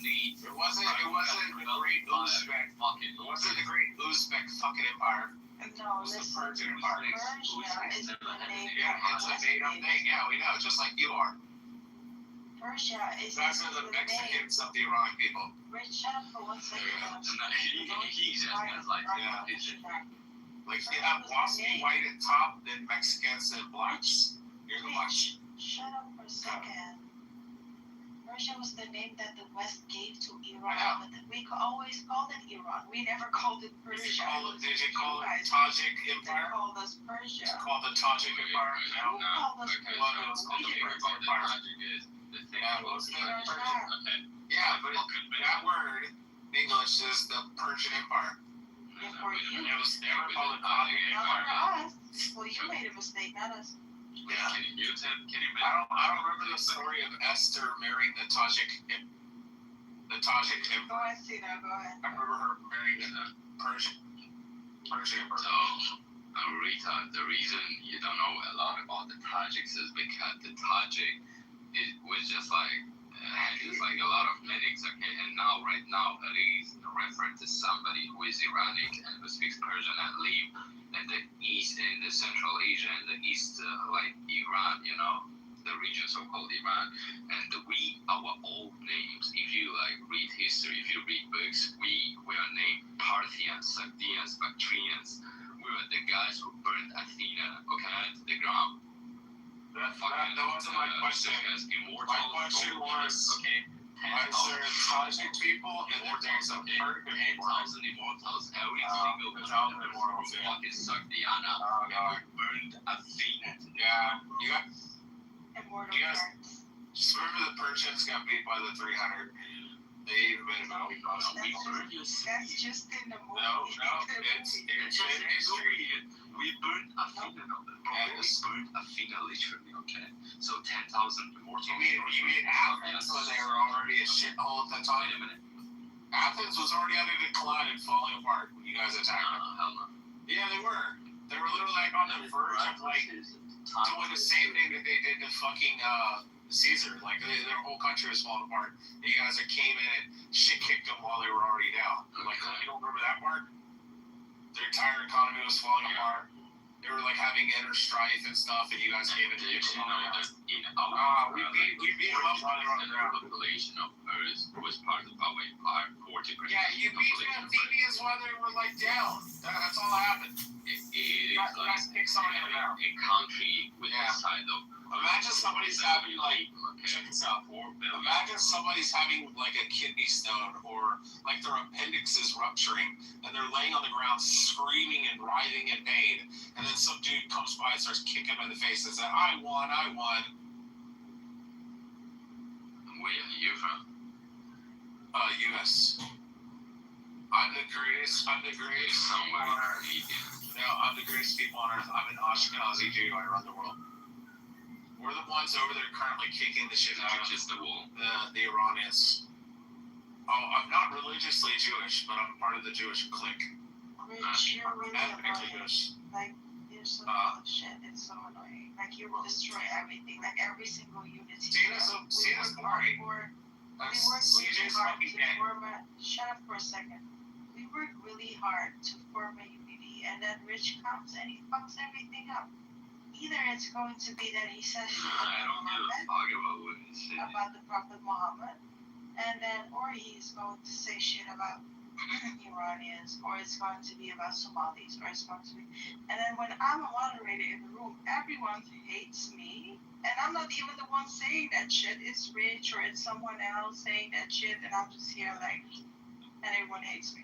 need. It wasn't the Great Uzbek. It wasn't the Great Uzbek fucking Empire. No, It was the listen. Persian Empire. Persia is the name Yeah, it's a made-up thing. Yeah, we know, just like you are. Persia is That's the the name. Mexicans of the Iranian people. Rich, shut up for 1 second. He just has like, like they have glossy white at top, then Mexicans and blacks. You're the blacks. Shut up for a second. Persia was the name that the West gave to Iran, but we always called it Iran. We never called it Persia. Did you call it Tajik Empire? They called us Persia. It's called the Tajik Empire? Who called us Persia? Well, it's called the Persian Empire. Yeah, but that word in English is the Persian Empire. For you. It was never called the Tajik Empire. Not us. Well, you made a mistake, not us. Yeah. I don't remember the story of Esther marrying the Tajik Empire. Go ahead, Sina, go ahead. I remember her marrying the Persian Empire. So, Rita, the reason you don't know a lot about the Tajiks is because the Tajik was just like had just like a lot of meanings, okay? And now, right now, it is referring to somebody who is Iranic and who speaks Persian and live in the East, in the Central Asia, and the East, like Iran, you know, the region so-called Iran. And our old names, if you like read history, if you read books, we were named Parthians, Sogdians, Bactrians. We were the guys who burned Athena, okay, to the ground. That wasn't my question. My question was, okay, why is there Tajik people and then there's a Persian people? 10,000 immortals, every single one of them fucking Sogdiana. Burned Athena. Yeah, you guys Immortal just remember the Persians got beat by the 300. They even made a movie about it. That's just in the movie. No, it's in history. We burned Athena. We burned Athena literally, okay? So 10,000 immortals. You mean Athens when they were already a shithole at the time? Wait a minute. Athens was already on a decline and falling apart when you guys attacked them. Hell no. Yeah, they were. They were literally like on the verge of like doing the same thing that they did to fucking Caesar. Like their whole country was falling apart. And you guys that came in and shit kicked them while they were already down. Like, you don't remember that part? Their entire economy was falling apart. They were like having inner strife and stuff, and you guys came in and kicked them all down. We beat them up while they were on the ground. The population of Earth was part of our empire, 40%. Yeah, you beat the Athenians while they were like down. That's all that happened. It is like a country with a side of. Imagine somebody's having like, check this out. Imagine somebody's having like a kidney stone or like their appendix is rupturing and they're laying on the ground screaming and writhing in pain, and then some dude comes by and starts kicking him in the face and says, I won. Where are you from? U.S. I'm the greatest somewhere on earth. No, I'm the greatest people on earth. I'm an Ashkenazi Jew. I run the world. We're the ones over there currently kicking the shit out of Just the wall. the Iranians. Oh, I'm not religiously Jewish, but I'm part of the Jewish clique. Rich, you're really Ethnically annoying. Jewish. Like, you're so full of shit. It's so annoying. Like, you destroy everything. Like, every single unit. Cena's boring. We worked really CJ's hard fucking to dead. form a... Shut up for a second. We worked really hard to form a unity, and then Rich comes and he fucks everything up. Either it's going to be that he says shit about the Prophet Muhammad, and then, or he's going to say shit about Iranians, or it's going to be about Somalis, or it's going to be, and then when I'm a moderator in the room, everyone hates me, and I'm not even the one saying that shit. It's Rich or it's someone else saying that shit, and I'm just here like, and everyone hates me.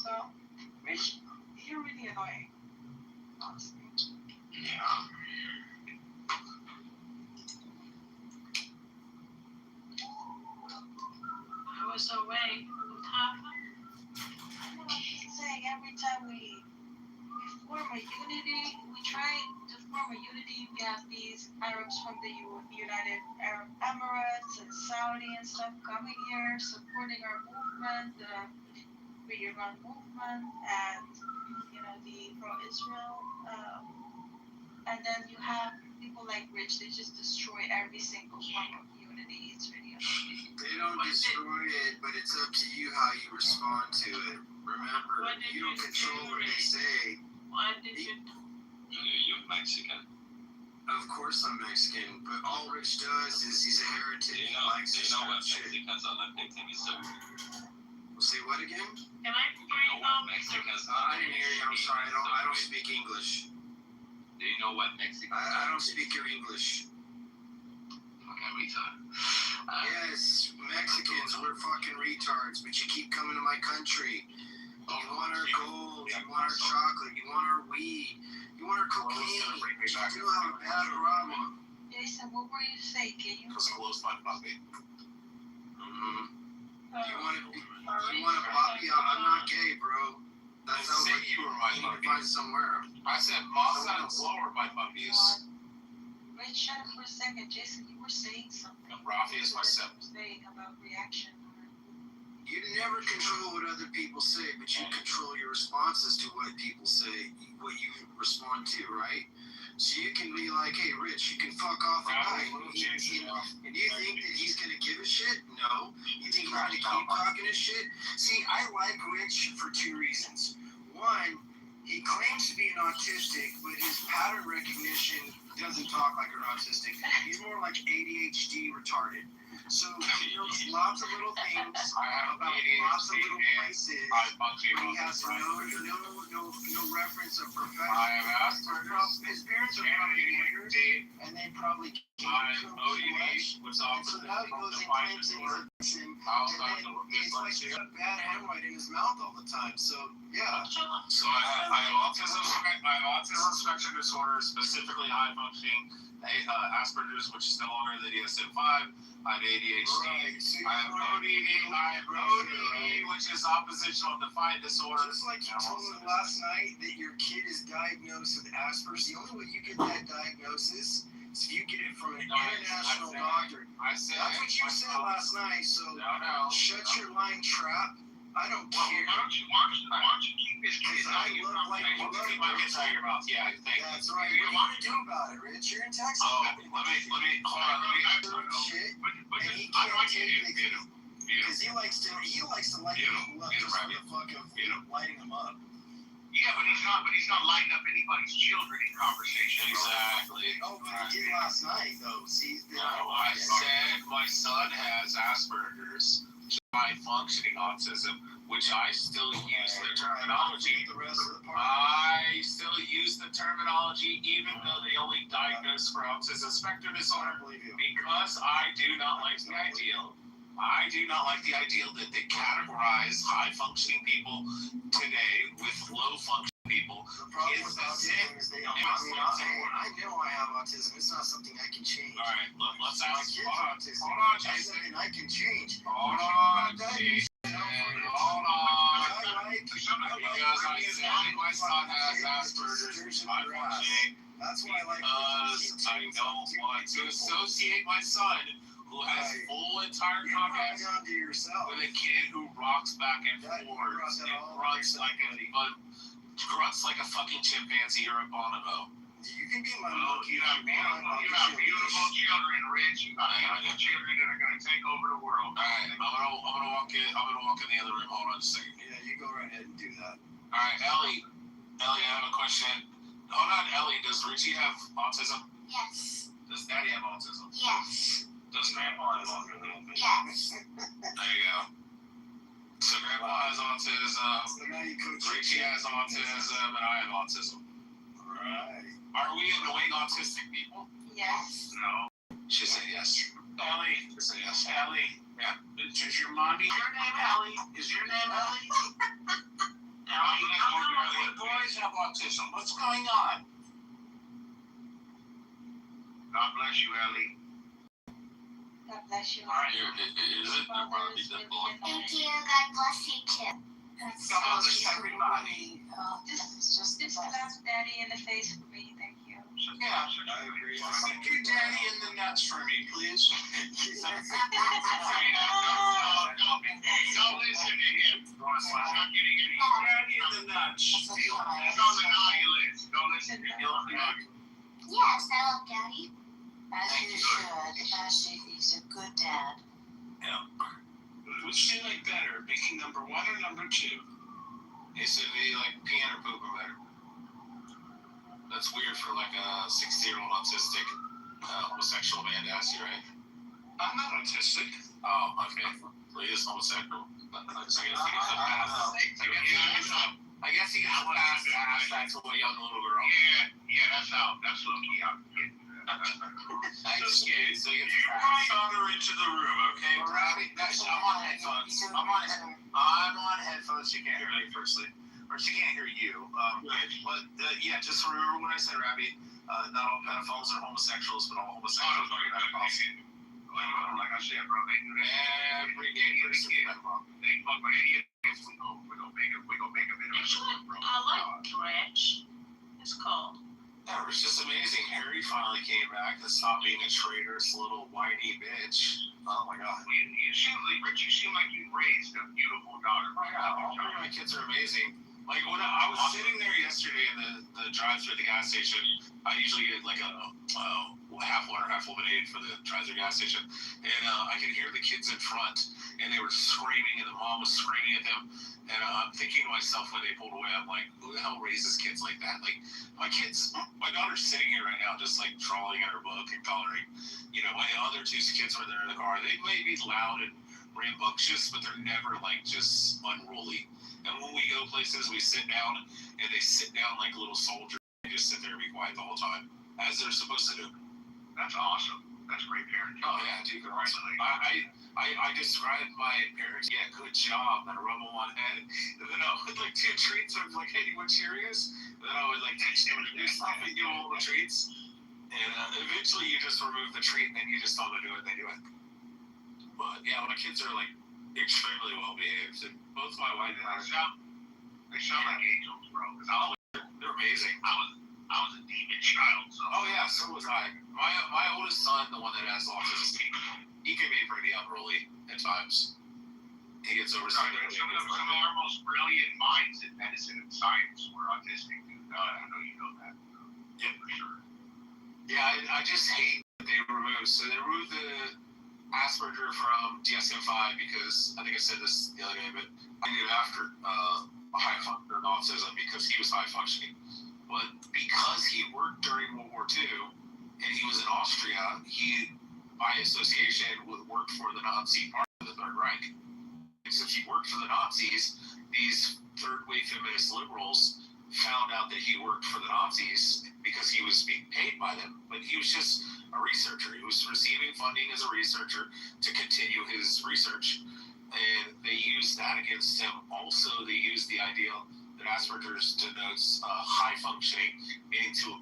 So, Rich, you're really annoying, honestly. Yeah. I was away. What happened? I'm saying every time we form a unity, we try to form a unity. We have these Arabs from the United Arab Emirates and Saudi and stuff coming here, supporting our movement, the Free Iran movement, and the pro-Israel. And then you have people like Rich. They just destroy every single form of unity. It's really They don't destroy it, but it's up to you how you respond to it. Remember, you don't control what they say. Why did you? You're Mexican. Of course I'm Mexican, but all Rich does is he's a heretic. Do you He know, likes do this you know kind what of shit. Mexicans are listening to me, sir? Say what again? Can I Do you know what Mexicans are I didn't hear you. I'm sorry. I don't speak English. Do you know what Mexicans I are? don't speak your English. Fucking retard. Yes, Mexicans, we're fucking retards, but you keep coming to my country. You want our gold, you want our chocolate, you want our weed, you want our cocaine, but you do have a bad problem. Jason, what were you saying? Can you? Was close by puppy. You want a puppy? I'm not gay, bro. That sounds Say like you were my you need to puppy. find somewhere. I said Moss sounds lower by puppies. Wait, shut up for a second. Jason, you were saying something. Rafi is my step. Saying about reaction. You never control what other people say, but you control your responses to what people say, what you respond to, right? So you can be like, hey, Rich, you can fuck off at night. And do you think that he's going to give a shit? No. You think he's going to keep talking his shit? See, I like Rich for two reasons. One, he claims to be an autistic, but his pattern recognition doesn't talk like an autistic. He's more like ADHD retarded. So he knows lots of little things about lots of little places. He has no reference of profession. I have Asperger's. His parents are probably lawyers, and they probably can't I too have much. ODD, which And so now he goes and claims that he's a person, I'll and start then to look it's like he's got bad handwriting in his mouth all the time. So yeah. So I have autism spectrum disorder, specifically high functioning Asperger's, which is no longer the DSM-5. I have ADHD. Right. So I have ODD, which is oppositional defiant disorder. Just like you told me last night that your kid is diagnosed with Asperger's, the only way you get that diagnosis is if you get it from an international doctor. I said That's what you said last night, so No. shut your lying trap. I don't care. Why don't you keep this kid Because out I of your love like conversation? you Keep my kids out of your mouth. Yeah, thank you. That's right. What are you gonna do about it, Rich? You're in Texas. Oh, let me, hold on, Shit. But And he I can't like take it. it because he likes to light people up just for the fuck of lighting them up. Yeah, but he's not lighting up anybody's children in conversation. Exactly. Oh, but he did last night though. See, No, I said my son has Asperger's, high functioning autism, which I still use the terminology. The rest of the part. I still use the terminology, even though they only diagnose for autism spectrum I disorder, don't believe you. because I do not like the ideal. I do not like the ideal that they categorize high functioning people today with low functioning people. The problem It's with the autism same. is they don't. I know I have autism. It's not something I can change. All right, let's My ask. kid's Hold autistic. on, That's Jason. something I can change. Hold on, Jason. Hold on. Because I said my son has Asperger's high functioning. That's why I like Because I don't want to associate my son, who has full entire you brought it context, down to yourself. with a kid who rocks back and forth and grunts like a fucking chimpanzee or a bonobo. You can be my Oh, monkey. you have beautiful children, Rich. You got beautiful children that are going to take over the world. All right, I'm gonna walk in the other room. Hold on a second. Yeah, you go right ahead and do that. All right, Ellie, I have a question. Hold on, Ellie. Does Richie have autism? Yes. Does Daddy have autism? Yes. Does Grandpa have autism? Yes. There you go. So Grandpa has autism. So now you coach Richie has autism, and I have autism. Right. Are we annoying autistic people? Yes. No. She said yes. Ellie. She said yes. Ellie. Yeah. Is your mommy? Is your name Ellie? Is your name Ellie? Ellie, How come only boys have autism? What's going on? God bless you, Ellie. God bless you. Is it the Robbie the boy? Thank you. God bless you too. That's God bless everybody. Just slap Daddy in the face for me. Thank you. Yeah. I agree. Stick your daddy in the nuts for me, please. Don't listen to him. He's not getting any Daddy in the nuts. He's on the naughty list. Don't listen to him. Yes, I love Daddy. As you should. He's a good dad. Yeah. Which do you like better, making number 1 or number 2? He said he like peeing or pooping better. That's weird for like a 60-year-old autistic homosexual man to ask you, right? I'm not autistic. Oh, okay. So he is homosexual. I guess he got past to ask that to a young little girl. Yeah, that's lucky. I'm scared, so you brought her into the room, okay? Robbie, I'm on headphones. I'm on headphones. She can't hear me, firstly. Or she can't hear you. But yeah, just remember what I said, Robbie. Not all pedophiles are homosexuals, but all homosexuals are pedophiles. Like I said, bro, they do that. Every gay person is a pedophile. They fuck with any of this. We're gonna make a bit of Actually, I like Rich. It's called. Yeah, it's just amazing. Harry finally came back to stop being a traitorous little whiny bitch. Oh my god. You seem like, Rich, you seem like you raised a beautiful daughter. Oh yeah, all 3 of my kids are amazing. Like when I was sitting there yesterday in the drive-thru at the gas station, I usually get like a half water, half lemonade for the drive-thru gas station, and I could hear the kids in front, and they were screaming, and the mom was screaming at them, and I'm thinking to myself when they pulled away, I'm like, who the hell raises kids like that? Like my daughter's sitting here right now, just like drawing in her book and coloring. You know, my other 2 kids were there in the car. They may be loud and rambunctious, but they're never like just unruly. And when we go places, we sit down, and they sit down like little soldiers. They just sit there and be quiet the whole time, as they're supposed to do. That's awesome. That's great parenting. Oh yeah, dude. I described my parents. Yeah, good job. And I rub them on the head. And then I would like 2 treats. I was like, hey, do you want Cheerios? And then I would like teach them to do stuff and give them all the treats. And eventually, you just remove the treat, and then you just tell them to do it. And they do it. But yeah, my kids are like extremely well behaved. And both my wife and I they sound like angels, bro. They're amazing. I was a demon child. So. Oh yeah, so was I. My oldest son, the one that has autism, he can be pretty unruly at times. He gets overexcited. Some of our most brilliant minds in medicine and science were autistic. I know you know that. Yeah, for sure. Yeah, I just hate that they removed. So they removed the Asperger from DSM-5 because I think I said this the other day, but I did it after high functioning autism because he was high functioning. But because he worked during World War II and he was in Austria, he, by association, worked for the Nazi part of the Third Reich. And since he worked for the Nazis, these third-wave feminist liberals found out that he worked for the Nazis because he was being paid by them. But he was just a researcher. He was receiving funding as a researcher to continue his research. And they used that against him. Also, they used the idea that Asperger's denotes high functioning, meaning to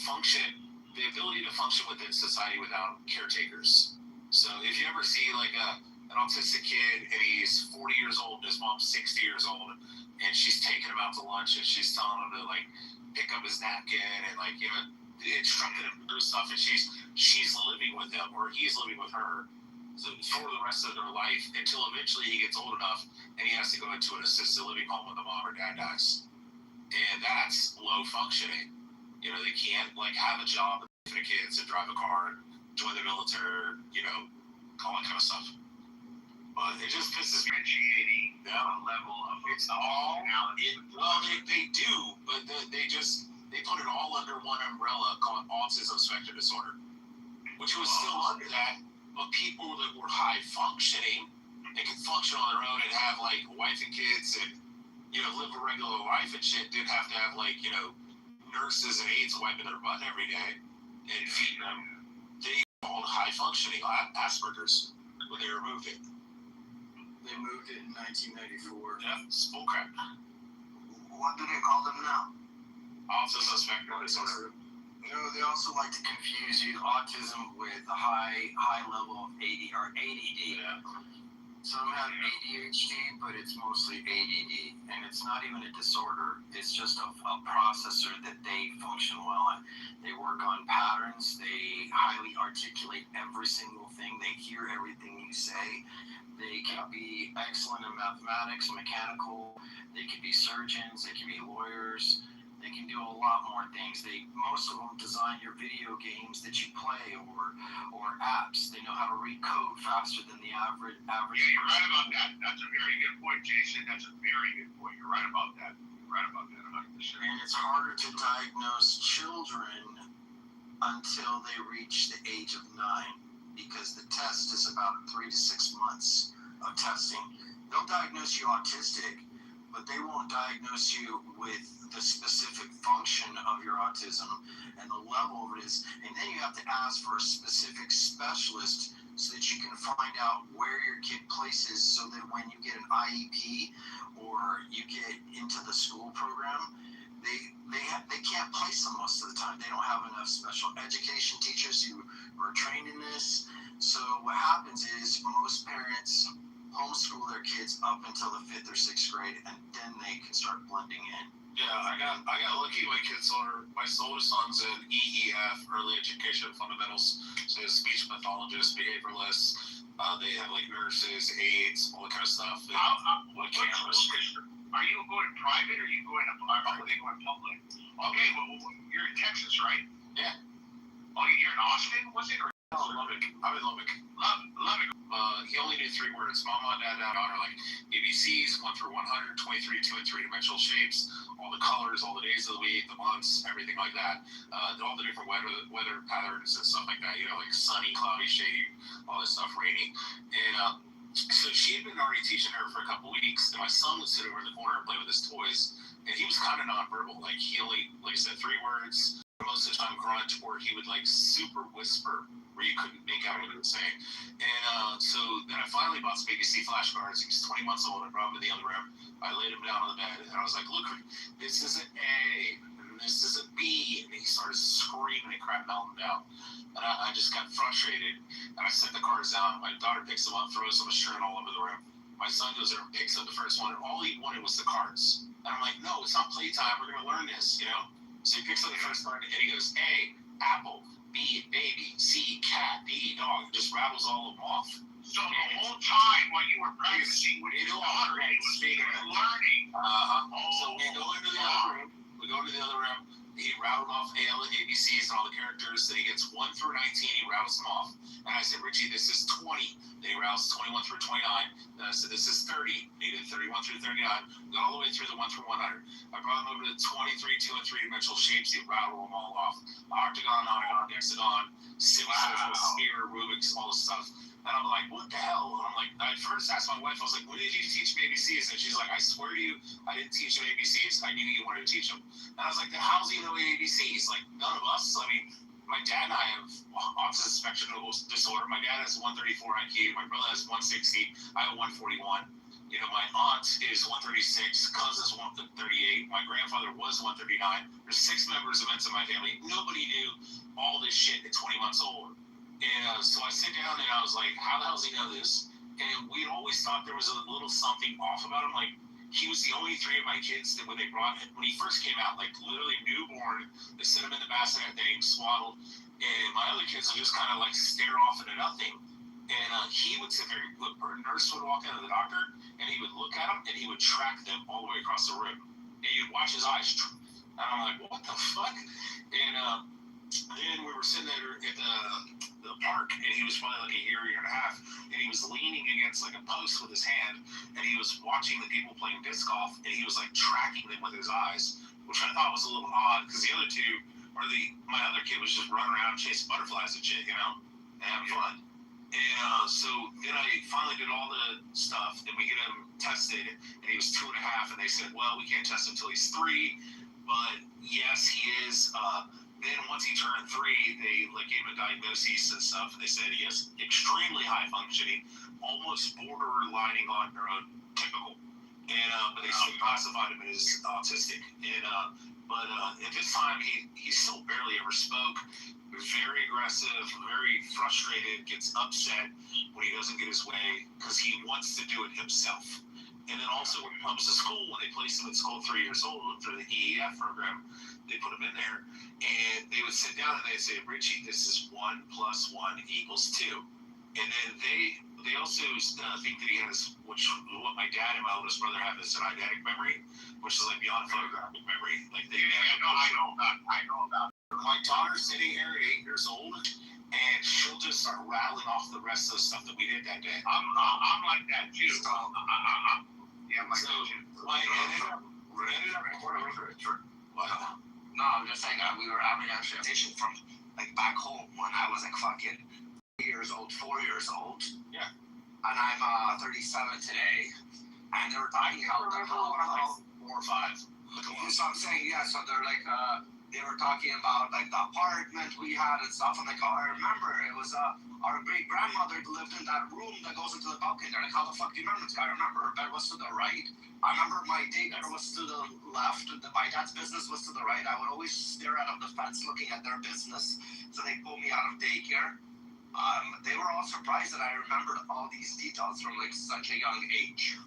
function, the ability to function within society without caretakers. So if you ever see like an autistic kid and he's 40 years old and his mom's 60 years old and she's taking him out to lunch and she's telling him to like pick up his napkin and like, you know, instructing him to do stuff, and she's living with him or he's living with her for the rest of their life until eventually he gets old enough and he has to go into an assisted living home when the mom or dad dies. And that's low functioning. You know, they can't like have a job for the kids and drive a car and join the military, you know, all that kind of stuff. But it just pisses me differentiating the level of it's all they do, but they put it all under one umbrella called autism spectrum disorder, which was still under that. But people that were high functioning and could function on their own and have like a wife and kids and, you know, live a regular life and shit didn't have to have like, you know, nurses and aides wiping their butt every day and feeding them. They called high functioning Asperger's when they removed it. They moved it in 1994. Yeah, it's bullcrap. What do they call them now? Autism spectrum disorder. You know, they also like to confuse you autism with a high level of ADD. Yeah. Some have ADHD, but it's mostly ADD, and it's not even a disorder. It's just a processor that they function well on. They work on patterns. They highly articulate every single thing. They hear everything you say. They can be excellent in mathematics, mechanical. They can be surgeons. They can be lawyers. They can do a lot more things. Most of them design your video games that you play or apps. They know how to read code faster than the average Yeah, you're right about that. That's a very good point, Jason. That's a very good point. You're right about that. You're right about that 100%. And it's harder to diagnose children until they reach the age of 9, because the test is about 3 to 6 months of testing. They'll diagnose you autistic, but they won't diagnose you with the specific function of your autism and the level of it is. And then you have to ask for a specific specialist so that you can find out where your kid places, so that when you get an IEP or you get into the school program, they can't place them most of the time. They don't have enough special education teachers who are trained in this. So what happens is most parents homeschool their kids up until the 5th or 6th grade, and then they can start blending in. Yeah, I got lucky. My oldest son's in EEF, Early Education Fundamentals. So he's speech pathologist, behavioralist. They have like nurses, aides, all that kind of stuff. Cameras. Are you going private or are you going public? Okay, well, you're in Texas, right? Yeah. Oh, you're in Austin, was it? Or Lubbock. I'm in Lubbock. Lubbock. He only knew 3 words: mama, dad, daughter, like ABCs, 1 through 100, 23, 2 and 3 dimensional shapes, all the colors, all the days of the week, the months, everything like that. All the different weather patterns and stuff like that, like sunny, cloudy, shady, all this stuff, rainy. And so she had been already teaching her for a couple weeks, and my son would sit over in the corner and play with his toys, and he was kind of nonverbal. Like, he only, like I said, 3 words, most of the time grunt, or he would like super whisper where you couldn't make out what he was saying. And so then I finally bought some ABC flashcards. He was 20 months old. I brought him in the other room. I laid him down on the bed, and I was like, look, this is an A, and this is a B. And he started screaming and crap, melting down. And I just got frustrated, and I set the cards down. My daughter picks them up, throws them astern all over the room. My son goes there and picks up the first one, and all he wanted was the cards. And I'm like, no, it's not playtime. We're going to learn this, So he picks up the first card, and he goes, A, apple, B, baby, C, cat, D, dog. Just rattles all of them off. So the whole time while you were practicing with his daughter, he was learning. So we go into the other room. He rattled off ABCs and all the characters. Then he gets 1 through 19. He rattles them off. And I said, Richie, this is 20. Then he rattles 21 through 29. Then I said, this is 30. He did 31 through 39. Got all the way through the 1 through 100. I brought him over to the 23, 2 and 3 dimensional shapes. He rattled them all off. Octagon, hexagon, semicircle, sphere, Rubik's, all this stuff. And I'm like, what the hell? And I'm like, I first asked my wife, I was like, when did you teach me ABCs? And she's like, I swear to you, I didn't teach him ABCs. I knew you wanted to teach him. And I was like, how does he know ABCs? Like, none of us. I mean, my dad and I have autism spectrum disorder. My dad has 134 IQ. My brother has 160. I have 141. My aunt is 136. Cousin's 138. My grandfather was 139. There's 6 members of my family. Nobody knew all this shit at 20 months old. And so I sit down and I was like, how the hell does he know this? And we'd always thought there was a little something off about him. Like, he was the only 3 of my kids that when he first came out, like literally newborn, they set him in the bassinet thing, swaddled, and my other kids would just kind of like stare off into nothing. And he would sit there, a nurse would walk out of the doctor, and he would look at them, and he would track them all the way across the room. And you'd watch his eyes. And I'm like, what the fuck? And then we were sitting there at the park, and he was probably like a year and a half, and he was leaning against like a post with his hand, and he was watching the people playing disc golf, and he was like tracking them with his eyes, which I thought was a little odd, because the other two, my other kid was just running around chasing butterflies and shit, and having fun. And so then I finally did all the stuff, and we get him tested, and he was 2.5, and they said, well, we can't test him until he's 3, but yes, he is. Then once he turned 3, they gave him a diagnosis and stuff, and they said he has extremely high functioning, almost borderlining on neurotypical. And but they still classified him as autistic. And but at this time he still barely ever spoke. Very aggressive, very frustrated, gets upset when he doesn't get his way because he wants to do it himself. And then also when it comes to school, when they place him at school 3 years old for the EEF program, they put him in there, and they would sit down and they'd say, Richie, this is 1 + 1 = 2. And then They also think that he has, what my dad and my oldest brother have, is an eidetic memory, which is like beyond photographic memory. Like they I know about. My daughter's sitting here at 8 years old, and she'll just start rattling off the rest of the stuff that we did that day. I'm like that too. Yeah, my So I ended up Wow. No, I'm just saying we were having a conversation from like back home when I was like fucking 4 years old. Yeah. And I'm 37 today, and they were talking about the how 4 or 5. So I'm saying, yeah, so they're like, they were talking about like the apartment we had and stuff. I'm like, oh, I remember it was our great grandmother lived in that room that goes into the balcony. They're like, how the fuck do you remember this guy? I remember her bed was to the right. I remember my daycare was to the left. My dad's business was to the right. I would always stare out of the fence looking at their business. So they pulled me out of daycare. They were all surprised that I remembered all these details from like such a young age.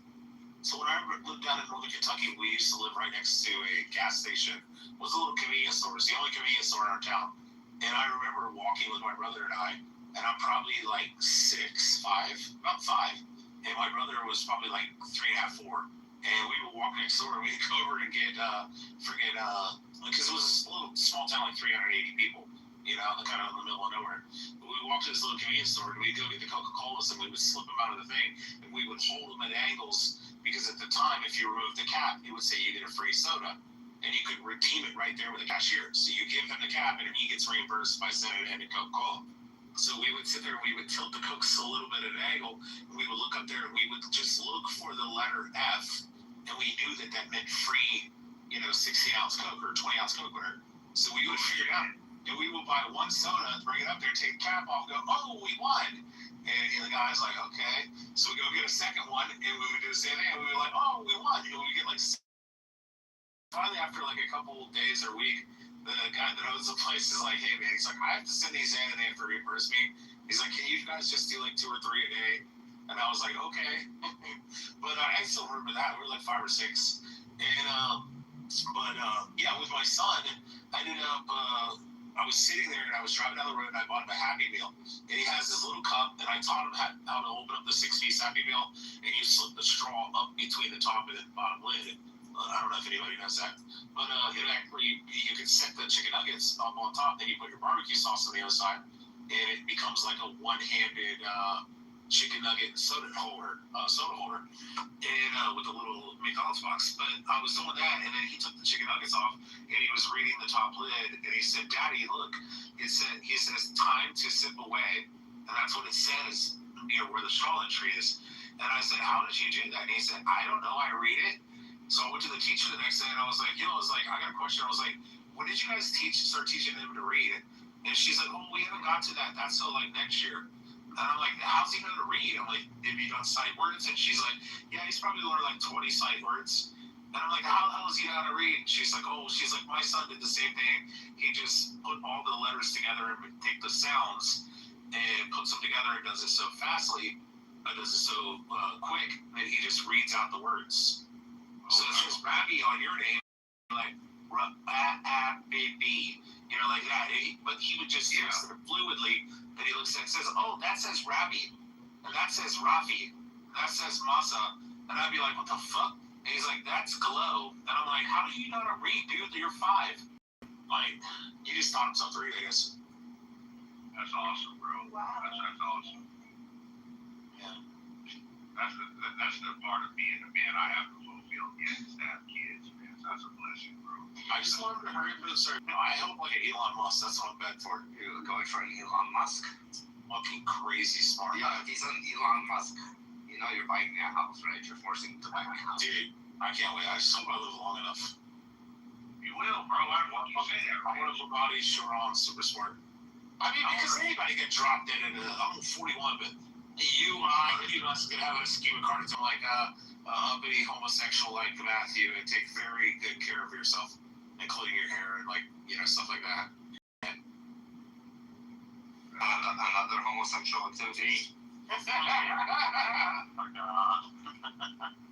So when I lived down in northern Kentucky, we used to live right next to a gas station. It was a little convenience store. It was the only convenience store in our town. And I remember walking with my brother and I'm probably like about 5. And my brother was probably like 3.5, 4. And we would walk next door and we'd go over and get, because it was a little small town, like 380 people, you know, kind of in the middle of nowhere. But we walked to this little convenience store and we'd go get the Coca-Colas and we would slip them out of the thing and we would hold them at angles. Because at the time, if you removed the cap, it would say you get a free soda. And you could redeem it right there with the cashier. So you give him the cap, and he gets reimbursed by sending it into Coca-Cola. So we would sit there, we would tilt the Cokes a little bit at an angle, and we would look up there, and we would just look for the letter F, and we knew that meant free, 16-ounce Coke or 20-ounce Coke, whatever. So we would figure it out. And we would buy one soda, bring it up there, take the cap off, go, oh, we won. And the guy's like, okay. So we go get a second one, and we would do the same thing. And we were like, oh, we won. And we get like, finally, after like a couple days or a week, the guy that owns the place is like, hey, man, he's like, I have to send these in and they have to reimburse me. He's like, can you guys just do like 2 or 3 a day? And I was like, okay. But I still remember that. We were like 5 or 6. And, yeah, with my son, I ended up, I was sitting there and I was driving down the road and I bought him a Happy Meal. And he has this little cup and I taught him how to open up the 6-piece Happy Meal and you slip the straw up between the top and the bottom lid. I don't know if anybody knows that. But you can set the chicken nuggets up on top and you put your barbecue sauce on the other side and it becomes like a one-handed chicken nugget soda holder. And with a little McDonald's box. But I was doing that and then he took the chicken nuggets off and he was reading the top lid and he said, Daddy, look, he says time to sip away. And that's what it says, where the straw entry is. And I said, how did you do that? And he said, I don't know, I read it. So I went to the teacher the next day and I was like, I got a question. I was like, when did you guys start teaching them to read? And she's like, oh, we haven't got to that. That's till like next year. And I'm like, how's he going to read? I'm like, have you done sight words? And she's like, yeah, he's probably learned like 20 sight words. And I'm like, how the hell is he know how to read? She's like, my son did the same thing. He just put all the letters together and take the sounds and puts them together and does it so fastly, does it so quick that he just reads out the words. So it says Rabbi on your name, like Rabbi, like that. But he would just use it fluidly. And he looks at it and says, oh, that says Rabbi. And that says Rafi. And that says Masa. And I'd be like, what the fuck? And he's like, that's glow. And I'm like, how do you know how to read, dude? You're 5. Like, you just taught himself to read, I guess. That's awesome, bro. Wow. That's awesome. Yeah. That's the part of being a man I have to fulfill. Getting to have kids, man. That's a blessing, bro. I just wanted to hurry up and start. I hope like an Elon Musk. That's what I'm betting for. You're going for an Elon Musk? Fucking crazy smart. Yeah, if he's an Elon Musk, you're buying me a house, right? You're forcing me to buy my house. Dude, I can't wait. I just hope I live long enough. You will, bro. I want you to say that. I want a Bugatti Chiron super smart. I mean, because anybody get dropped in it. I'm 41, but you must get having a scheme of cards like uppity homosexual like Matthew and take very good care of yourself, including your hair and stuff like that. Another homosexual activity.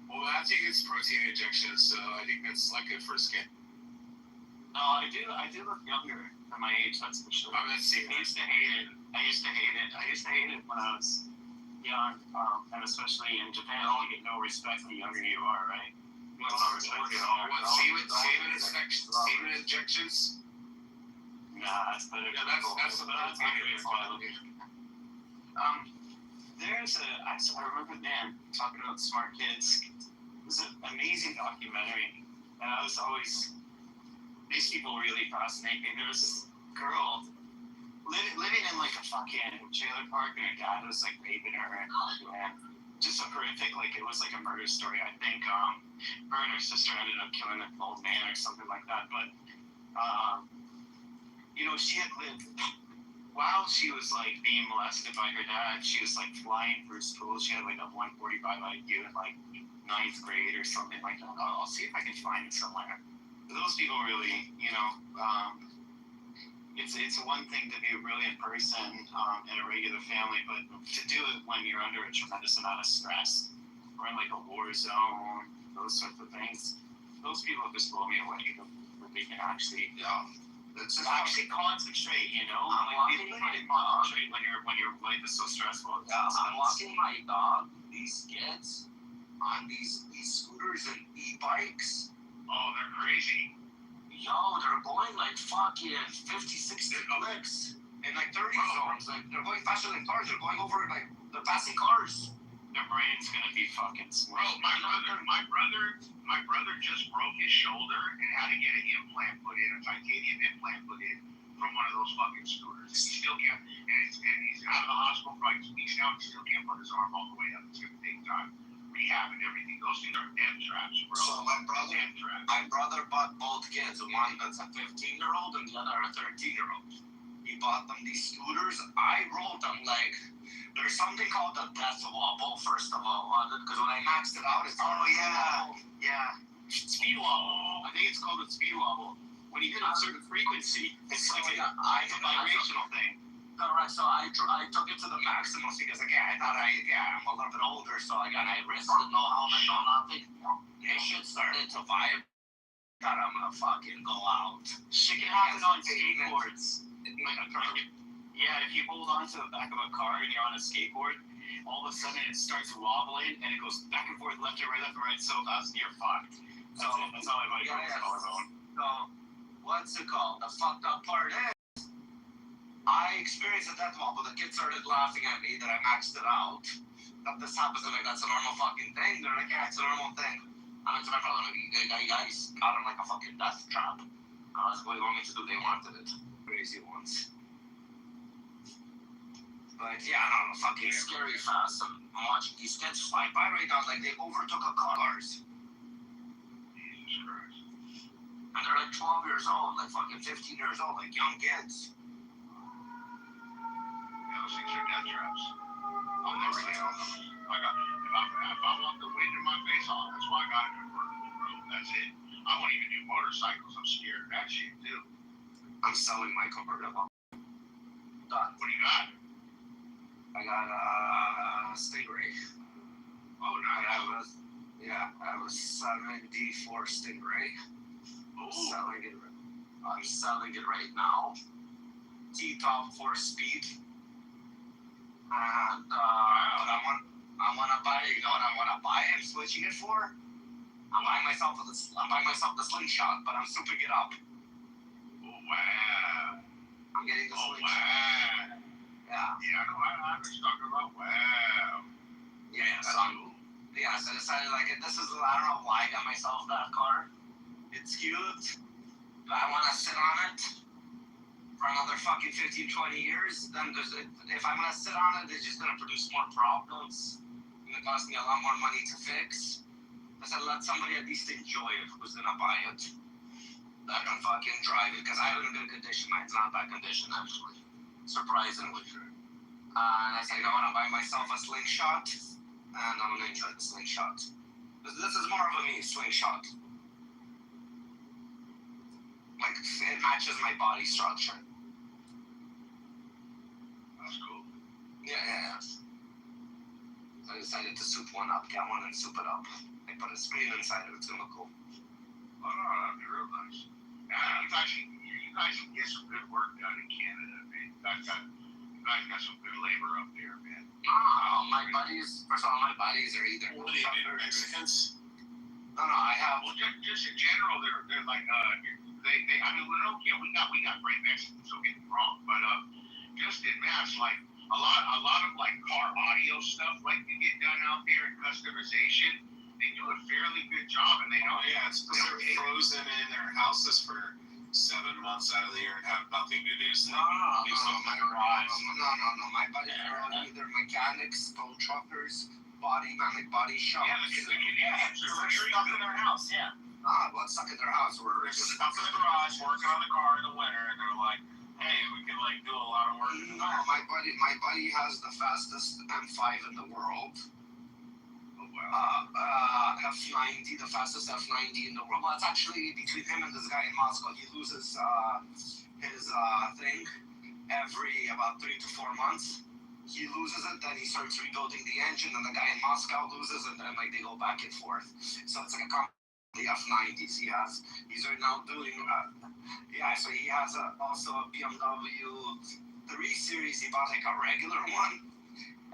Well, Matthew gets protein injections, so I think that's like good for skin. No, I do look younger than my age, that's for sure. I mean, see, I used to hate it when I was young, and especially in Japan, you get no respect the younger you are, right? What semen injections? Nah, that's better. Yeah, that's there's I remember Dan talking about smart kids. It was an amazing documentary, and I was always, these people really fascinate me. There was this girl living in like a fucking trailer park, and her dad was like raping her, and just a horrific, like it was like a murder story. I think her and her sister ended up killing an old man or something like that. But you know, she had lived, while she was like being molested by her dad, she was like flying through school. She had like a 145 IQ in like 9th grade or something like that. I'll see if I can find it somewhere. Those people really, you know, it's one thing to be a brilliant person in a regular family, but to do it when you're under a tremendous amount of stress or in like a war zone, those sorts of things, those people just blow me away. That they can actually, actually concentrate, you know. Like people can concentrate when your life is so stressful. I'm walking my dog, these kids, on these scooters and e-bikes. Oh, they're crazy. Yo, they're going like fucking 50, 60 clicks in like 30 zones. Like they're going faster than cars. They're going over like they're passing cars. Their brain's gonna be fucking Bro, my brother just broke his shoulder and had to get an implant put in, a titanium implant put in from one of those fucking scooters. He still can't, and he's out of the hospital for like 2 weeks now. He still can't put his arm all the way up. It's gonna take time, rehab and everything. Those things are death traps, bro. So my brother bought both kids. One that's a 15-year-old and the other a 13-year-old. He bought them these scooters. I rode them like. There's something called the death wobble, first of all, because when I maxed it out, it's speed wobble. I think it's called a speed wobble. When you hit a certain frequency, it's like a vibrational thing. Correct. So I took it to the maximum because again, I'm a little bit older, so again, I risked it, no helmet, no nothing. And shit started to vibe. God, I'm gonna fucking go out. Shit can happen on skateboards. Yeah, if you hold on to the back of a car and you're on a skateboard, all of a sudden it starts wobbling and it goes back and forth, left and right, so fast, and you're fucked. That's how everybody goes collarbone. So, what's it called? The fucked up part is, I experienced a death wobble. The kids started laughing at me that I maxed it out. That this happens, and like, that's a normal fucking thing. They're like, yeah, it's a normal thing. I went to my brother, like, guys got him like a fucking death trap. I was like, what do you want me to do? They wanted it. Crazy ones. But yeah, I don't know, fucking scary fast. I'm watching these kids fly by right now like they overtook a cars. Jesus Christ. And they're like 12 years old, like fucking 15 years old, like young kids. Yeah, those things are death traps. I'll never get on those. If I want the wind in my face, that's why I got a convertible, bro. That's it. I won't even do motorcycles. I'm scared of that shit, too. I'm selling my convertible. Done. What do you got? I got a Stingray. Oh, nice. I was 74 Stingray. Oh. I'm selling it right now. T-top 4-speed. And but I want to buy. You know what I want to buy? I'm switching it for. I'm buying myself the slingshot, but I'm souping it up. Oh wow! I'm getting the slingshot. Wow! Yeah, I was talking about wow. Yeah, so I decided like this is I don't know why I got myself that car. It's cute. But I want to sit on it for another fucking 15, 20 years. Then if I'm gonna sit on it, it's just gonna produce more problems. It's gonna cost me a lot more money to fix. I said let somebody at least enjoy it who's gonna buy it. That can fucking drive it because I have it in good condition. Mine's not bad condition actually. Surprisingly. And I said, I want to buy myself a slingshot, and I'm going to enjoy the slingshot. This is more of a me slingshot. Like, it matches my body structure. That's cool. Yeah. So I decided to soup one up, get one and soup it up. I put a screen inside of it, it's going to look cool. Oh, that'd be real nice. You guys can get some good work done in Canada, man. You guys got some good labor up there, man. My buddies, first of all, my buddies are either What do they do, Mexicans? No, I have. Well, just in general, they're like they. I mean, we got great Mexicans. Don't get me wrong, but just in mass, like a lot of like car audio stuff, like you get done out there in customization. They do a fairly good job, and they know. Yeah, it's because they're frozen in their houses for 7 months out of the year and have nothing to do. So No, my buddies are either mechanics, tow truckers, body shops. Yeah, they're stuck in their house. Yeah. What's stuck in their house? We're They're stuck in the garage working on the car in the winter, and they're like, "Hey, we can like do a lot of work." No, my buddy has the fastest M5 in the world. F90, the fastest F90 in the world. Well, it's actually between him and this guy in Moscow. He loses his thing every about 3 to 4 months. He loses it, then he starts rebuilding the engine, and the guy in Moscow loses it, and like they go back and forth. So it's like a the F90s he has. He's right now doing, so he has also a BMW 3 Series. He bought like a regular one,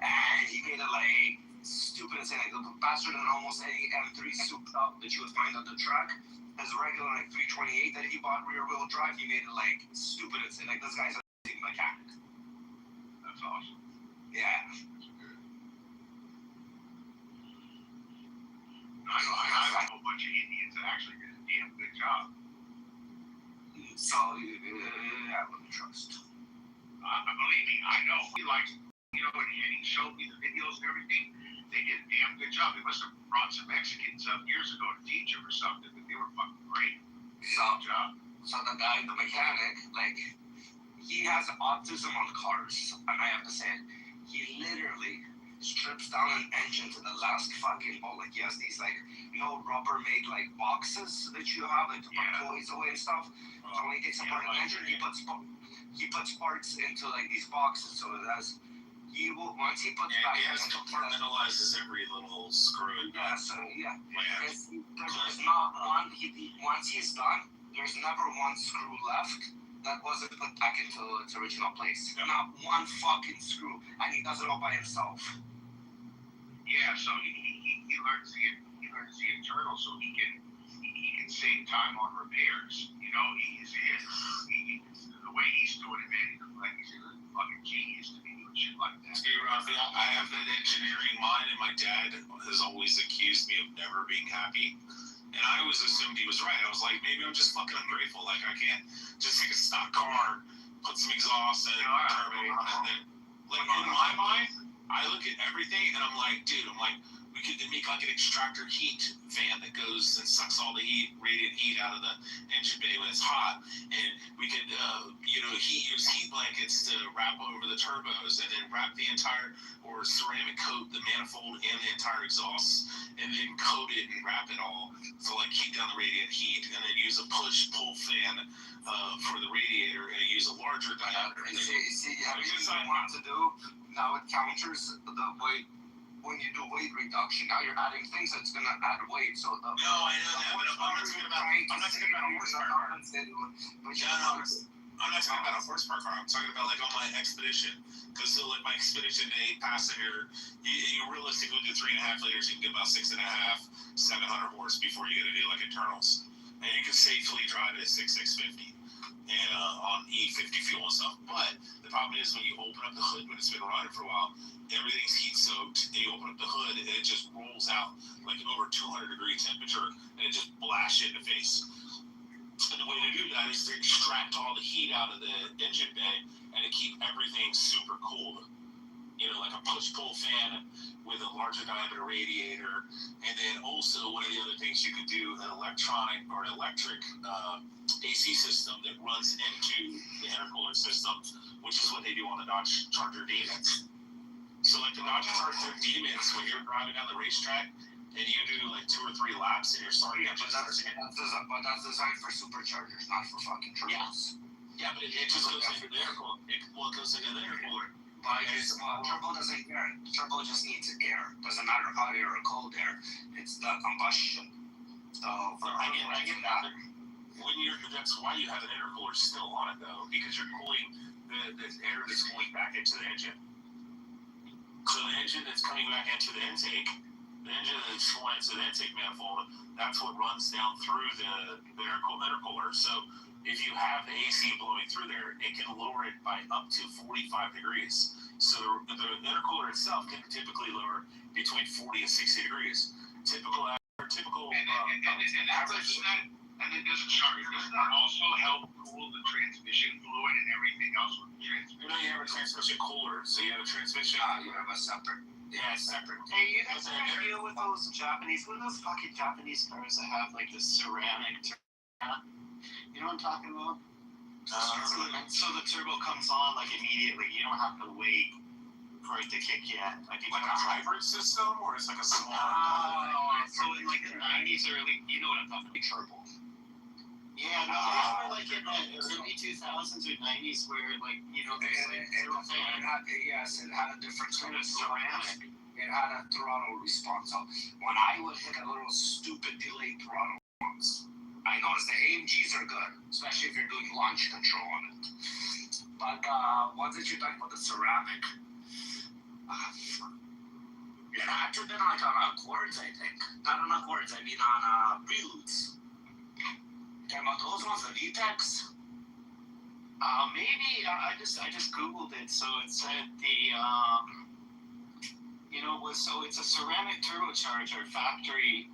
and he made it like stupid insane, like faster than almost any M3 souped up that you would find on the track. His regular like 328 that he bought rear wheel drive, he made it like stupid insane. Like this guy's a mechanic. That's awesome. Yeah. I know a whole bunch of Indians that actually did a damn good job. So, I wouldn't trust. Believe me, I know. He likes, and he showed me the videos and everything. They did a damn good job. They must have brought some Mexicans up years ago to teach him or something, but they were fucking great. Good job. So the guy, the mechanic, like, he has autism on cars, and I have to say it. He literally strips down an engine to the last fucking bolt. Like, he has these, like, Rubber-made, like, boxes that you have, like, to put toys away and stuff. So when he takes apart an engine, he puts parts into, like, these boxes. So it has, once he puts back... Yeah, he compartmentalizes every little screw. There's not one, once he's done, there's never one screw left that wasn't put back into its original place. Yeah. Not one fucking screw, and he does it all by himself. Yeah, so he learns the internal, so he can save time on repairs. The way he's doing it, man, like he's a fucking genius to be doing shit like that. See, Rafi, I have that engineering mind, and my dad has always accused me of never being happy. And I always assumed he was right. I was like, maybe I'm just fucking ungrateful. Like, I can't just take a stock car, put some exhaust in, turbo, and then, like, in my mind, I look at everything, and I'm like, dude, we could make like an extractor heat fan that goes and sucks all the radiant heat out of the engine bay when it's hot, and we could, use heat blankets to wrap over the turbos, and then wrap the entire, or ceramic coat the manifold and the entire exhaust, and then coat it and wrap it all to like keep down the radiant heat, and then use a push-pull fan for the radiator, and use a larger diameter. And see, everything I want to do, now it counters the weight. When you do weight reduction, now you're adding things that's gonna add weight. So no, I know that, but I'm not talking about a horsepower car. I'm not talking about a horsepower car. I'm talking about like on my Expedition. Because like my Expedition 8 passenger, you realistically do 3.5 liters, you can get about 6.5, 700 horse before you get to do like internals, and you can safely drive it at 650. And on E50 fuel and stuff. But the problem is when you open up the hood when it's been running for a while, everything's heat soaked, and you open up the hood and it just rolls out like over 200-degree temperature, and it just blasts you in the face. And the way to do that is to extract all the heat out of the engine bay and to keep everything super cold. Like a push-pull fan with a larger diameter radiator, and then also one of the other things you could do, an electronic or an electric AC system that runs into the intercooler system, which is what they do on the Dodge Charger Demons. So like the Dodge Charger Demons, when you're driving down the racetrack and you do like 2 or 3 laps and you're starting at but that's designed for superchargers, not for fucking turbos. Yeah, but it just goes into the intercooler. It goes into the intercooler. Turbo doesn't air. Turbo just needs air. Doesn't matter hot air or cold air. It's the combustion. So I get that. That's why you have an intercooler still on it though, because you're cooling the air that's going back into the engine. So the engine that's coming back into the intake, the engine that's going into the intake manifold, that's what runs down through the intercooler. So if you have the AC blowing through there, it can lower it by up to 45 degrees. So the intercooler itself can typically lower between 40 and 60 degrees. Typical average. And then doesn't that also help cool the transmission fluid and everything else with the transmission? You know, you have a transmission cooler, so you have a transmission. You have a separate. Yeah, it's separate. Hey, you guys ever deal with those Japanese, what are those fucking Japanese cars that have like the ceramic turbo? You know what I'm talking about? So the turbo comes on like immediately. You don't have to wait for it to kick yet. Like a hybrid system, or it's like a small. So in like the 90s, early, you know what I'm talking about? Turbo. Yeah, no, these were like in the early 2000s or 90s where like, you know, there's like turbo fan. Yes, it had a different Kind of ceramic. It had a throttle response. So when I would hit a little stupid delayed throttle once, I noticed the AMGs are good, especially if you're doing launch control on it. But once that you're talking about the ceramic, it had to have been like on Accords, I think. Not on Accords, I mean on Preludes. Talking about those ones, the VTECs? Maybe I just googled it, so it said so it's a ceramic turbocharger, factory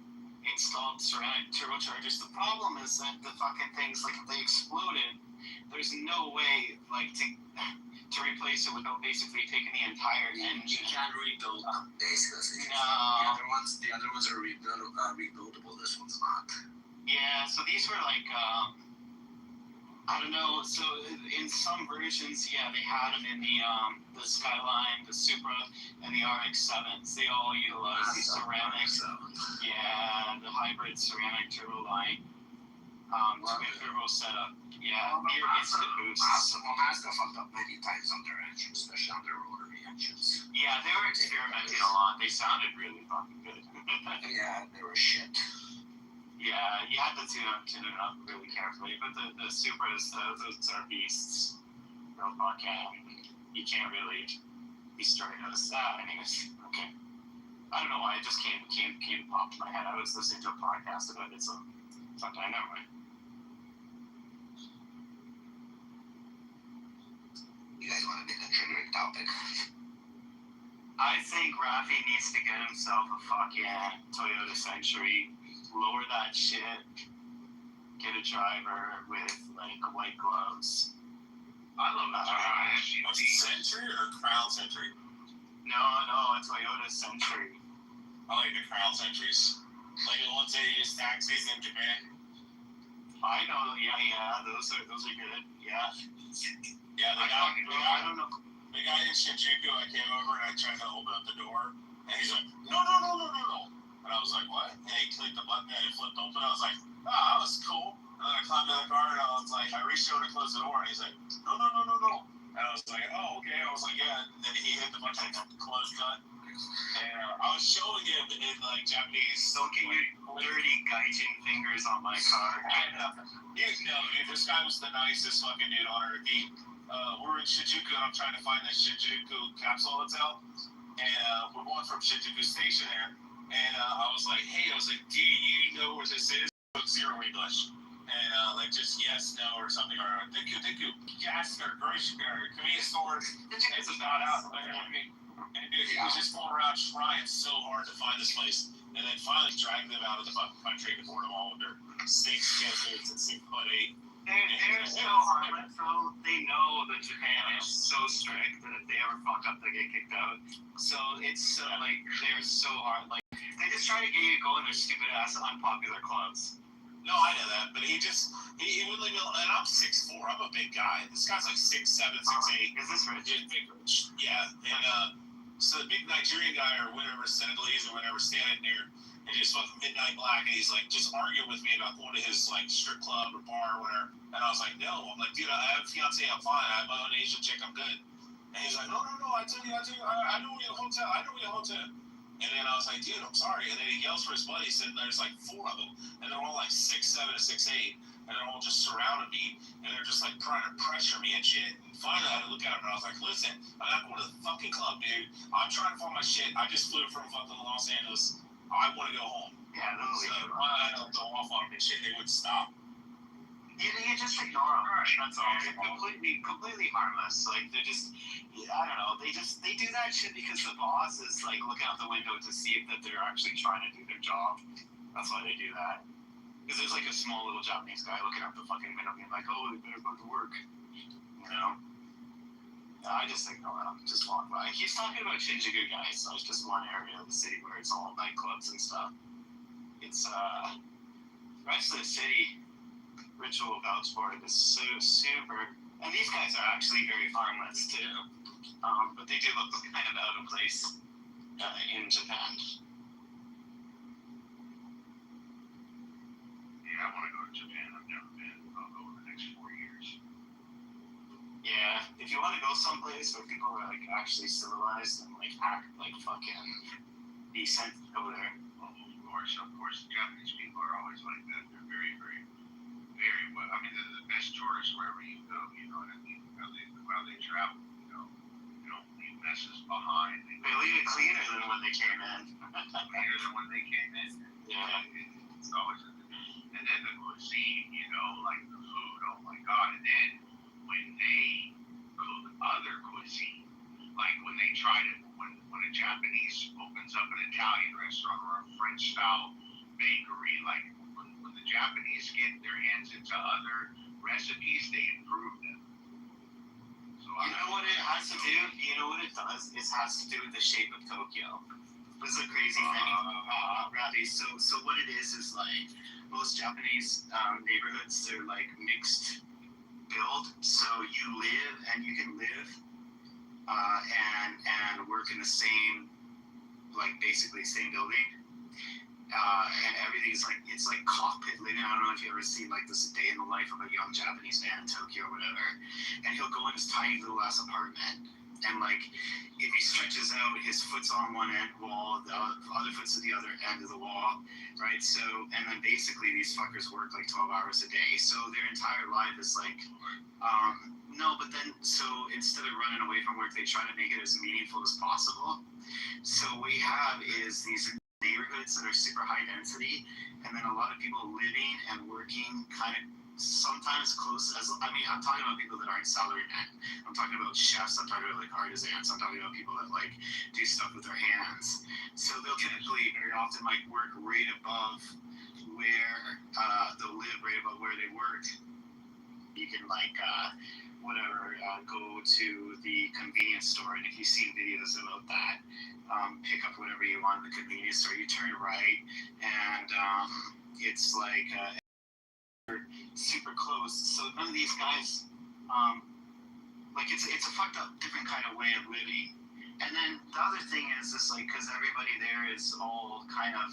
installed ceramic turbochargers. The problem is that the fucking things, like if they exploded, there's no way like to replace it without basically taking the entire engine. You can't rebuild them, basically. No. The other ones are rebuildable. This one's not. Yeah, so these were like, I don't know, so in some versions, yeah, they had them in the Skyline, the Supra, and the RX-7s. They all utilize the ceramic, the hybrid ceramic turbo line, twin turbo setup. Yeah, near instant boosts. Mazda fucked up many times on their engines, especially on their rotary engines. Yeah, they were experimenting a lot. They sounded really fucking good. Yeah, they were shit. Yeah, you have to tune it up really carefully. But the Supras, those are beasts. No fucking, you can't really be straight out of that. I mean, it's okay. I don't know why it just came popped in my head. I was listening to a podcast about it, so fuck, I know, right? You guys want to make a triggering topic? I think Rafi needs to get himself a fucking Toyota Century. Lower that shit. Get a driver with like white gloves. I love that Toyota A Century or Crown Century? No, a Toyota Century. I like the Crown Centuries. Like the ones they use taxis in Japan. I know, yeah, those are good. Yeah. Yeah, I don't know. The guy in Shinjuku, I came over and I tried to open up the door, and he's like, no. And I was like, what? And he clicked the button and it flipped open. I was like, oh, that was cool. And then I climbed in the car and I was like, I reached over to close the door and he's like, no. And I was like, oh, okay. I was like, yeah. And then he hit the button and closed cut. And I was showing him in like Japanese. Don't get your dirty gaijin fingers on my car. Dude, this guy was the nicest fucking dude on earth. We're in Shinjuku and I'm trying to find the Shinjuku capsule hotel. And we're going from Shinjuku Station there. And I was like, do you know where this is? Zero English. And just yes, no, or something. Or thank you. Yes, or grocery store, convenience store. It's about out. And dude, he was just going around trying so hard to find this place. And then finally dragged them out of the fucking country to board them all with their steak schedules at 6'8". They're so hard, so they know that Japan is so strict that if they ever fuck up, they get kicked out. So it's so, like, they're so hard. Like, they just try to get you to go in their stupid ass unpopular clubs. No, I know that, but he would leave me alone. And I'm 6'4". I'm a big guy. This guy's like 6'7", 6'8". Is this Rich? Big Rich. Yeah. And so the big Nigerian guy or whatever, Senegalese or whatever, standing there and just fucking midnight black, and he's like just arguing with me about going to his like strip club or bar or whatever. And I was like, no. I'm like, dude, I have a fiance. I'm fine. I have my own Asian chick. I'm good. And he's like, no. I tell you. I know we have a hotel. And then I was like, dude, I'm sorry. And then he yells for his buddy. He said there's like 4 of them, and they're all like 6'7" to 6'8". and they're all just surrounding me, and they're just like trying to pressure me and shit. And finally, I had to look at them, and I was like, listen, I'm not going to the fucking club, dude. I'm trying to find my shit. I just flew from fucking Los Angeles. I want to go home. Yeah, those So I had to go off on them and shit. They wouldn't stop. You just ignore them. That's all. They're completely harmless. Like they're just, I don't know. They do that shit because the boss is like looking out the window to see if that they're actually trying to do their job. That's why they do that. Because there's like a small little Japanese guy looking out the fucking window, being like, "Oh, they better go to work." You know. I just ignore him. Just walk by. He's talking about Shinjuku, guys. So it's just one area of the city where it's all nightclubs and stuff. It's the rest of the city. Ritual vouch for it is so super, and these guys are actually very harmless too, but they do look kind of out of place in Japan. Yeah, I want to go to Japan. I've never been. I'll go in the next 4 years. Yeah, if you want to go someplace where people are like actually civilized and like act like fucking decent, go there. Well, of course, Japanese people are always like that. They're very, very well. I mean, they're the best tourists wherever you go. You know what I mean? How they travel. You know, they don't leave messes behind. They leave it cleaner than when they came in. Cleaner than when they came in. Yeah. It's always, and then the cuisine. You know, like the food. Oh my god! And then when they cook other cuisine, like when they try to, when a Japanese opens up an Italian restaurant or a French style bakery, like. When the Japanese get their hands into other recipes, they improve them. So you know what it has to do? You know what it does? It has to do with the shape of Tokyo. This is a crazy thing, Ravi. So what it is like most Japanese neighborhoods, they're like mixed build. So you live and you can live and work in the same, like basically same building. And everything's like, it's like cockpit living. I don't know if you ever seen like this day in the life of a young Japanese man in Tokyo or whatever. And he'll go in his tiny little ass apartment, and like if he stretches out, his foot's on one end wall, the other foot's at the other end of the wall, right? So, and then basically these fuckers work like 12 hours a day. So their entire life is like, no, but then, so instead of running away from work, they try to make it as meaningful as possible. So what we have is these neighborhoods that are super high density, and then a lot of people living and working kind of sometimes close as, I mean, I'm talking about people that aren't salaried men. I'm talking about chefs, I'm talking about like artisans, I'm talking about people that like do stuff with their hands. So they'll typically very often like work right above where they'll live right above where they work. You can like go to the convenience store, and if you've seen videos about that, pick up whatever you want at the convenience store. You turn right, and it's like super close. So none of these guys, like it's a fucked up different kind of way of living. And then the other thing is like, because everybody there is all kind of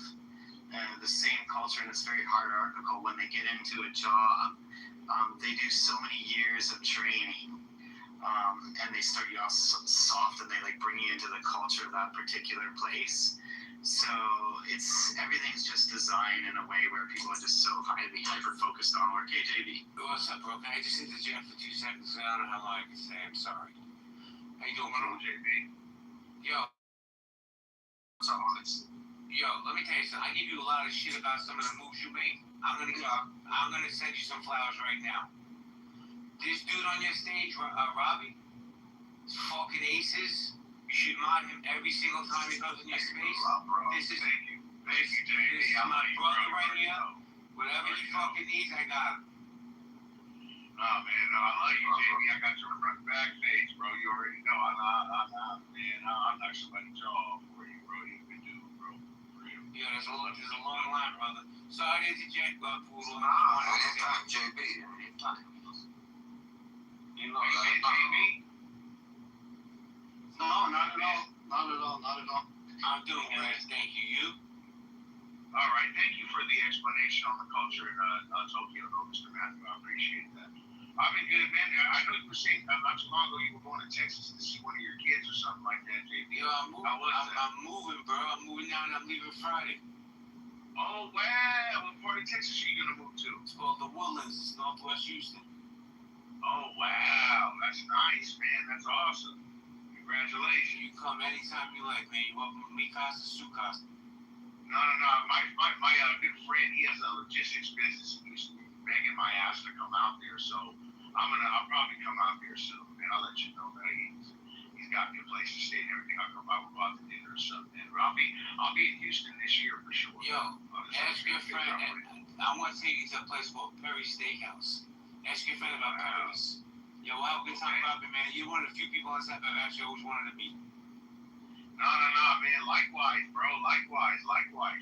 the same culture, and it's very hierarchical. When they get into a job, they do so many years of training. And they start you off soft, and they like bring you into the culture of that particular place. So everything's just designed in a way where people are just so highly hyper focused on work. Hey JB. What's up, bro? Can I just interject for 2 seconds? I don't know how long I can stay. I'm sorry. How you doing, bro? JB. Yo. Yo, let me tell you something. I give you a lot of shit about some of the moves you make. I'm gonna send you some flowers right now. This dude on your stage, Robbie, is fucking aces. You should mod him every single time he comes in your space. This is Thank you, JB. This is my brother right here. Whatever he fucking needs, I got him. Nah, man, no, I love you, JB. I got your front backstage, bro. You already know. I'm not somebody to draw for you, bro. You can do, bro. For real. Yeah, there's a long line, brother. Sorry to interject, Poodle. Anytime, JB. Anytime. You know that. JB? No, not at all. I'm doing great, thank you. You? All right, thank you for the explanation on the culture in Tokyo, though, Mr. Matthew. I appreciate that. I've been good, man. I know you were saying not too long ago you were going to Texas to see one of your kids or something like that, JB. Yo, I'm moving, bro. I'm moving now, and I'm leaving Friday. Oh, wow. What part of in Texas are you gonna move to? It's called the Woodlands. It's Northwest Houston. Oh wow, that's nice, man. That's awesome. Congratulations. You come anytime you like, man. You're welcome to me, Costa, Sue Costa. No. My good friend, he has a logistics business. He's begging my ass to come out there, so I'll probably come out there soon, and I'll let you know that he's got me a place to stay and everything. I'll come out with dinner or something. And I'll be in Houston this year for sure. Yo, ask your friend. I want to take you to a place called Perry Steakhouse. Ask your friend about Perry's. Yo, we'll have a good time, Bobby, man. You're one of the few people on this app I've actually always wanted to meet. No, man. Likewise, bro. Likewise.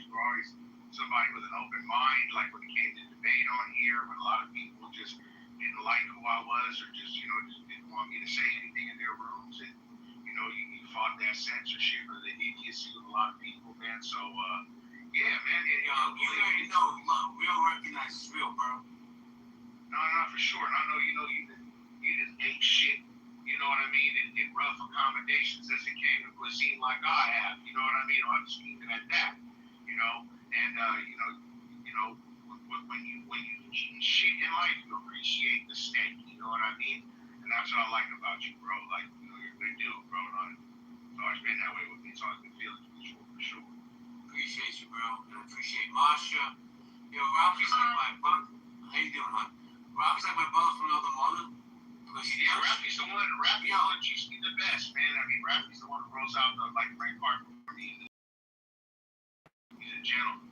We're always somebody with an open mind. Like when it came to debate on here, when a lot of people just didn't like who I was, or just didn't want me to say anything in their rooms, and you fought that censorship or the idiocy with a lot of people, man. So yeah, man. You already know, real recognize it's real, bro. No, for sure. And I know you didn't take shit. You know what I mean? In rough accommodations as it came to cuisine like I have. You know what I mean? I'm just keeping at that. And when you eat shit in life, you appreciate the steak. You know what I mean? And that's what I like about you, bro. Like you're a good dude, bro. It's always been that way with me. It's always been feeling mutual for sure. Appreciate you, bro. And I appreciate Marsha. Yo, Ralphie's like my brother. How you doing, hon? Ralphie's like my brother from another mother. Ralphie's the one teaches me the best, man. I mean, Ralphie's the one who rolls out the great part for me. He's a gentleman.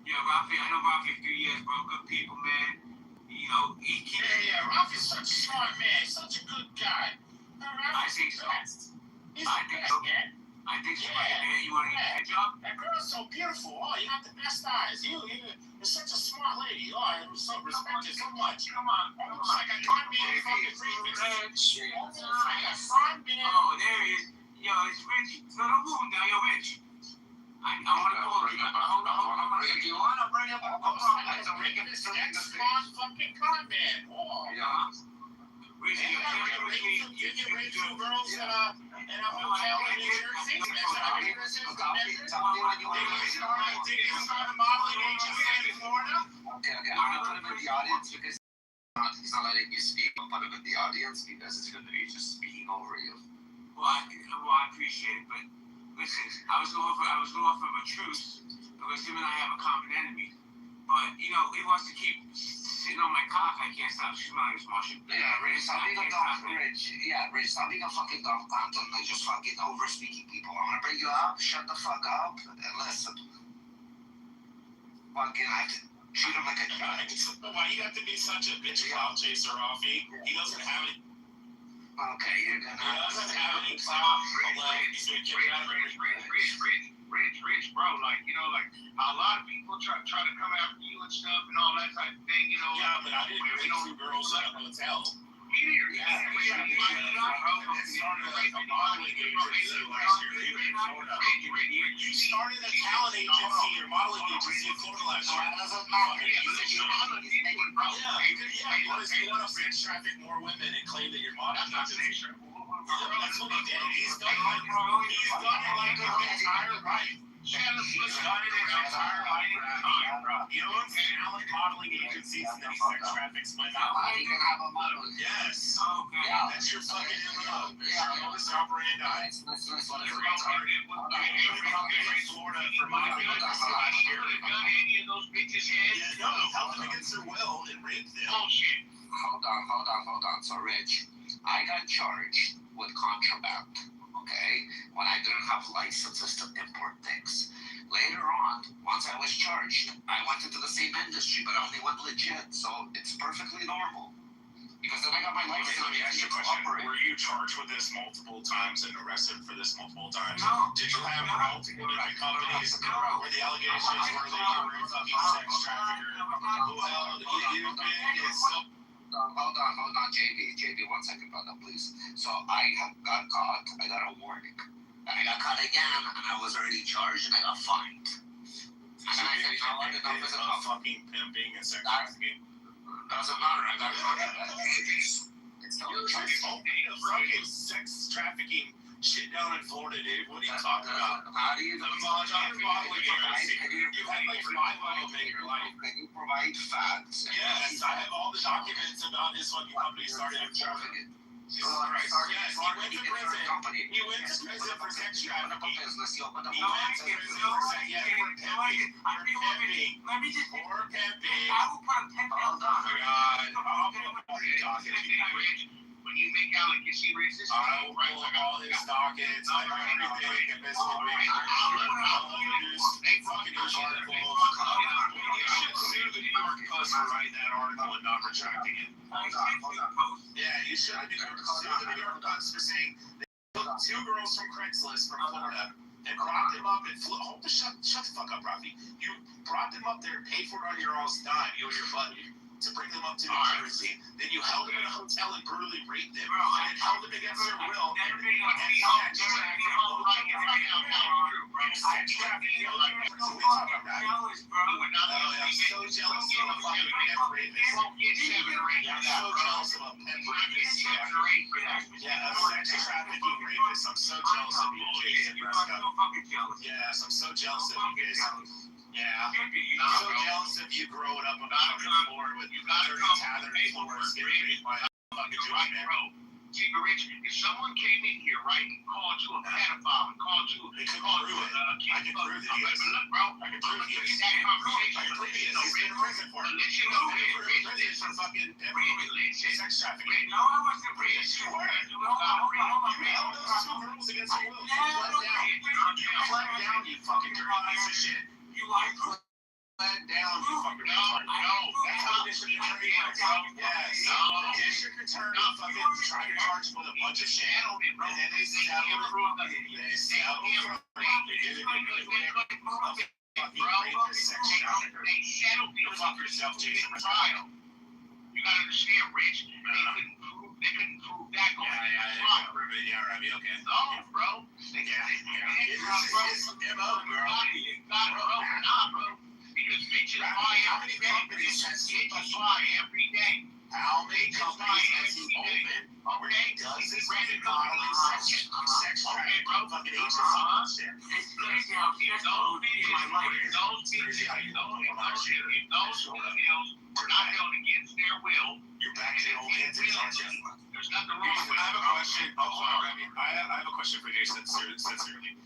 Yeah, Ralphie, I know Ralphie a few years, bro. Good people, man. He keeps... Yeah, Ralphie's such a smart man. Such a good guy. I think so. He's the best, man. I think so, man. You want to get a job? That girl's so beautiful. Oh, you got the best eyes. You're such a smart lady. Oh, I respect you so much. Come on. Almost like I can't be a fucking remix. Almost like a front man. Oh, there he is. Yo, it's Richie. No, don't move him down. Yo, Rich. I want to call you. Hold on. If you want to bring him up, It's a regular smart fucking con man. Oh, yeah. Richie, you get raped two girls in a hotel in New Jersey. Okay. I'm going to put him in the audience because he's not letting you speak. I'll put him in the audience because it's going to be just speaking over you. Well, I appreciate it, but listen, I was going to offer him a truce because him and I have a common enemy. But he wants to keep sitting on my cock. I can't stop shooting on his Martian. Yeah, Rich, stop being a dumb Rich. Yeah, Rich, stop being a fucking dumb cunt and like just fucking over speaking people. I'm gonna bring you up, shut the fuck up, and listen. Fucking, I have to treat him like a guy. Why you have to be such a bitch clout chaser, Offie? He doesn't have any. Okay, you're gonna. He doesn't have any clout. Rich, bro. Like a lot of people try to come after you and stuff and all that type of thing. Yeah, but I didn't rape two girls at a hotel. You started a talent agency or modeling agency in Florida last year. Because you want to sex traffic more women and claim that you're modeling agency. That's what he did. He's done it like his entire life. You know, talent modeling agencies and then he sex traffics women. Yes. Okay. That's your fucking MO. Modus operandi. Florida for my no, he held them against their will and raped them. Bullshit. Hold on. So, Rich, I got charged with contraband, okay? When I didn't have licenses to import things. Later on, once I was charged, I went into the same industry, but I only went legit, so it's perfectly normal. Because then I got my license. Let me ask you a question. Were you charged with this multiple times and arrested for this multiple times? No. Did you have multiple different companies where the allegations were that you were a fucking sex trafficker? Well, you've been still. Hold on, JB, 1 second, brother, please. So I got caught, I got a warning. And I got caught again, and I was already charged, and I got fined. And then I said, you know what, enough is enough. Fucking pimping and sex trafficking. Doesn't matter, I got caught. It's still a charge. Fucking sex trafficking shit down in Florida, dude. What are you talking about? How do you The modeling you had like 5 of them in your life. Can you provide facts? Yes, I have all the documents about his fucking company started in Florida. Jesus Christ. Yes, he went to prison. He went to prison for sex trafficking. He went to prison for sex, yeah, for pimping. Let me just. For pimping. I will put $10,000. Oh my God. When you make out like you see racist, I will pull up all his dockets. I know everything. And this will be fucking news article. You should sue the New York Post for writing that article and not retracting it. Yeah, you should sue the New York Post for saying they took 2 girls from Craigslist from Florida and brought them up and shut the fuck up, Rafi. You brought them up there and paid for it on your all's dime, you and your buddy, to bring them up to New Jersey. Then you held them in a hotel and brutally raped them, and then held them against their will. I'm so jealous of a fucking pimp rapist. I'm so jealous of a pimp rapist. Yeah, a sex trafficking rapist. I'm so jealous of you, Jason. Yes, I'm so jealous of you, Jason. Yeah, I'm so jealous of you growing up on the fucking floor with dirty, tattered floors getting raped by a fucking Jewish man. See, Rich, if someone came in here, right, and called you a pedophile, and called you a kid, I can prove that he is. look, bro, I can prove he is. that conversation. I can prove he is. He's in prison for it. Listen, Prison for fucking sex trafficking. No, I wasn't pretty Sure. sure. You held those 2 girls against their will. You pled down, you fucking dirty piece of shit. You like Pled down, you fucking retard. No, That's how the district attorney works. Yes. The district attorney fucking tried to charge him with a bunch of shit. And then they settled for it. They settled for it. They did it. Fucking rapist, sex trafficker. They settled Go fuck yourself, Jason. trial. You gotta understand, Rich, they couldn't prove that going into the trial. Yeah, right. Okay. No, bro. It's MO, bro. Bro. Because Mitch is by every day. Mitch is by every day. How many companies has he opened where he does this modeling sex trafficking fucking agents and shit? it's crazy how he has no video in my life. If those videos were not held against their will, You're back to the old antics, aren't you? there's nothing wrong with I have a question. Oh, hold on, Remy. I have a question for you sincerely.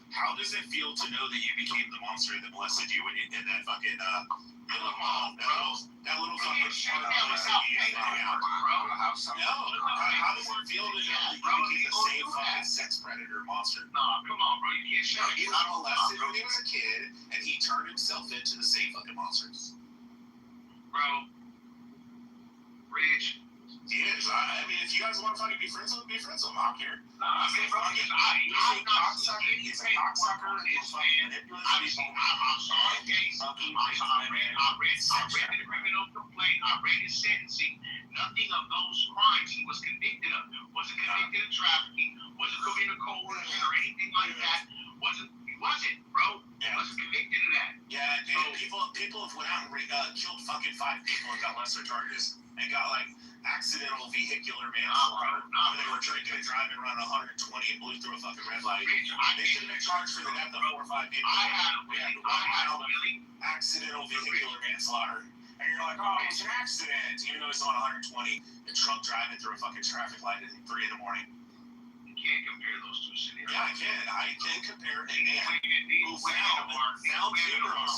How does it feel to know that you became the monster that molested you when you did that fucking that little fucking shit out? No. How does it feel to know that you became the same fucking sex predator monster? No, come on, bro. You can't show He got molested when he was a kid, and he turned himself into the same fucking monsters. Bro. Rich. He is. I mean, if you guys want to fucking be friends with him, I don't care. He's a cocksucker. He's a cocksucker. He's fucking manipulative people. I'm sorry, Jason. I read the criminal complaint. I read his sentencing. Nothing of those crimes he was convicted of. Wasn't convicted of trafficking. Wasn't committed coercion or anything like that. He wasn't, bro. He wasn't convicted of that. Yeah, dude, people have went out and killed fucking 5 people and got lesser charges and got like accidental vehicular manslaughter. They were drinking and driving around 120 and blew through a fucking red light. They should have been charged for the death of 4 or 5 people. I had a really accidental vehicular manslaughter. And you're like, oh, it's an accident. Even though it's on 120, the truck driving through a fucking traffic light at 3 in the morning. You can't compare those 2 scenarios. Yeah, I can compare a man who found 2 girls.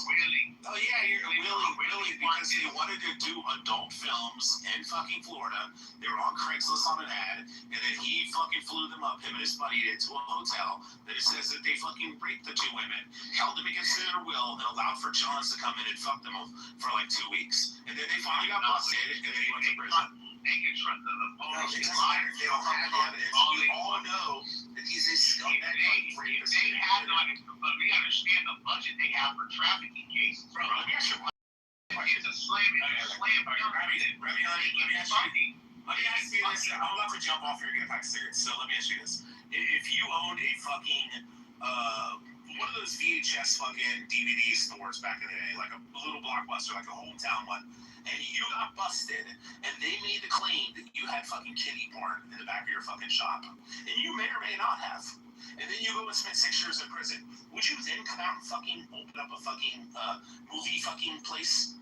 Oh yeah, you're willing because they wanted to do adult films in fucking Florida. They were on Craigslist on an ad, and then he fucking flew them up, him and his buddy did, to a hotel that it says that they fucking raped the 2 women, held them against their will, and allowed for Johns to come in and fuck them for like 2 weeks. And then they finally got busted, and then he went to prison. They can trust the police. They don't have the evidence. We all know that he's a scumbag rapist. They have not, but we understand the budget they have for trafficking cases. Bro, let me ask you one. It's a slam. Let me ask you this. I'm about to jump off here and get a pack of cigarettes, so let me ask you this. If you owned a fucking, one of those VHS fucking DVD stores back in the day, like a little Blockbuster, like a hometown one, and you got busted, and they made the claim that you had fucking kiddie porn in the back of your fucking shop, and you may or may not have. and then you go and spend 6 years in prison, would you then come out and fucking open up a fucking movie fucking place?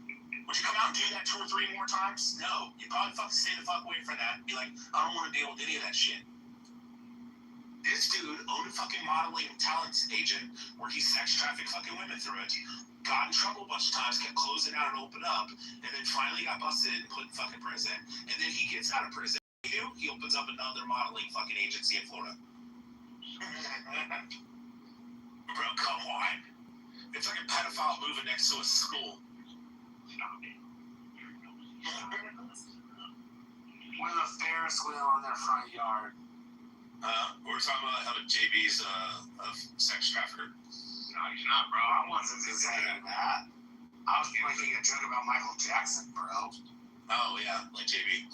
Would you come out and do that 2 or 3 more times? No. You'd probably fucking stay the fuck away from that and be like, I don't want to deal with any of that shit. This dude owned a fucking modeling talent agent where he sex trafficked fucking women through it. Got in trouble a bunch of times, kept closing out and open up, and then finally got busted and put in fucking prison. And then he gets out of prison. He opens up another modeling fucking agency in Florida. Bro, come on. It's like a pedophile moving next to a school. With a Ferris wheel on their front yard. We're talking about having JB's a sex trafficker. No, he's not, bro. I wasn't saying that. I was making a joke about Michael Jackson, bro. Oh yeah, like JB.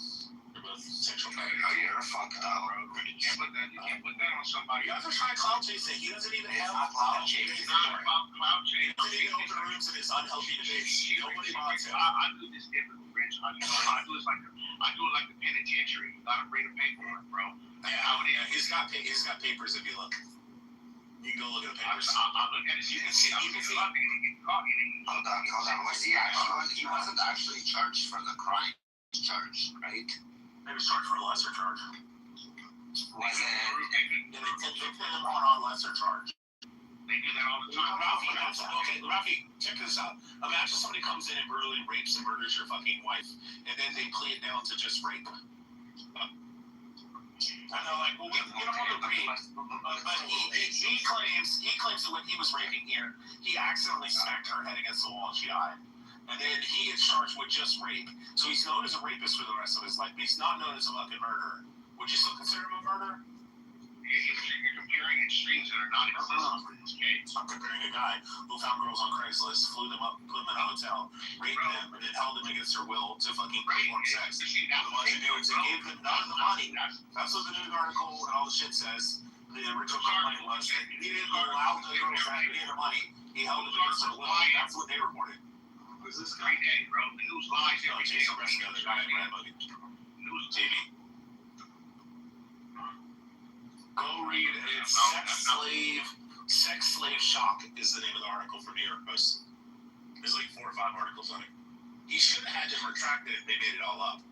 They're both sexual traffickers. Oh, you're fucked up, bro. You can't put that on somebody. You have to try cloud chasing. He doesn't even have cloud chasing. It's not about cloud He chasing. doesn't even open rooms in his unhealthy debates. Nobody wants him. I do this different, Rich. I do it like the penitentiary. You gotta bring the paperwork, bro. Yeah, he's got papers if you look. You can go look at the papers. I'll look at it. You can see. Hold on. He wasn't actually charged for the crime charge, right? He was charged for a lesser charge. Was it? Yeah, they put him on a lesser charge. They do that all the time. Rafi, check this out. Imagine somebody comes in and brutally rapes and murders your fucking wife, and then they plea it down to just rape. I know, like, well, we don't agree, but he claims that when he was raping here, he accidentally smacked her head against the wall and she died. And then he gets charged with just rape. So he's known as a rapist for the rest of his life, but he's not known as a fucking murderer. Would you still consider him a murderer? You're comparing extremes that are not existent in this case. I'm comparing a guy who found girls on Craigslist, flew them up, put them in a hotel, raped them, and then held them against their will to fucking perform sex. The ones who do it, they gave them none of the money. That's what the news article and all the shit says. The original complaint was that he didn't allow the girls to have any of the money. He held them against their will. That's what they reported. Who's this guy? Every day, bro. The news lies every day. Jason Brescia, the guy in Red News TV. Go read it. Sex Slave Shock is the name of the article from New York Post. There's like 4 or 5 articles on it. He should have had them retracted if they made it all up.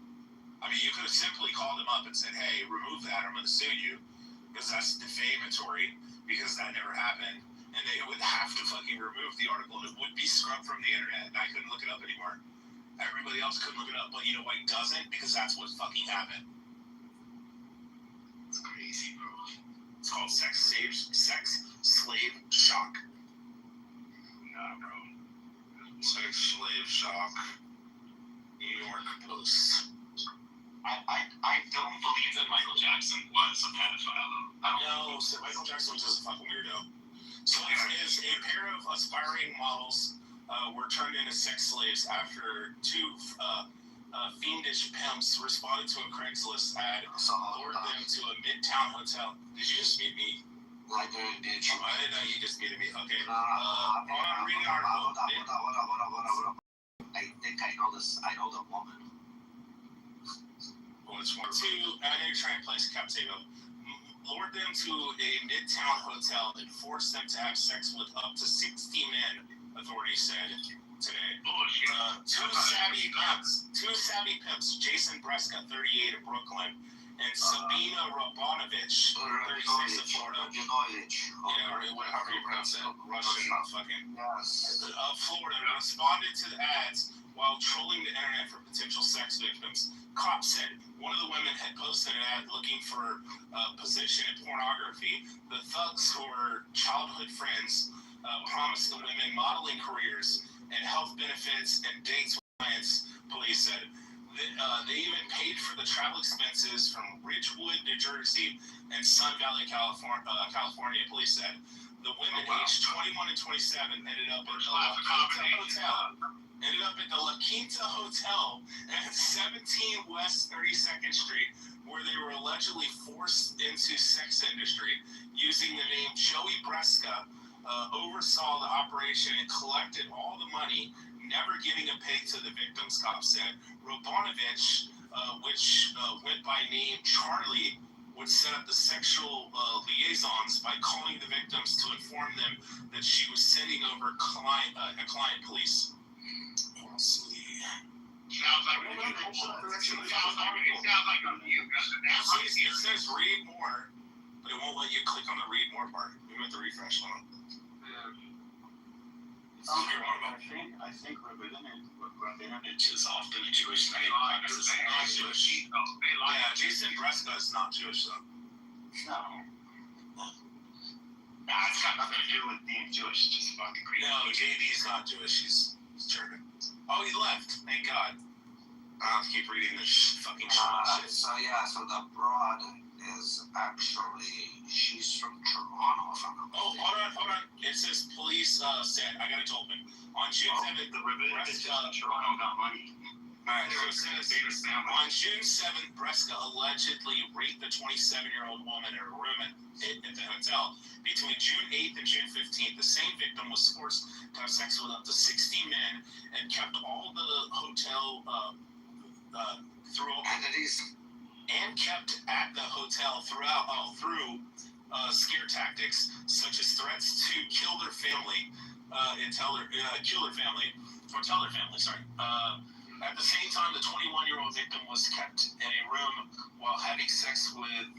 I mean, you could have simply called him up and said, hey, remove that, I'm going to sue you, because that's defamatory, because that never happened. And they would have to fucking remove the article, and it would be scrubbed from the internet, and I couldn't look it up anymore. Everybody else couldn't look it up, but you know why he doesn't? Because that's what fucking happened. It's crazy, bro. It's called Sex Slave Shock. Nah, bro. Sex Slave Shock. New York Post. I don't believe that Michael Jackson was a pedophile. No, Michael Jackson was just a fucking weirdo. So is a pair of aspiring models were turned into sex slaves after 2 fiendish pimps responded to a Craigslist ad, lured them to a midtown hotel. Did you just meet me? I did you? I didn't know you just muted me. Okay. I'm reading the article. Hold on. I think I know this. I know the woman. Which one? I'm going to try and place Captivo. Lured them to a midtown hotel and forced them to have sex with up to 60 men, authorities said today. Two savvy pimps, Jason Brescia, 38 of Brooklyn, and Sabina Rabonovich, 36 of Florida. Yeah, however you pronounce it, Russian fucking. Of Florida, responded to the ads while trolling the internet for potential sex victims. Cops said one of the women had posted an ad looking for a position in pornography. The thugs, who were childhood friends, promised the women modeling careers and health benefits and dates with clients, police said. They even paid for the travel expenses from Ridgewood, New Jersey, and Sun Valley, California, police said. The women aged 21 and 27 ended up at the La Quinta Hotel at 17 West 32nd Street, where they were allegedly forced into sex industry using the name Joey Brescia, oversaw the operation and collected all the money, never giving a pay to the victims, cops said. Rabonovich, which went by name Charlie, would set up the sexual liaisons by calling the victims to inform them that she was sending over a client police. Sounds like It says read more, but it won't let you click on the read more part. We went to refresh on it. I think Rabinowitz is often a Jewish name. It's not Jewish. Yeah, Jason Breska is not Jewish though. No. Nah, it's got nothing to do with being Jewish. It's just fucking crazy. No, JD's not Jewish. He's German. Oh, he left. Thank God. I'll have to keep reading this fucking shit. So the broad is actually, she's from Toronto. Oh, hold on. It says police said, I got it open. On June 7th, the Rabinowitz from Toronto got money. Alright, so it says, on June 7th, Breska allegedly raped the 27-year-old woman in a room at the hotel. Between June 8th and June 15th, the same victim was forced to have sex with up to 60 men and kept all the hotel kept at the hotel through scare tactics such as threats to kill their family and tell their family. At the same time, the 21-year-old victim was kept in a room while having sex with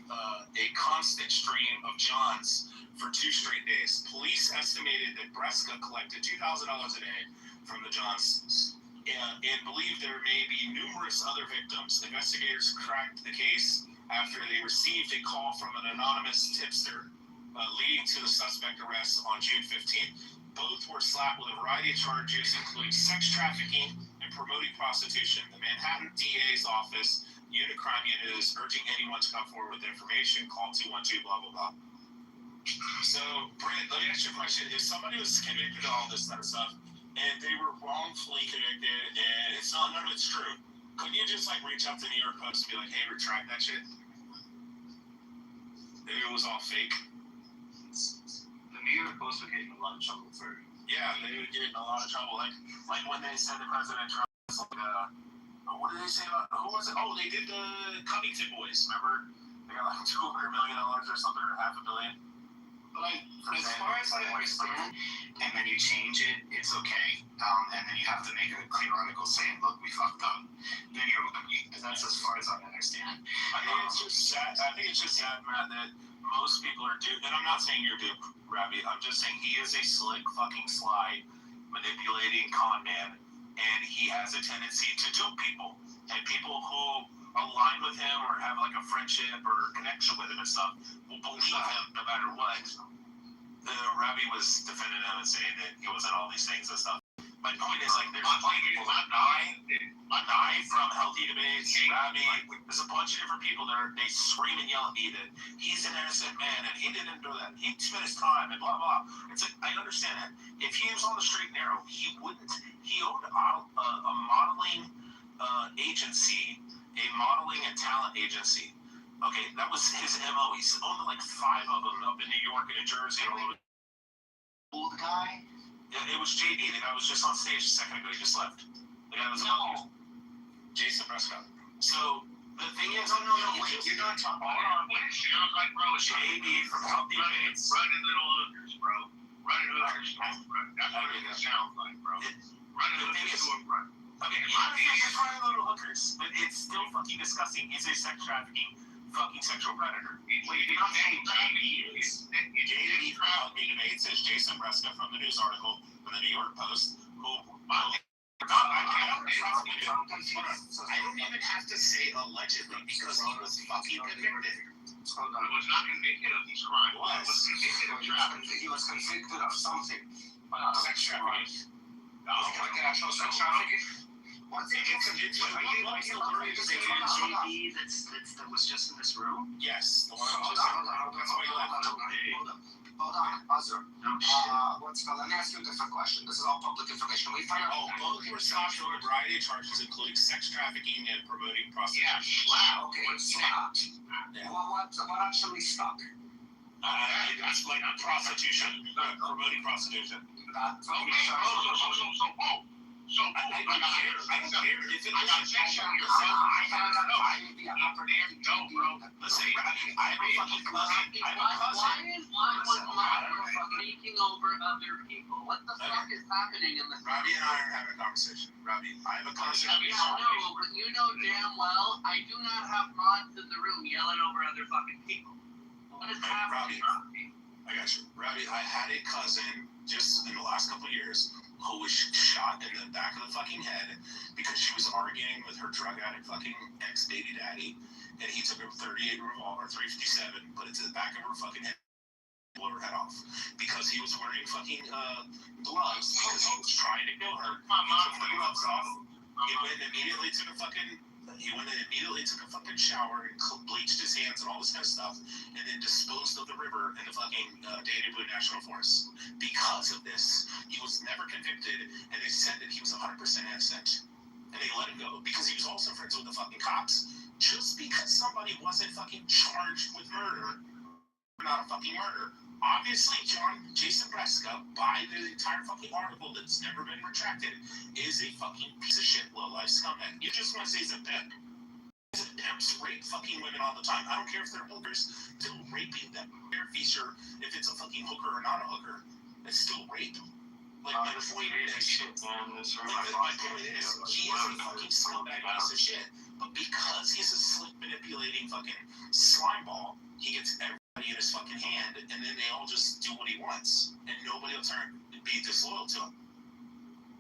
a constant stream of Johns for 2 straight days. Police estimated that Breska collected $2,000 a day from the Johns and believe there may be numerous other victims. Investigators cracked the case after they received a call from an anonymous tipster leading to the suspect arrest on June 15th. Both were slapped with a variety of charges, including sex trafficking and promoting prostitution. The Manhattan DA's office, Unit Crime Unit, is urging anyone to come forward with information. Call 212, blah, blah, blah. So, Brent, let me ask you a question. If somebody was convicted of all this kind of stuff, and they were wrongfully convicted, and it's not, none of it's true, couldn't you just, reach out to New York Post and be like, hey, retract that shit? Maybe it was all fake. The New York Post would get in a lot of trouble for it. Yeah, they would get in a lot of trouble. Like when they said to President Trump, what did they say about, who was it? Oh, they did the Covington boys, remember? They got $200 million or something, or $500 million. As far as I understand, and then you change it, it's okay. And then you have to make a clear article saying, look, we fucked up. Then that's as far as I understand. I think it's just sad, Matt, that most people are duped. And I'm not saying you're duped, Rabbi. I'm just saying he is a slick, fucking sly, manipulating con man. And he has a tendency to dupe people. And people who align with him or have a friendship or connection with him and stuff will believe him no matter what. The Rabbi was defending him and saying that he wasn't all these things and stuff. My point is, there's a bunch of people that die from Healthy Debates, Rabbi. There's a bunch of different people that they scream and yell at me that he's an innocent man and he didn't do that. He spent his time and blah, blah. It's I understand that. If he was on the straight and narrow, he wouldn't. He owned a modeling agency, a modeling and talent agency. Okay, that was his MO. He's owned 5 of them up in New York and New Jersey. Old guy? Yeah, it was JD. The guy was just on stage a second ago. He just left. The guy was Jason Breska. So the thing is, wait, you're not talking about JD from Healthy Debates. Running little hookers, bro. Running hookers, bro. That's what it sounds like, bro. Running hookers to a front. Okay, you're running little hookers, but it's still fucking disgusting. He's a sex trafficking fucking sexual predator. You're not saying he is. JD from Healthy Debates says Jason Breska from the news article from the New York Post, who I don't even have to say allegedly because he was fucking convicted. Hold on. He was not convicted of these crimes. He was convicted of trafficking. He was convicted of something. Sex trafficking. Convicted of sex trafficking? Are you referring to the JD that was just in this room? Yes, the one Hold on, Azur. Let me ask you a different question. This is all public information. We find out. Both were stopped on a variety of charges, including sex trafficking and promoting prostitution. Yeah, wow. Okay, slapped. What actually stuck? It's prostitution, promoting prostitution. So, I don't care. I don't care if it I got was sex on your No, bro. Listen, I have a fucking cousin. I have a cousin. Why is someone speaking over other people? What the fuck is happening in this? Robbie and I are having a conversation. Robbie, I have a cousin. Yeah, no, but you know damn well I do not have mods in the room yelling over other fucking people. What is happening? Robbie, I got you. Robbie, I had a cousin just in the last couple of years who was shot in the back of the fucking head because she was arguing with her drug addict fucking ex-baby daddy, and he took a 38 revolver, 357, put it to the back of her fucking head, blew her head off because he was wearing fucking gloves because he was trying to kill her. He took the gloves off. He went and immediately took a fucking shower and bleached his hands and all this kind of stuff, and then disposed of the river in the fucking Dana National Forest. Because of this, he was never convicted, and they said that he was 100% innocent. And they let him go because he was also friends with the fucking cops. Just because somebody wasn't fucking charged with murder, not a fucking murder. Obviously, Jason Breska, by the entire fucking article that's never been retracted, is a fucking piece of shit, low-life scumbag. You just want to say he's a pimp. Pimps rape fucking women all the time. I don't care if they're hookers, still raping them. Fair feature, if it's a fucking hooker or not a hooker, it's still rape. Like, my point is, he is a fucking scumbag piece of shit. But because he's a slick, manipulating fucking slime ball, he gets everybody in his fucking hand, and then they all just do what he wants, and nobody will be disloyal to him.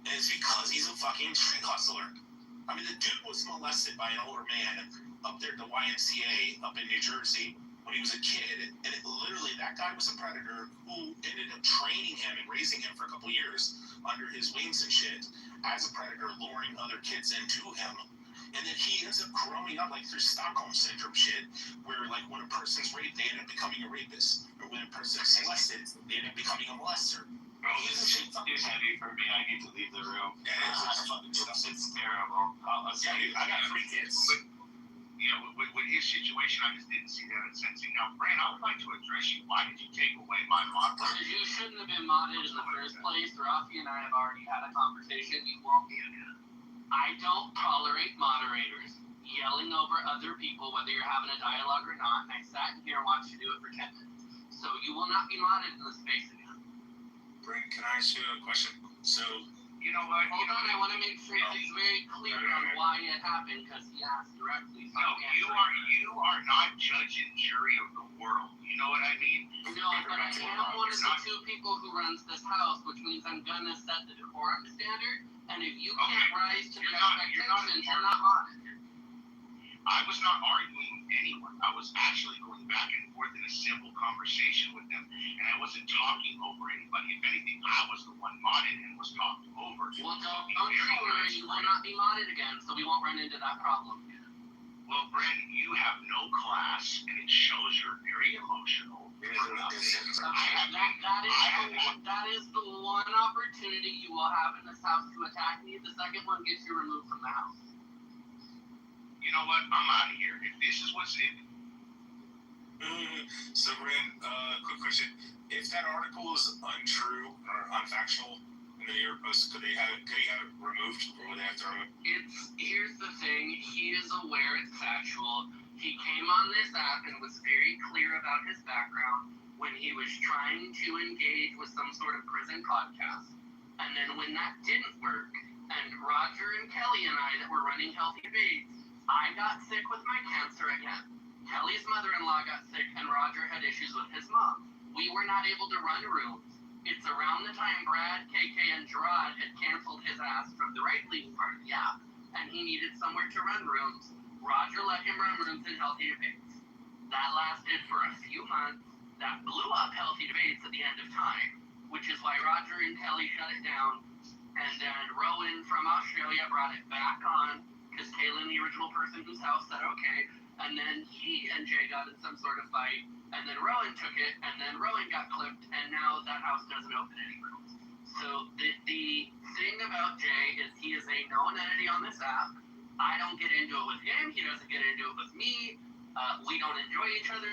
And it's because he's a fucking street hustler. I mean, the dude was molested by an older man up there at the YMCA up in New Jersey when he was a kid, and that guy was a predator who ended up training him and raising him for a couple years under his wings and shit as a predator, luring other kids into him. And then he ends up growing up like through Stockholm syndrome shit, where like when a person's raped, they end up becoming a rapist, or when a person's molested, they end up becoming a molester. This is too heavy for me. I need to leave the room. It's terrible. I got 3 kids. But, with his situation, I just didn't see that as sensing. Now, Brand, I would like to address you. Why did you take away my mod? You shouldn't have been modded in the first place. Rafi and I have already had a conversation. You won't be again. I don't tolerate moderators yelling over other people, whether you're having a dialogue or not. I sat in here and watched you do it for 10 minutes. So you will not be modded in the space again. Brent, can I ask you a question? So, you know what? Hold on, I want to make sure he's very clear on why it happened, because he asked directly. No, you are not judge and jury of the world. You know what I mean? No, but I am one of the 2 people who runs this house, which means I'm gonna set the decorum standard. And if you can't rise to the expectations, you're not modded. I was not arguing with anyone. I was actually going back and forth in a simple conversation with them, and I wasn't talking over anybody. If anything, I was the one modded and was talked over. Well, don't you worry, you will not be modded again, so we won't run into that problem again. Well, Brandon, you have no class, and it shows you're very emotional. That is the one opportunity you will have in this house to attack me. The second one gets you removed from the house. You know what? I'm out of here. If this is what's in. So, Brent, quick question. If that article is untrue or unfactual in the New York Post, could he have it removed, or would they have to remove it? Here's the thing. He is aware it's factual. He came on this app and was very clear about his background when he was trying to engage with some sort of prison podcast. And then when that didn't work, and Roger and Kelly and I that were running Healthy Debates, I got sick with my cancer again. Kelly's mother-in-law got sick, and Roger had issues with his mom. We were not able to run rooms. It's around the time Brad, KK, and Gerard had canceled his ass from the right-leaning part of the app, and he needed somewhere to run rooms. Roger let him run rooms in Healthy Debates. That lasted for a few months. That blew up Healthy Debates at the end of time, which is why Roger and Kelly shut it down. And then Rowan from Australia brought it back on, because Kaylin, the original person whose house, said okay, and then he and Jay got in some sort of fight, and then Rowan took it, and then Rowan got clipped, and now that house doesn't open any rooms. So the thing about Jay is he is a known entity on this app. I don't get into it with him, he doesn't get into it with me. We don't enjoy each other,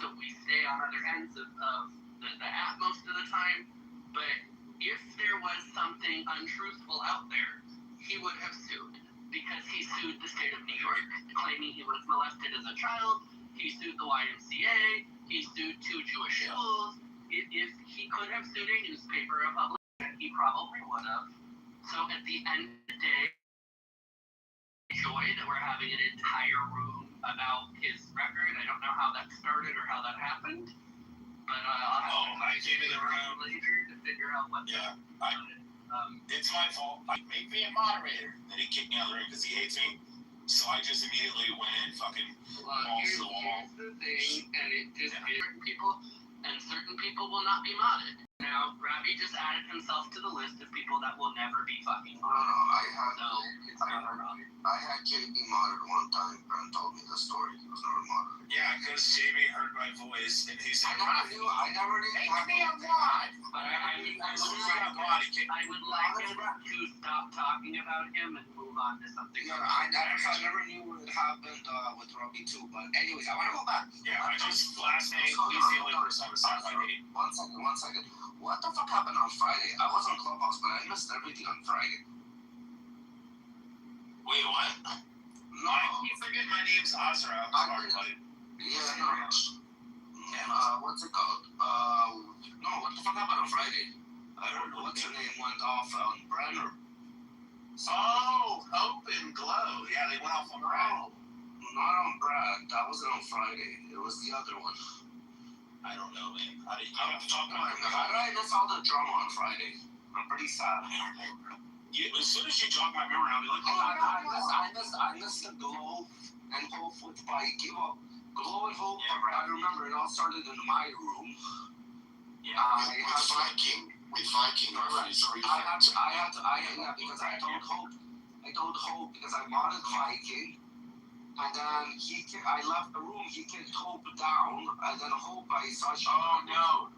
so we stay on other ends of the app most of the time. But if there was something untruthful out there, he would have sued. Because he sued the state of New York, claiming he was molested as a child. He sued the YMCA. He sued 2 Jewish schools. If he could have sued a newspaper or publication, he probably would have. So at the end of the day, joy that we're having an entire room about his record. I don't know how that started or how that happened, but I'll have I came in the room later to figure out what. Yeah, it's my fault. Make me a moderator. Then he kicked me out of the room because he hates me. So I just immediately went and fucking balls to the wall. Here's the thing, and it just certain people, and certain people will not be modded. Now, Robbie just added himself to the list of people that will never be fucking modded. So it's not a problem. I had JB modded one time. Brent told me the story. He was never modded. Yeah, because JB heard my voice and he said, I never knew. make me a mod. But I would He kicked like him to stop talking about him and move on to something Yeah, else. I never knew what happened with Robbie too. But anyways, I want to go back. Yeah, I just last name. He's the only person I was signed by me. One second. What the fuck happened on Friday? I was on Clubhouse, but I missed everything on Friday. Wait, what? No. You forget my name's Azra. Sorry, buddy. Yeah, no. What's it called? No, what the fuck happened on Friday? I don't know. What's her name went off on Brenner. Oh, Hope and Glow. Yeah, they went off on Brad. Not on Brad. That wasn't on Friday. It was the other one. I don't know, man. I have to talk about it. How did I miss all the drama on Friday? I'm pretty sad. Yeah, as soon as you jog my memory, I'll be like, I missed the Glow and Hope with Viking. Well, Glow and Hope, I remember it all started in my room. Yeah, with Viking. Because I told Hope because I modded Viking. And then I left the room, he kicked Hope down, and then Hope, I saw she... Oh, no.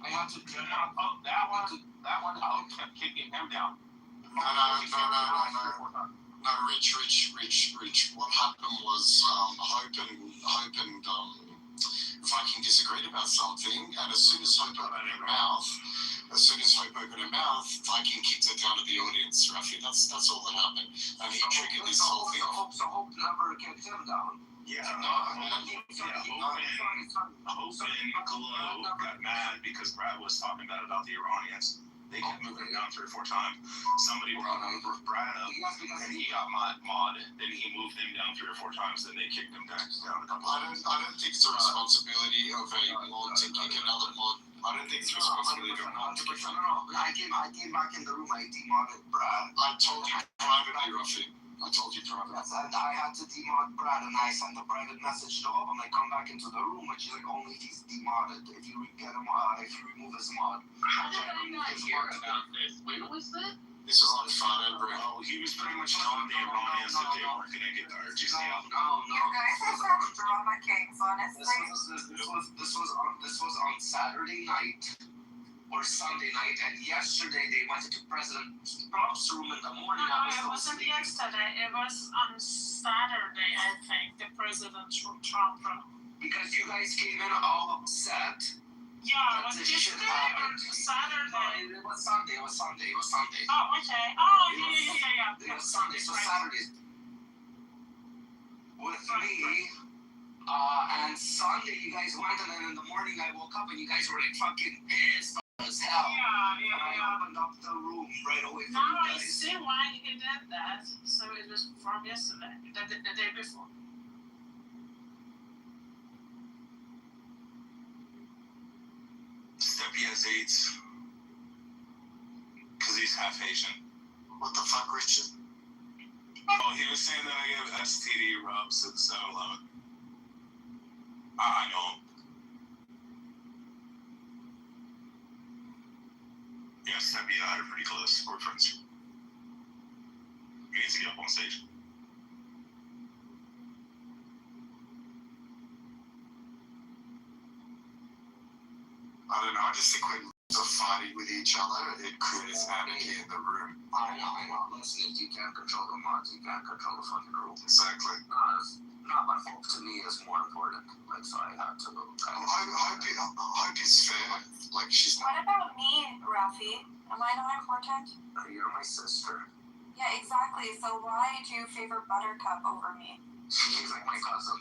I had to... Oh, that one, Hope kept kicking him down. No, Rich. What happened was Hope and Viking disagreed about something, and as soon as Hope opened her mouth, Viking kicked her down to the audience, Rafi. That's all that happened. And he triggered this whole thing. So Hope never kicked him down. Yeah, Hope and Glow got mad because Brad was talking bad about the Iranians. They kept moving him down 3 or 4 times. Somebody brought Brad up, and he got mod. Then he moved him down 3 or 4 times. Then they kicked him down a couple. I don't think it's a responsibility of a mod to kick another mod. I don't think it's a responsibility of a mod to kick another mod. I came back in the room, I demodded Brad. I told you privately, Rafi. Yes, and I had to demod Brad, and I sent a private message to Hope, and I come back into the room, and she's like, only if he's demodded. If you remove his mod. How did I not hear about this? When was that? This was on Friday, bro. Oh, he was pretty much telling the Iranians that they weren't going to get the RGC out. No. You guys are some drama kings, honestly. This was on Saturday night or Sunday night, and yesterday they went to President Trump's room in the morning. No, it wasn't yesterday. It was on Saturday, I think, the President Trump room. Because you guys came in all upset. Yeah, was it yesterday or Saturday? It was Sunday. Oh, okay. Oh, yeah. It was Sunday, so Saturday with me. And Sunday you guys went, and then in the morning I woke up and you guys were like fucking pissed as hell. Yeah. I opened up the room right away for Now you I guys. see why he did that. So it was from yesterday, the day before. Steppy has AIDS. Because he's half Asian. What the fuck, Richard? Oh, he was saying that I gave STD rubs at 7-Eleven. I know him. Yeah, Steppy and I are pretty close. We're friends. He needs to get up on stage. I don't know. I just think when are fighting with each other, it creates anarchy in the room. I know. Listen, if you can't control the mods, you can't control the fucking room. Exactly. No, but Hope to me is more important. Like, so I had to Hope is fair. Like, she's What about me, Rafi? Am I not important? You're my sister. Yeah, exactly. So why do you favor Buttercup over me? She's like my cousin.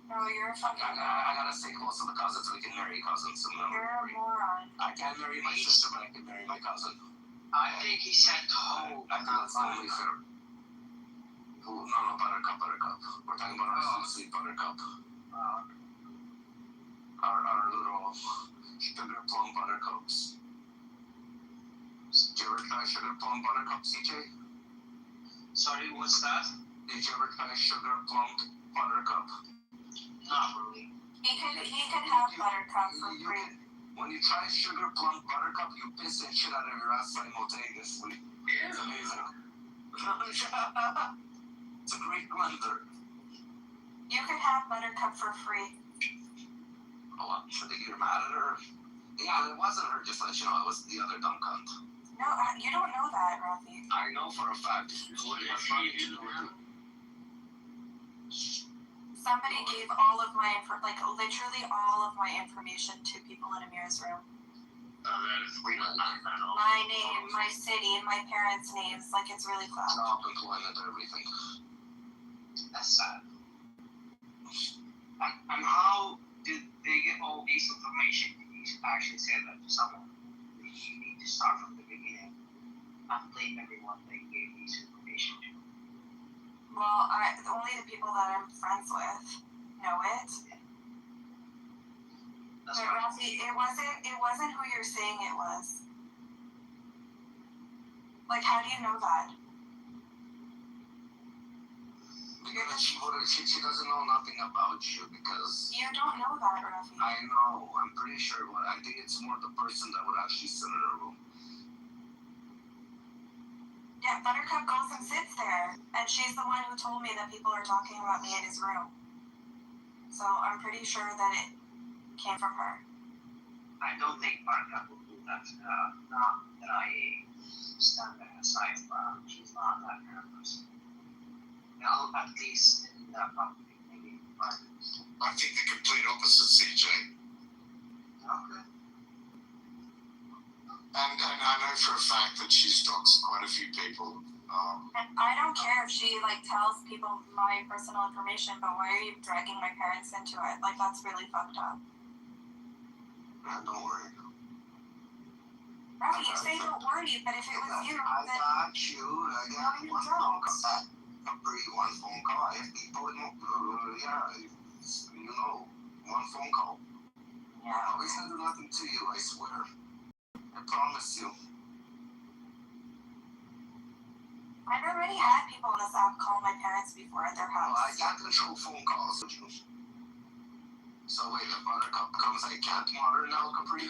No, you're a fucking I gotta stay close to the cousins so we can marry cousins. You're a moron. I can't marry my sister, but I can marry my cousin. I think he said I think that's only fair. No, Buttercup. We're talking about our sweet Buttercup. Our little sugar plum buttercups. Did you ever try sugar plum buttercups, CJ? Sorry, what's that? Did you ever try sugar plum buttercup? Not really. He could have Buttercup for free. When you try sugar plum buttercup, you piss and shit out of your ass simultaneously. It's amazing. It's a great blender. You could have Buttercup for free. Oh, should they get mad at her? Yeah, it wasn't her, just let you know, it was the other dumb cunt. No, you don't know that, Rafi. I know for a fact. Somebody gave all of my literally all of my information to people in Amir's room. That is weird. My name, my city, my parents' names, like it's really cloud. Job, employment, everything. That's sad. And how did they get all this information? You actually said that to someone. You need to start from the beginning and blame everyone they gave this information to. Well, only the people that I'm friends with know it. That's But right. Rafi, it wasn't who you're saying it was. Like, how do you know that? Because she doesn't know nothing about you because You don't know that, Rafi. I know, I'm pretty sure, but I think it's more the person that would actually sit in her room. Yeah, Buttercup goes and sits there, and she's the one who told me that people are talking about me in his room. So I'm pretty sure that it came from her. I don't think Buttercup will do that. Not that I stand aside from. She's not that kind of person. Well, at least in that public, maybe in private. I think the complete opposite, CJ. Okay. And I know for a fact that she's doxed quite a few people. And I don't care if she tells people my personal information, but why are you dragging my parents into it? Like, that's really fucked up. Don't worry. Rafi, you say don't worry, but if it was you, I then got you. I got you one don't. phone call. One phone call. If people don't, one phone call. Yeah. I always gonna do nothing to you, I swear. I promise you. I've already had people on this app call my parents before at their Well, I house. can't control phone calls. So wait, if Buttercup comes, I can't monitor now, Capri?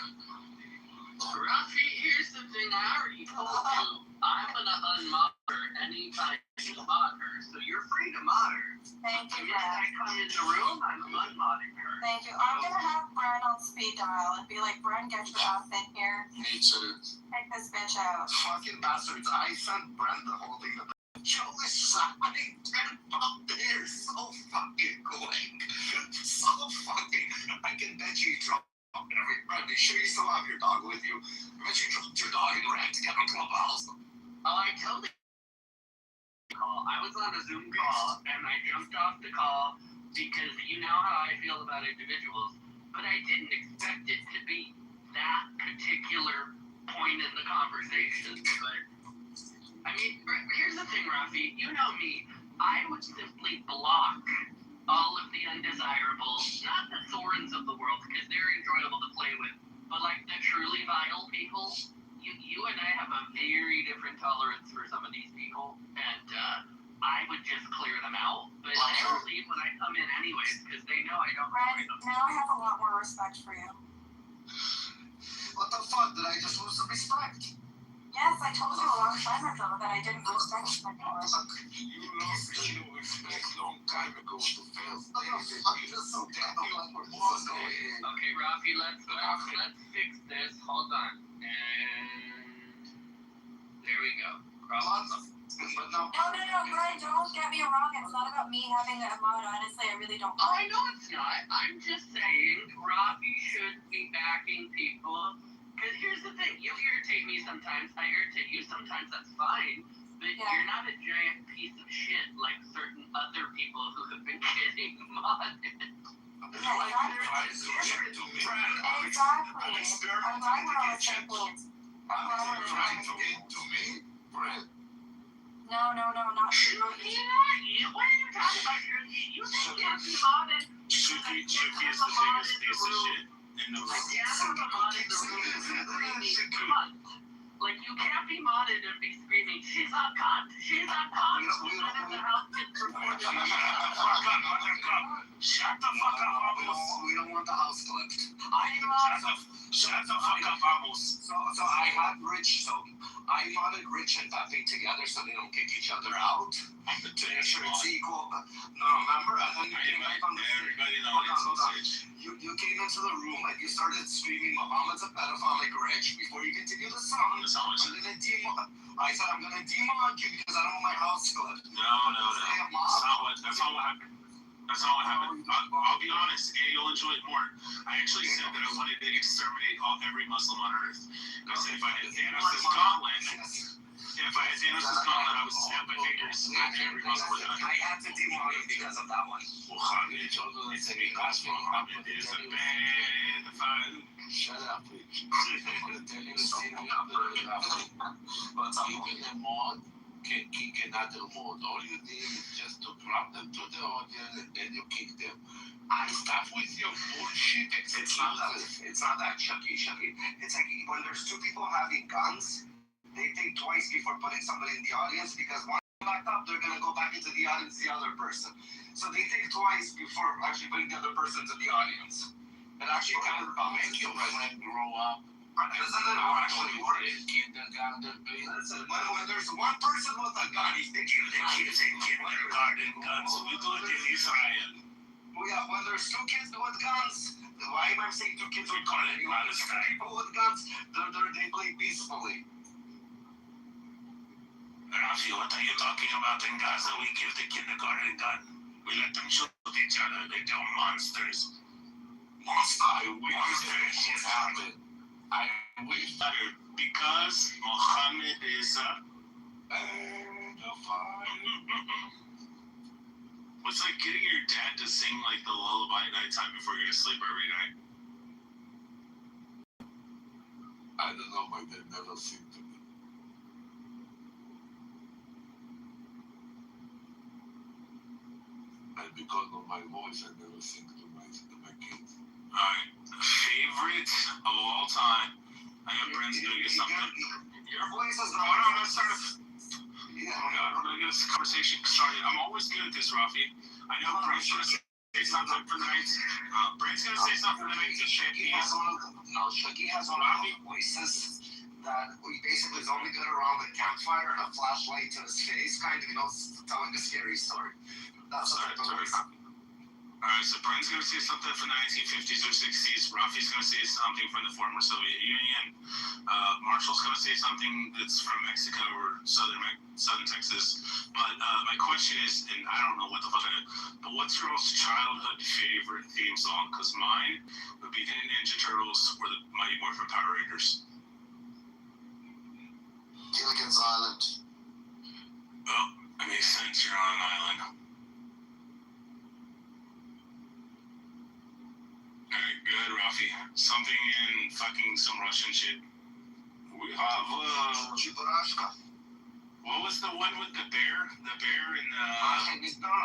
Rafi, here's the thing I already told you. I'm gonna unmonitor anytime you mod her, so you're free to mod her. Thank The you, minute I Brad. come in the room, I'm unmodding her. Thank you. I'm gonna have Bren on speed dial and be like, Bren, get your ass in here. Me too. Take this bitch out. Fucking bastards. I sent Brent the whole thing. Joe is happening 10 they're so fucking quick. So fucking. I can bet you dropped every Brent. You sure you still have your dog with you? I bet you dropped your dog and ran to get on Clubhouse. Oh, I totally call. I was on a Zoom call and I jumped off the call because you know how I feel about individuals, but I didn't expect it to be that particular point in the conversation. But I mean, here's the thing, Rafi. You know me. I would simply block all of the undesirables, not the thorns of the world, because they're enjoyable to play with, but like the truly vile people. You and I have a very different tolerance for some of these people, and I would just clear them out. But they don't leave when I come in anyways, because they know I don't Bren, annoy them. now I have a lot more respect for you. What the fuck? Did I just lose the respect? Yes, I told you a long time ago that I didn't respect you anymore. You lost your respect long time ago to fail. I'm just so damn like we're boss going in. Okay, Rafi, let's fix this. Hold on. And there we go. Problem. But no. No, Brian, don't get me wrong. It's not about me having a mod. Honestly, I really don't. Oh, I know it's not. I'm just saying Rafi should be backing people. Because here's the thing. You irritate me sometimes. I irritate you sometimes. That's fine. but you're not a giant piece of shit like certain other people who have been getting modded. No, not What are you talking about? You think you can't be modded? Shuki is the biggest piece of shit in the room. Like, you can't be modded and be screaming, she's a cunt, she's a cunt, even if the house gets reported. Shut the fuck up, Amos. We don't want the house clipped. Shut the fuck up, Amos. So I had Rich, so I modded Rich and Pepe together so they don't kick each other out. To make sure it's equal. But no, remember? And then you came back on the everybody hold on. You came into the room and you started screaming Muhammad's a pedophile like Rich before you continue the song. I'm gonna I said I'm gonna demod you because I don't want my house clipped. No. That's not what happened. That's not what happened. I'll be honest, and you'll enjoy it more. I actually said that I wanted to exterminate every Muslim on earth. I said if I had Thanos' gauntlet, I would snap my fingers at every Muslim with it. I had to demod you because of that one. Muhammad is a bad fight. Shut up, Rich. I'm gonna tell you the same thing I'm gonna do. But even a mod can kick another mod. All you need is just to drop them to the audience and then you kick them. I stop with your bullshit. It's not that Chucky. It's like when there's two people having guns, they think twice before putting somebody in the audience because one backed up, they're gonna go back into the audience, the other person. So they think twice before actually putting the other person to the audience. It actually kind of Make your friend grow up. Doesn't it actually work? Kindergarten, please. Listen, when there's one person with a gun, he's thinking The kids in kindergarten guns. We do it in Israel. Yeah, when there's two kids with guns, why am I saying two kids with guns? People with guns, they play peacefully. Rafi, what are you talking about in Gaza? We give the kindergarten gun. We let them shoot each other. They're monsters. I wish that shit happened. I wish that because Muhammad is a It's like getting your dad to sing like the lullaby at nighttime before you go to sleep every night. I don't know, my dad never sing to me. And because of my voice, I never sing to my kids. Alright, favorite of all time. I got Brent's gonna get something. Your voice is not. I'm gonna start I'm gonna get this conversation started. I'm always good at this, Rafi. I know Brent's gonna say something for the night. Brent's gonna say something for the night. Shuggy has one of the voices that basically is only good around the campfire and a flashlight to his face, kind of, telling a scary story. That's what I'm talking. Alright, so Brent's gonna say something from the 1950s or 60s. Rafi's gonna say something from the former Soviet Union. Marshall's gonna say something that's from Mexico or southern Texas. But my question is, and I don't know what the fuck I did, but what's your most childhood favorite theme song? Because mine would be the Ninja Turtles or the Mighty Morphin Power Rangers. Gilligan's Island. Oh, that makes sense. You're on an island. Alright, good, Rafi. Something in fucking some Russian shit. We have, Chiburaska. what was the one with the bear? The bear and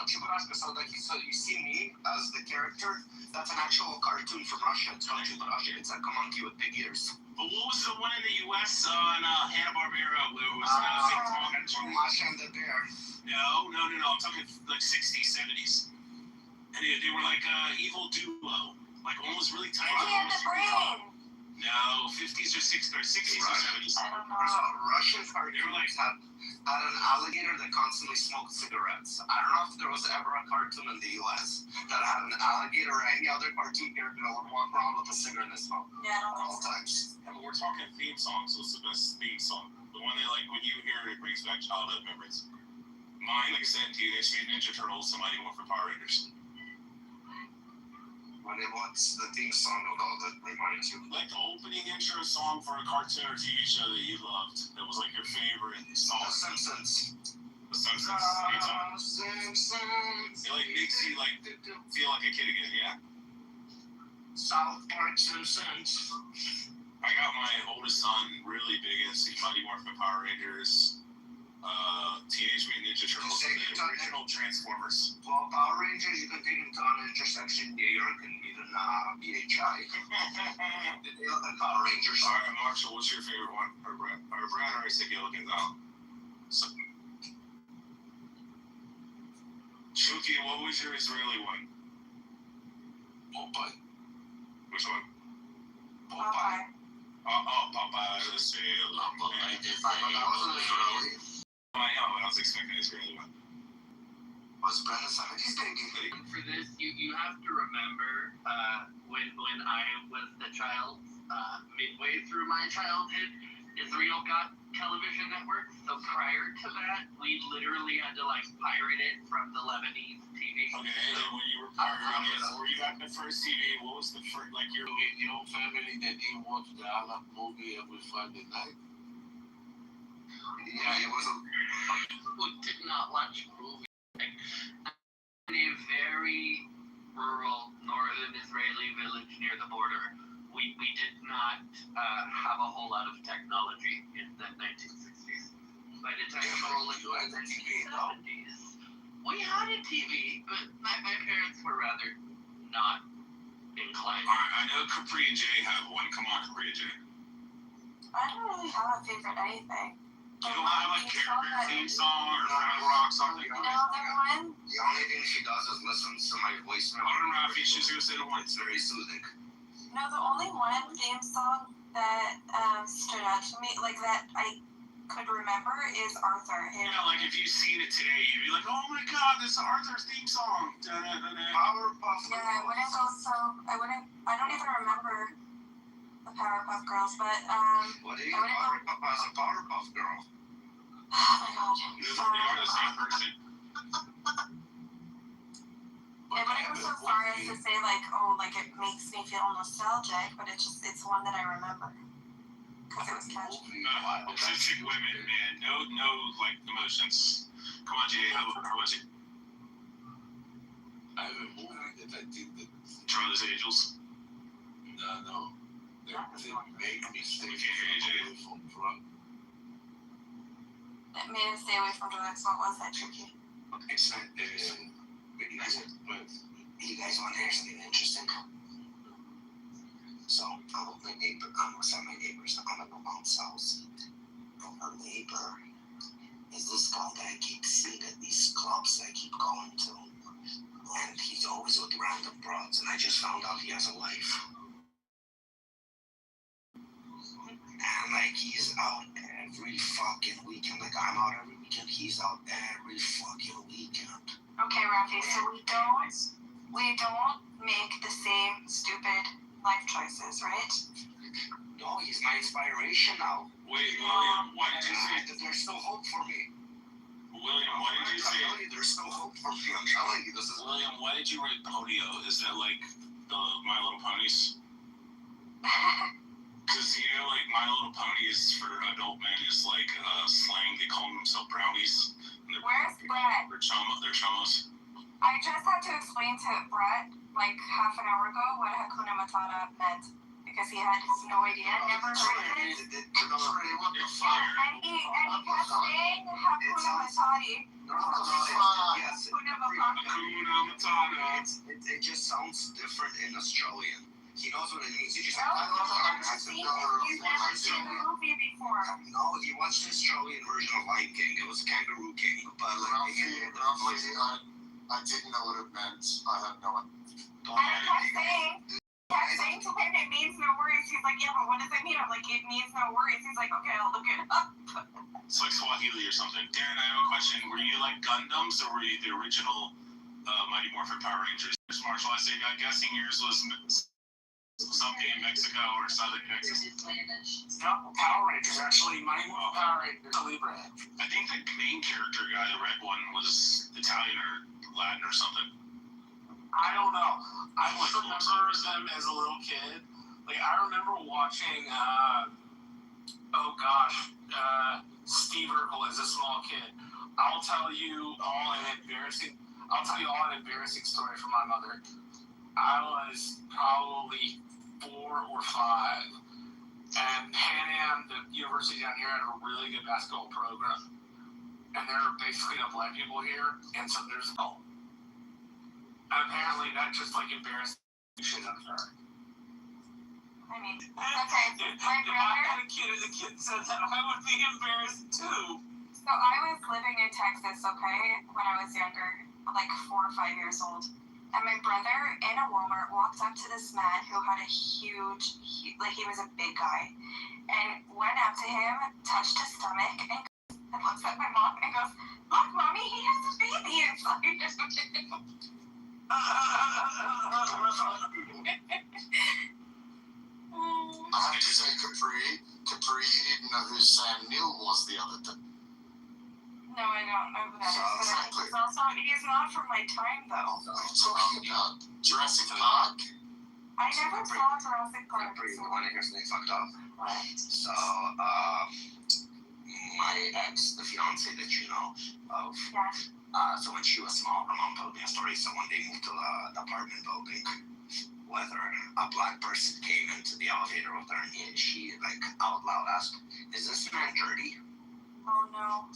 Chiburaska. So you see me as the character. That's an actual cartoon from Russia. It's called Chiburaska. It's like a monkey with big ears. But what was the one in the U.S. on Hanna-Barbera where it was Masha and the Bear. No. I'm talking like 60s, 70s. And they were like evil duo. Like one was really tiny. No, 50s or 60s or 70s. There's a Russian cartoon had an alligator that constantly smoked cigarettes. I don't know if there was ever a cartoon in the U.S. that had an alligator or any other cartoon character that would walk around with a cigarette in his mouth. Yeah, I don't all times. Yeah, but we're talking theme songs. What's the best theme song? The one that, like, when you hear it, it brings back childhood memories. Mine, like I said, Teenage Mutant Ninja Turtles, Mighty Morphin Power Rangers. What's the theme song of all that reminds you? Like the opening intro song for a cartoon or TV show that you loved. That was like your favorite song. The Simpsons. The Simpsons. Simpsons. It like makes you like feel like a kid again, yeah. South Park Simpsons. I got my oldest son really big into Mighty Morphin Power Rangers, Teenage Mutant Ninja Turtles, and the original Transformers. Well, Power Rangers, you can take them to an intersection New York and meet an BHI. They look like Power Rangers. All right, Marshall, what's your favorite one? Or Brad already said Gilligan's Island. So, Shuki, what was your Israeli one? Popeye. Which one? Popeye. Popeye the Sailor Man. I was expecting an Israeli one. Was Brenda Summer's baby? For this, you have to remember when I was the child, midway through my childhood, Israel got television networks. So prior to that, we literally had to like pirate it from the Lebanese TV. Okay, and when you were pirating it, or you got the first TV, what was the first, like your family that didn't watch the Allah movie every Friday night? Yeah, it was a... Who did not watch movies. In a very rural northern Israeli village near the border, we did not have a whole lot of technology in the 1960s. By the time we were like in the 1970s, we had a TV, but my parents were rather not inclined. I know Capri and Jay have one. Come on, Capri and Jay. I don't really have a favorite anything. You don't have like character theme song or rock something? No, the one. The only thing she does is listen to my voicemail. I don't know if she's gonna say the one. It's very soothing. No, the only one theme song that stood out to me, like that I could remember, is Arthur. You know, like if you've seen it today, you'd be like, "Oh my God, this is Arthur's theme song." Powerpuff. Yeah, I wouldn't go so. I don't even remember the Powerpuff Girls, but What do you Powerpuff as a Powerpuff Girl? Oh my God. They are the same person. I wouldn't go so far as to say like, oh, like it makes me feel nostalgic, but it's one that I remember because it was catchy. Autistic women, man, no like emotions. Come on, Jay, how was it? I have a movie that I think that Charlie's Angels. no, they make me stay away from drugs. It made him stay away from drugs. What was that, Tricky? It's not you guys want to hear something interesting? So I was my neighbor. I was at my neighbor's. I'm at my mom's house. And her neighbor is this guy that I keep seeing at these clubs that I keep going to. And he's always with random broads. And I just found out he has a wife. And like he's out every fucking weekend. Like I'm out every weekend. He's out every fucking weekend. Okay, Rafi. So we don't make the same stupid life choices, right? No, he's my inspiration now. Wait, William, why did you say that there's still hope for me? William, why did you say there's still hope for me? I'm telling you, this is William, why did you write Podio? Is that like the My Little Ponies? Because you know, like My Little Ponies for adult men is like slang. They call themselves brownies. Where's Brett? They're chamos. I just had to explain to Brett like half an hour ago what Hakuna Matata meant because he had no idea, never heard of it. And he kept saying Hakuna Matata. Hakuna Matata. It just sounds different in Australian. He knows what it means. He just You've never seen the movie before. No, he watched the Australian version of Lion King. It was Kangaroo King. But like, I didn't know what it meant. I have no idea. I kept saying to him, it means no worries. He's like, yeah, but what does it mean? I'm like, it means no worries. He's like, okay, I'll look it up. It's like Swahili or something. Darren, I have a question. Were you like Gundams or were you the original Mighty Morphin Power Rangers? Marshall, I'm guessing yours was something in Mexico or southern Texas. No, Power Rangers, actually. Mighty Morphin Power Rangers. Libre. I think the main character guy, the red one, was Italian or Latin or something. I don't know. I just remember them as a little kid. Like, I remember watching, Steve Urkel as a small kid. I'll tell you all an embarrassing story from my mother. I was probably 4 or 5, and Pan Am, the university down here, had a really good basketball program. And there are basically no black people here, and so there's no. And apparently that just like embarrassed the shit out of her. I mean, okay, my If I brother. had a kid and the kid said that, I would be embarrassed too. So I was living in Texas, okay, when I was younger, like 4 or 5 years old. And my brother in a Walmart walked up to this man who had a huge, he was a big guy, and went up to him, touched his stomach, and looks at my mom and goes, "Look, mommy, he has a baby inside." Did you say Capri? Capri, you didn't know who Sam Neill was the other day. No, I don't know who that is, but he's not from my time, though. What are you talking about? Jurassic Park? I never saw Jurassic Park. Capri, you want to hear something fucked up? What? So, my ex, the fiance that you know of, Yeah. so when she was small, her mom told me a story. So when they moved to the apartment building, with her, a black person came into the elevator with her, and she, like, out loud asked, "Is this man dirty?" Oh no.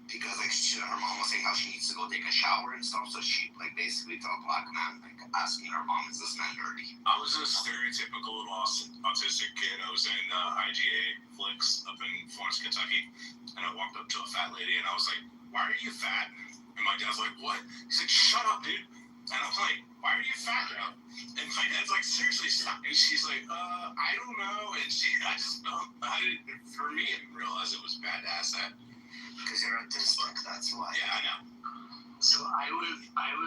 Because, like, her mom was saying how she needs to go take a shower and stuff, so she, like, basically told a black man, like, asking her mom, "Is this man dirty?" I was a stereotypical little autistic kid. I was in IGA Flicks up in Florence, Kentucky, and I walked up to a fat lady, and I was like, "Why are you fat?" And my dad's like, "What?" He's like, "Shut up, dude." And I'm like, "Why are you fat, bro?" And my dad's like, "Seriously, stop." And she's like, I don't know. And for me, I didn't realize it was bad to ask that. Because you're autistic, that's why. Yeah, I know. So I was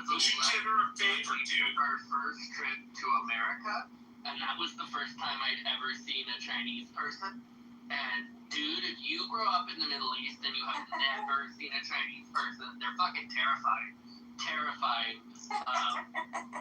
Would you give her a favor, dude? our first trip to America, and that was the first time I'd ever seen a Chinese person. And dude, if you grow up in the Middle East and you have never seen a Chinese person, they're fucking terrifying.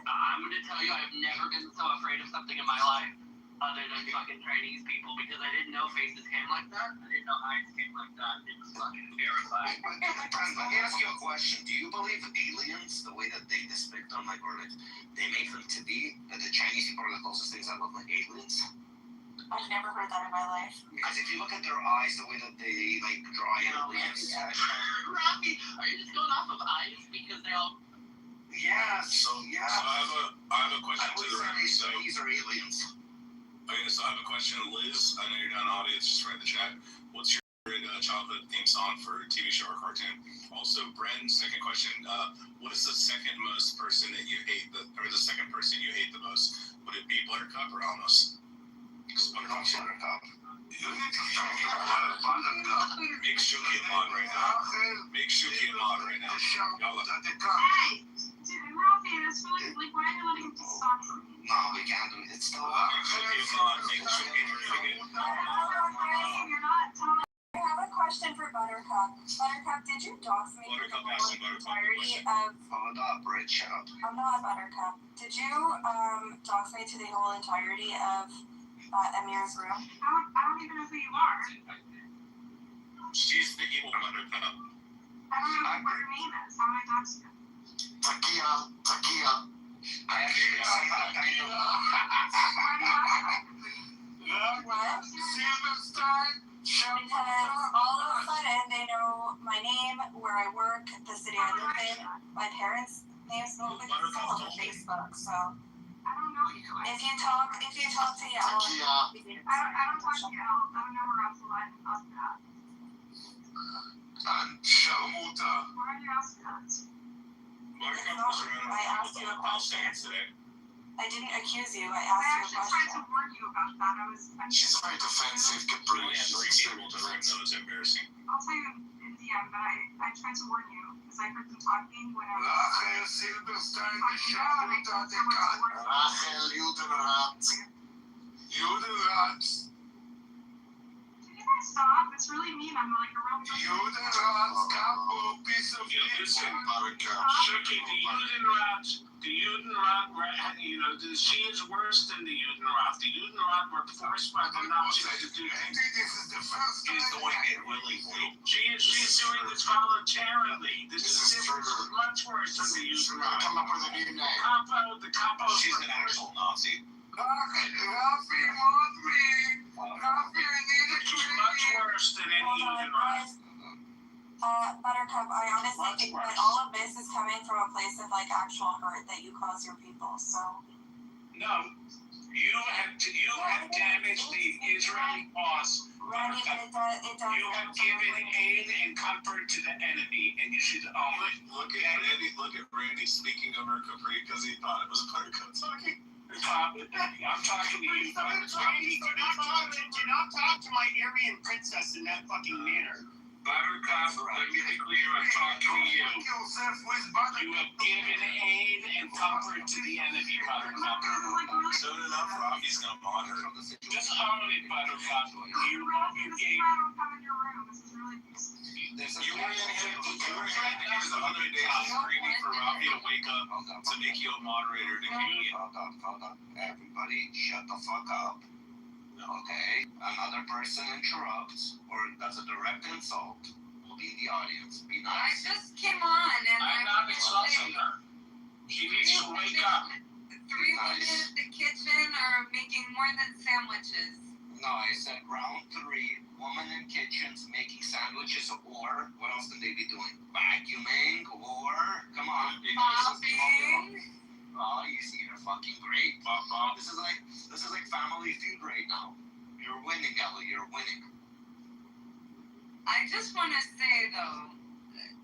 I'm gonna tell you, I've never been so afraid of something in my life other than fucking Chinese people, because I didn't know faces came like that. I didn't know eyes came like that. It was fucking terrifying. Let me ask you a question. Do you believe aliens, the way that they depict them, like, or like they make them to be, that the Chinese people are the closest things that look like aliens? I've never heard that in my life. Because if you look at their eyes, the way that they, like, draw aliens. Robbie, are you just going off of eyes because they all... Yeah, So I have a question to the room. So these are aliens. okay, so I have a question, Liz. I know you're down in the audience. Just read the chat. What's your favorite childhood theme song for a TV show or cartoon? Also, Bren, second question. What is the second most person that you hate, or the second person you hate the most? Would it be Buttercup or Almost? Because Buttercup. You need to Buttercup. Make Shuki a mod right now. Make Shuki a mod right now. Y'all love that. Hey, dude, we're all famous. Like, why are you letting him stop from me? No, we can't do it. It's still Make Shuki a mod. Make Shuki really good. You're not telling me. I have a question for Buttercup. Buttercup, did you dox me for Buttercup, the ask whole him, Buttercup, entirety question. of... Hold up, Brit, shut up. I'm not Buttercup. Did you dox me to the whole entirety of Amir's room? I don't even know who you are. She's the evil Buttercup. I don't know what your name is. How would I dox you? Takia. I actually What? Because all of a sudden they know my name, where I work, the city I live in, my parents' names, all over Facebook. So I don't know you. if you talk to Yael, I don't talk to you. I don't know where else alive to talk about. And Sharmuta. Why are you asking that? Buttercup was around I asked you a question. today. I didn't accuse you. I I asked you a actually tried to question. warn you about that. She's very defensive, We Capri. only had She's 3 people to room, though. It's embarrassing. I'll tell you in DM, but I tried to warn you because I heard them talking when I was Rachel Silberstein, talking about it. Rachel Judenrat. Can you guys stop? It's really mean. I'm like a real Judenrat, Capo, piece of You Listen, Buttercup. Shuki, the Judenrat, you know, she is worse than the Judenrat. The Judenrat were forced by the Nazis to do things. This is the first time. She's doing it willingly. She's doing this voluntarily. This is much worse than the Judenrat. Come up with a new name. The Capo. She's an actual Nazi. Rafi wants me. Rafi, I need a She's much worse than any Judenrat. Buttercup, I honestly think that all of this is coming from a place of like actual hurt that you cause your people. So No, you have damaged the Israeli cause. Randy, but it does. You have given aid and comfort to the enemy, and you should own it. Look at Randy speaking over Capri because he thought it was Buttercup talking. I'm talking to you. Randy, do not talk to my Aryan princess in that fucking manner. Buttercup, let me be clear, I'm talking to you. You have given aid and comfort to the enemy, Buttercup. Soon enough, Robbie's gonna monitor. Just own it, Buttercup. You gave. You were in here the other day screaming for Robbie to wake up to make you a moderator to kick you. Everybody, shut the fuck up. Okay? Another person interrupts, or does a direct insult, will be in the audience. Be I nice. just came on and I'm not insulting her. She needs to wake up. 3 women in the kitchen are making more than sandwiches. No, I said round 3, woman in kitchens making sandwiches, or what else can they be doing? Vacuuming, or come on. Mopping. Oh, you see, you're fucking great. This is like Family Feud right now. You're winning, Ellie. You're winning. I just want to say though,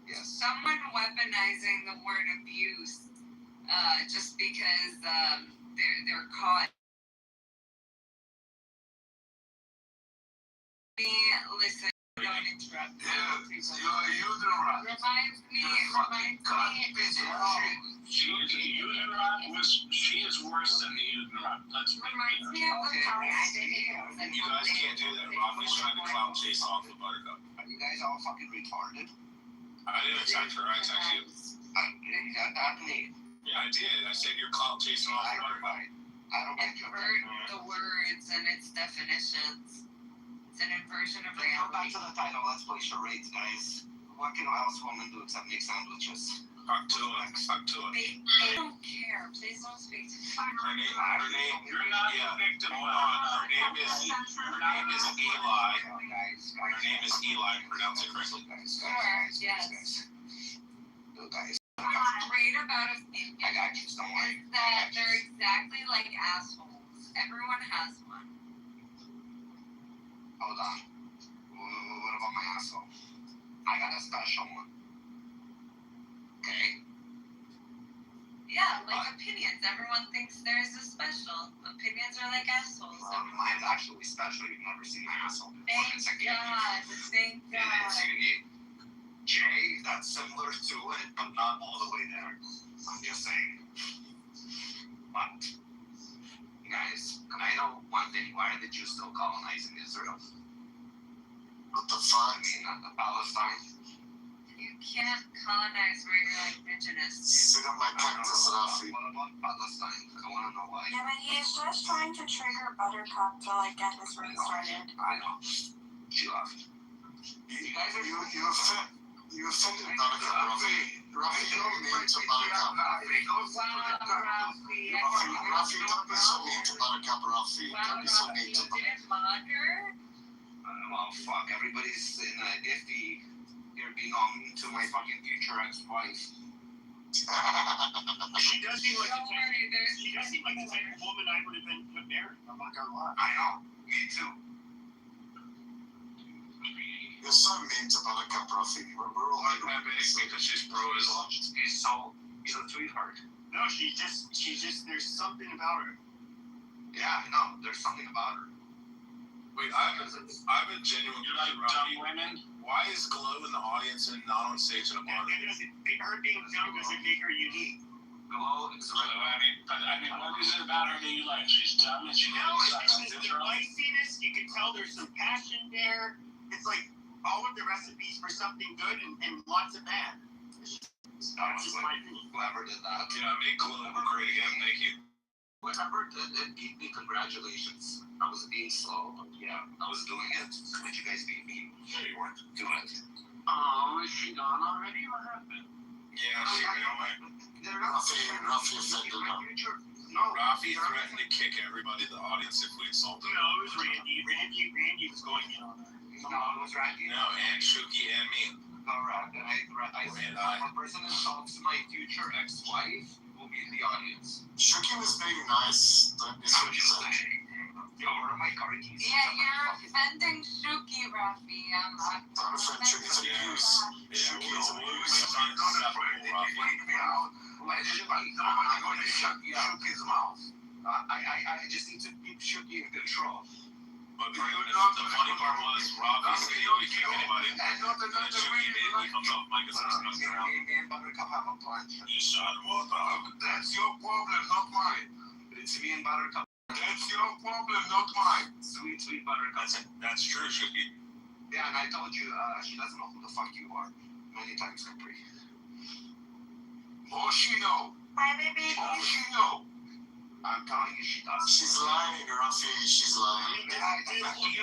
Yes. someone weaponizing the word abuse, just because they're caught. Listen, don't interrupt. Yeah, you're the right. Reminds me. She is a Judenrat. She is worse than the Judenrat. Let's be Reminds clear. me of the You guys can't do that. Robbie's trying to clout chase off the Buttercup. Are you guys all fucking retarded? I didn't attack her. I attacked you. You got that me. Yeah, I did. I said you're clout chasing off the Buttercup. I don't get you. Invert the words and its definitions. It's an inversion of Go back reality. to the title. Let's play charades, guys. What can else women do except make sandwiches? Fuck to it. They don't care. Please don't speak to me. Her name. You're not the victim. Hold on. Her name is Eli. Her name is Eli. Pronounce it correctly. Guys. Yes. Guys. What's great about opinion I got you. Don't worry. is that they're exactly like assholes. Everyone has one. Hold on. What about my asshole? I got a special one. Okay? Yeah, like opinions. Everyone thinks theirs is special. Opinions are like assholes. Well, mine's actually special. You've never seen my asshole. Thank God. Thank And it's God. unique. Jay, that's similar to it, but not all the way there. I'm just saying. But, guys, I know one thing. Why are the Jews still colonizing Israel? What the fuck? I mean, Palestine. You can't colonize where you're like indigenous. Sit on my cactus, Rafi. What about Palestine? I want to know why. Yeah, but he's just trying to trigger Buttercup to like get his room started. I know. She left. You offended Buttercup, Rafi. Rafi, you're mean to Buttercup. Rafi, don't be so mean to Buttercup, Rafi. Don't be so mean to Buttercup. Well, fuck. Everybody's in a iffy. You're belonging to my fucking future ex-wife. She does seem like Don't worry, there's the type of woman I would have been married. I'm not gonna lie. I know. Me too. You're so mean to Buttercup, Rafi. We're all like Because she's pro-Islam. He's a sweetheart. No, she's just. There's something about her. Yeah, I know. There's something about her. Wait, I have a genuine You like question, dumb women? Why is Glow in the audience and not on stage in a bar? Her being dumb doesn't make her unique. Hello, it's I mean, what is it about her that you like? She's dumb and she No, it's just the spiciness. You can tell there's some passion there. It's like all of the recipes for something good and lots of bad. It's just That's just my opinion. Whoever did that. Yeah, make Kitover great again. Thank you. Whatever it beat me, congratulations. I was being slow, but yeah, I was doing it. But you guys beat me. Yeah, you weren't. Do it. Oh, is she gone already? What happened? Yeah, she ran away. They're not Rafi offended her. No, Rafi threatened to kick everybody in the audience if we insulted No, him. it was Randy. Randy was going in on her. No, it was Randy. No, and Shuki and me. Alright, and I said, if a person insults my future ex-wife, will be in the audience. Shuki was being nice. Don't be so I'm just upset. saying. Yo, where are my car keys? Yeah, you're offending Shuki, Rafi. I'm not. Don't offend Shuki's abuse. Yeah, Shuki's we abuse. started acceptable Rafi. I'm going to shut Shuki's mouth. I just need to keep Shuki in control. But the funny part was Rafi said he would kick anybody. And then Shuki immediately comes off mic and starts messing around. Me and Buttercup have a punch. You shot him all down. That's your problem, not mine. It's me and Buttercup. That's your problem, not mine. Sweet, sweet Buttercup. That's true, Shuki. Yeah, and I told you, she doesn't know who the fuck you are. Many times, Capri. Oh, she know. Bye, baby. Oh, she know. I'm telling you, she does. She's lying, Rafi. She's lying. You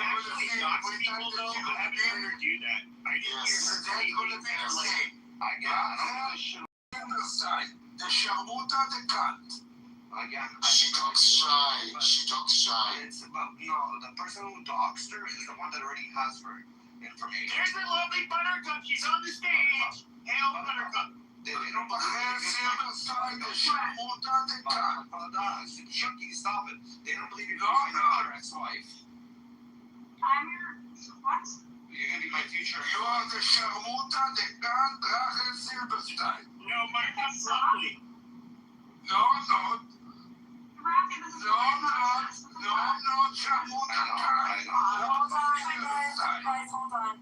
actually dox people, though, but have you heard her do that? I didn't hear her say things that are like, I don't shit. The Sharmuta the cunt. Again, She talks shy. She talks shy. it's about, the person who doxed her is the one that already has her information. there's the lovely Buttercup. She's on the stage. Hail Buttercup. They don't believe the Sharmuta the cunt. Shuki, stop it. They don't believe you're your ex-wife. I'm your. What? You're gonna be my future. You are the Sharmuta the cunt, Rachel Silberstein. No, Buttercup's lovely. No, I'm not. Rafi, this is Sharmuta. Hold on, guys, hold on.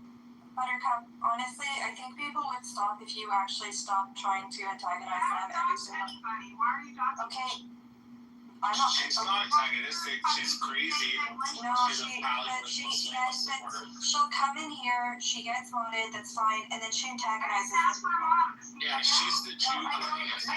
Buttercup, honestly, I think people would stop if you actually stopped trying to antagonize them every single. Why are you talking? Okay, I'm not. She's not antagonistic. She's crazy. No, She's a she'll come in here, she gets voted, that's fine, and then she antagonizes That's the my people. mom. Yeah, she's the Jew that gets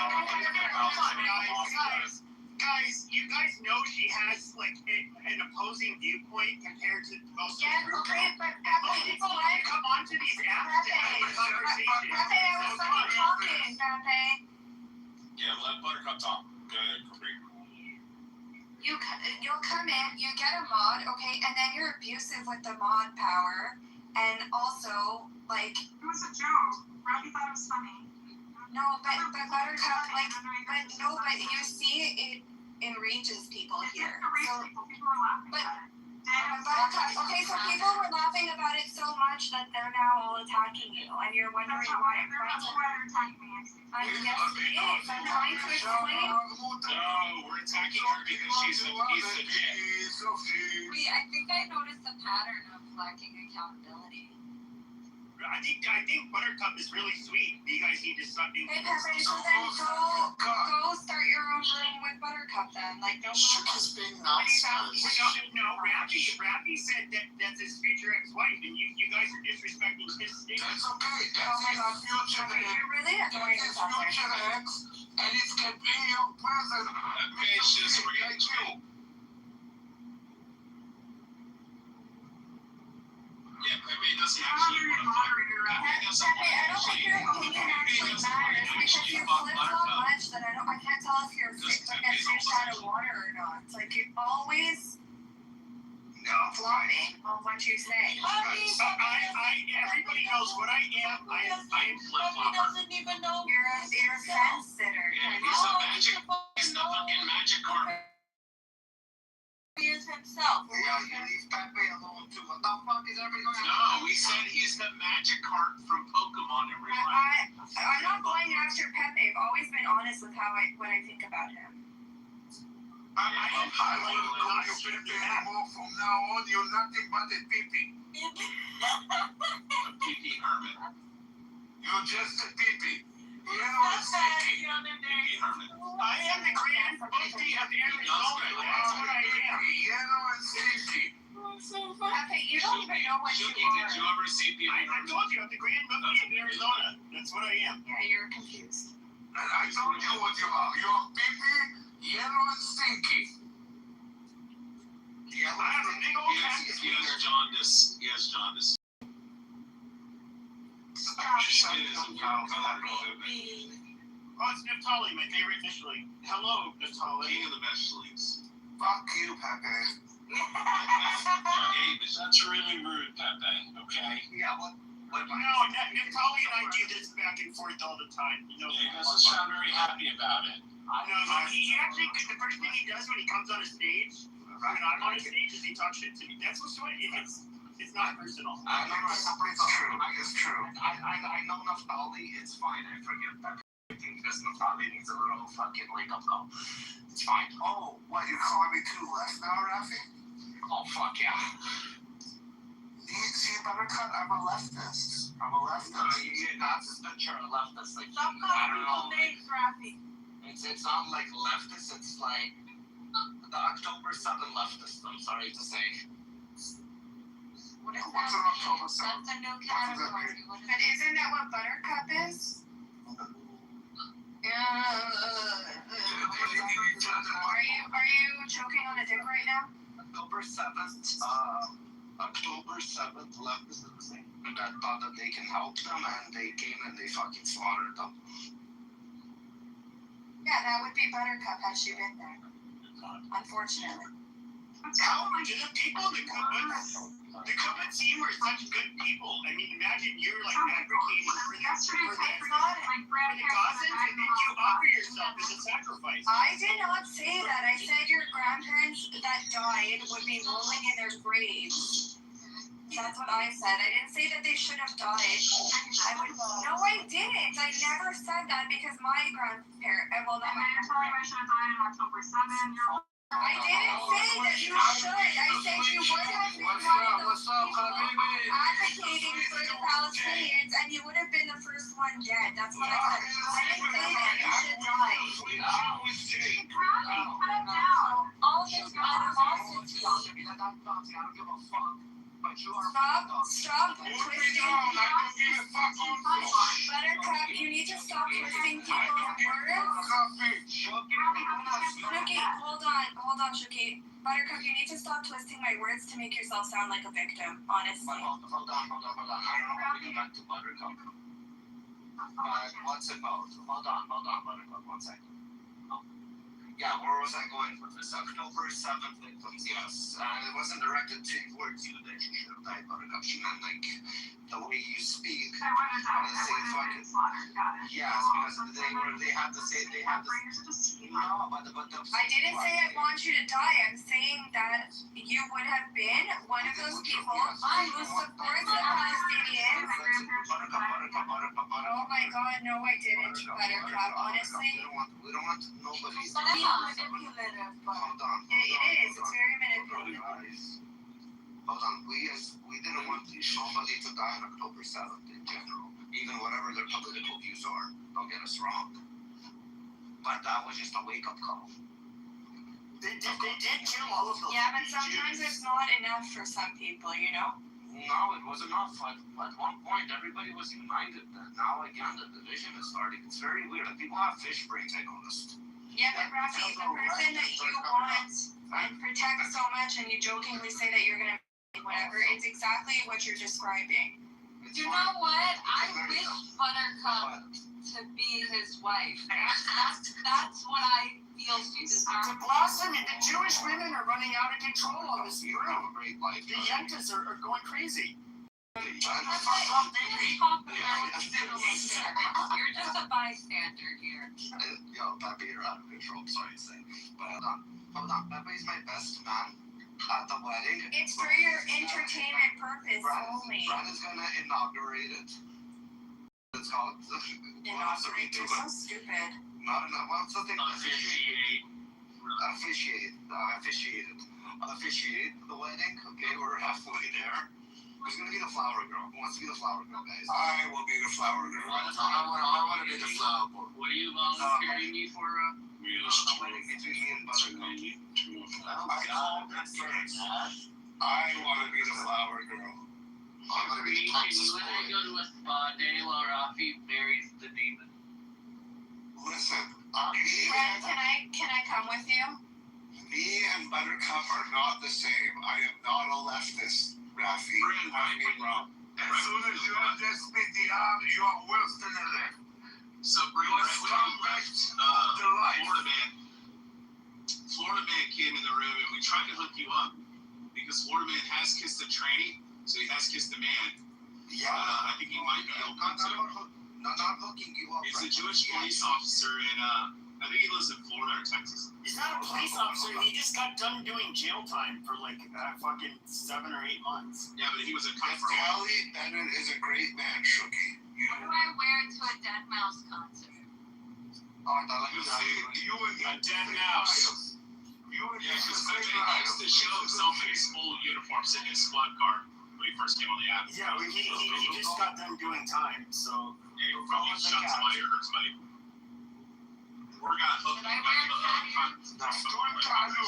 Guys, you guys know she has like an opposing viewpoint compared to most of Yes, the okay, but most people who come onto these apps to have a conversation. Rafi, I was fucking talking, Rafi. Yeah, let Buttercup talk. Go ahead, Capri. You'll come in, you get a mod, okay, and then you're abusive with the mod power, and also, like... It was a joke. Rafi thought it was funny. No, but Buttercup, like, but you see it enrages people here. So, People were laughing but- about it. Buttercup, okay, so people were laughing about it so much that they're now all attacking you, and you're wondering why. They're not why they're attacking me. Yes, it is. I'm trying to explain. No, we're attacking her because she's a piece of shit. Wait, I think I noticed a pattern of lacking accountability. I think Buttercup is really sweet. You guys need to stop doing Hey, Pepe, so then go start your own room with Buttercup then. Like, no problem. Shuki's being nice. No, Rafi said that's his future ex-wife, and you guys are disrespecting his statement. That's okay. Oh That's my his god. future Okay, ex. you're really annoying His this out there. future ex, and it can be your present. Okay, it's just Like you. Yeah, Pepe doesn't I'm actually your want to moderator, Rafi. Pepe, I don't think your opinion actually matters because you flip so much that I can't tell if you're like a fish out of water or not. It's like you're always flopping on what you say. Everybody knows what I am. I am flip-flopper. doesn't even know you're a fence sitter. Yeah, he's the fucking magic carpet. He is himself. Yeah, you leave Pepe alone too. What the fuck is everybody going on? No, we said he's the magic cart from Pokemon in real life. I'm not going after Pepe. I've always been honest with what I think about him. I won't call you Pepe anymore. From now on, you're nothing but a pee-pee. A pee-pee hermit. You're just a pee-pee. Yellow and sticky. Pee-pee hermit. I am the grand Buffy of Arizona. That's what I am. Yellow and sticky. Pepe, you don't even know what you Did you are. ever see people? I told you, I'm the Grand Mufti of Arizona. That's what I am. Yeah, you're confused. I told you what you are. You're pee-pee, yellow and stinky. I have a big old package. He has jaundice. He has jaundice. Oh, it's Naftali, my favorite fish league. Hello, Naftali. King of the best leagues. Fuck you, Pepe. Hey, but that's really rude, Pepe. Okay. Yeah, what No, Naftali and I do this back and forth all the time. You know, He doesn't sound very happy about it. he actually, the first thing he does when he comes on a stage, when I'm on a stage, is he talks shit to me. That's what's what it is. It's not personal. I know it's true. It's true. I know Naftali. It's fine. I forgive that. Because Naftali needs a little fucking wake up call. It's fine. Oh, what, you're calling me too left now, Rafi? Oh fuck yeah. See, Buttercut, I'm a leftist. You're not just that you're a leftist. Like, Stop I calling don't know. people names, Rafi. It's not like leftist. It's like the October 7th leftist. I'm sorry to say. What is What's that? an October 7th? That's a new category. But isn't that what Buttercup is? Are you choking on a dick right now? October 7th. October 7th leftists that thought that they can help them, and they came and they fucking slaughtered them. Yeah, that would be Buttercup had she been there. Unfortunately. How do the people in the Kuba team are such good people? I mean, imagine you're like advocating for the Gazans, and then you offer yourself as a sacrifice. I did not say that. I said your grandparents that died would be rolling in their graves. That's what I said. I didn't say that they should have died. No, I didn't. I never said that because my grandparents, well, not my grandparents. I didn't say that you should. I said you would have been one of those people advocating for the Palestinians, and you would have been the first one dead. That's what I said. I didn't say that you should die. Put him down. All this kind of lawsuits. Stop twisting. Buttercup, you need to stop twisting people's words. Shuki, hold on, Shuki. Buttercup, you need to stop twisting my words to make yourself sound like a victim, honestly. Hold on. I don't know how we get back to Buttercup. What's it about? Hold on, Buttercup, 1 second. Yeah, where was I going with this? October 7th victims, yes. And it wasn't directed towards you that you should have died, Buttercup. She meant, like, the way you speak. Yes, because they have to say, no, but I didn't say I want you to die. I'm saying that you would have been one of those people who supports the Palestinians. Oh my God, no, I didn't, Buttercup. Honestly, we don't want nobody. manipulative, but Hold on. it is. It's very manipulative. Hold on. We didn't want nobody to die on October 7th in general, even whatever their political views are. Don't get us wrong. But that was just a wake-up call. They did kill all of them. Yeah, but sometimes it's not enough for some people, you know? No, it was enough. At one point, everybody was united. But now, again, the division is starting. It's very weird. People have fish brains, I noticed. Yeah, but Rafi, the person that you want and protect so much, and you jokingly say that you're gonna whatever, it's exactly what you're describing. You know what? I wish Buttercup to be his wife. That's what I feel she It's deserves. a blossom, and the Jewish women are running out of control on this room. The Yentas are going crazy. You're just a bystander here. Yo, Pepe, you're out of control. I'm sorry to say. But hold on. Pepe's my best man at the wedding. It's for your entertainment purpose only. Brad is gonna inaugurate it. It's called Inaugurate, you're so stupid. What's the thing? Officiate the wedding. Okay, we're halfway there. Who's gonna be the flower girl? Who wants to be the flower girl, guys? I will be the flower girl. I want to be the flower boy. What are you volunteering me for? Wedding between me and Buttercup. I want to be the flower girl. I'm gonna be the Can Texas you and I boy. go to a spa day while Rafi marries the demon? Listen, Brad, can I come with you? me and Buttercup are not the same. I am not a leftist, Rafi. I mean, Rob. As soon as you have this PTR, you are worse than the left. So, You are scumbag of the life. Florida Man came in the room and we tried to hook you up because Florida Man has kissed a tranny, so he has kissed a man. Yeah. I think he might be open to it. Not hooking you up. He's a Jewish police officer in, I think he lives in Florida or Texas. He's not a police officer. He just got done doing jail time for like fucking 7 or 8 months. Yeah, but he was a cop for a while. Kelly Bennett is a great man, Shooky. What do I wear to a Dead Mouse concert? You and A dead mouse. You and Yeah, because he used to show himself in his full uniform sitting in his squad car when he first came on the app. Yeah, he just got done doing time, so. Yeah, he probably shot somebody or hurt somebody. We're gonna hook Should I wear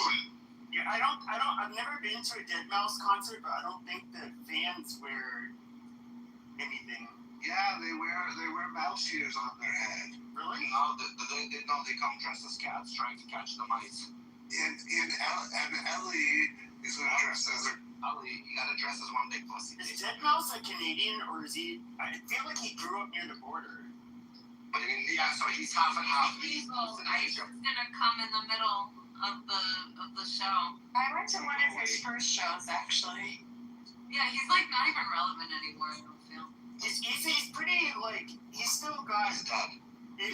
Yeah, I've never been to a Dead Mouse concert, but I don't think the fans wear anything. Yeah, they wear mouse ears on their head. Really? No, they come dressed as cats trying to catch the mice. And Ellie is gonna dress as Ellie. You gotta dress as one big pussy. Is Dead Mouse a Canadian or is he? I feel like he grew up near the border. But I mean, yeah, so he's half and half. He's ICE is gonna come in the middle of the show. I went to one of his first shows, actually. Yeah, he's like not even relevant anymore, I don't feel. He's pretty like he's still got. He's done. When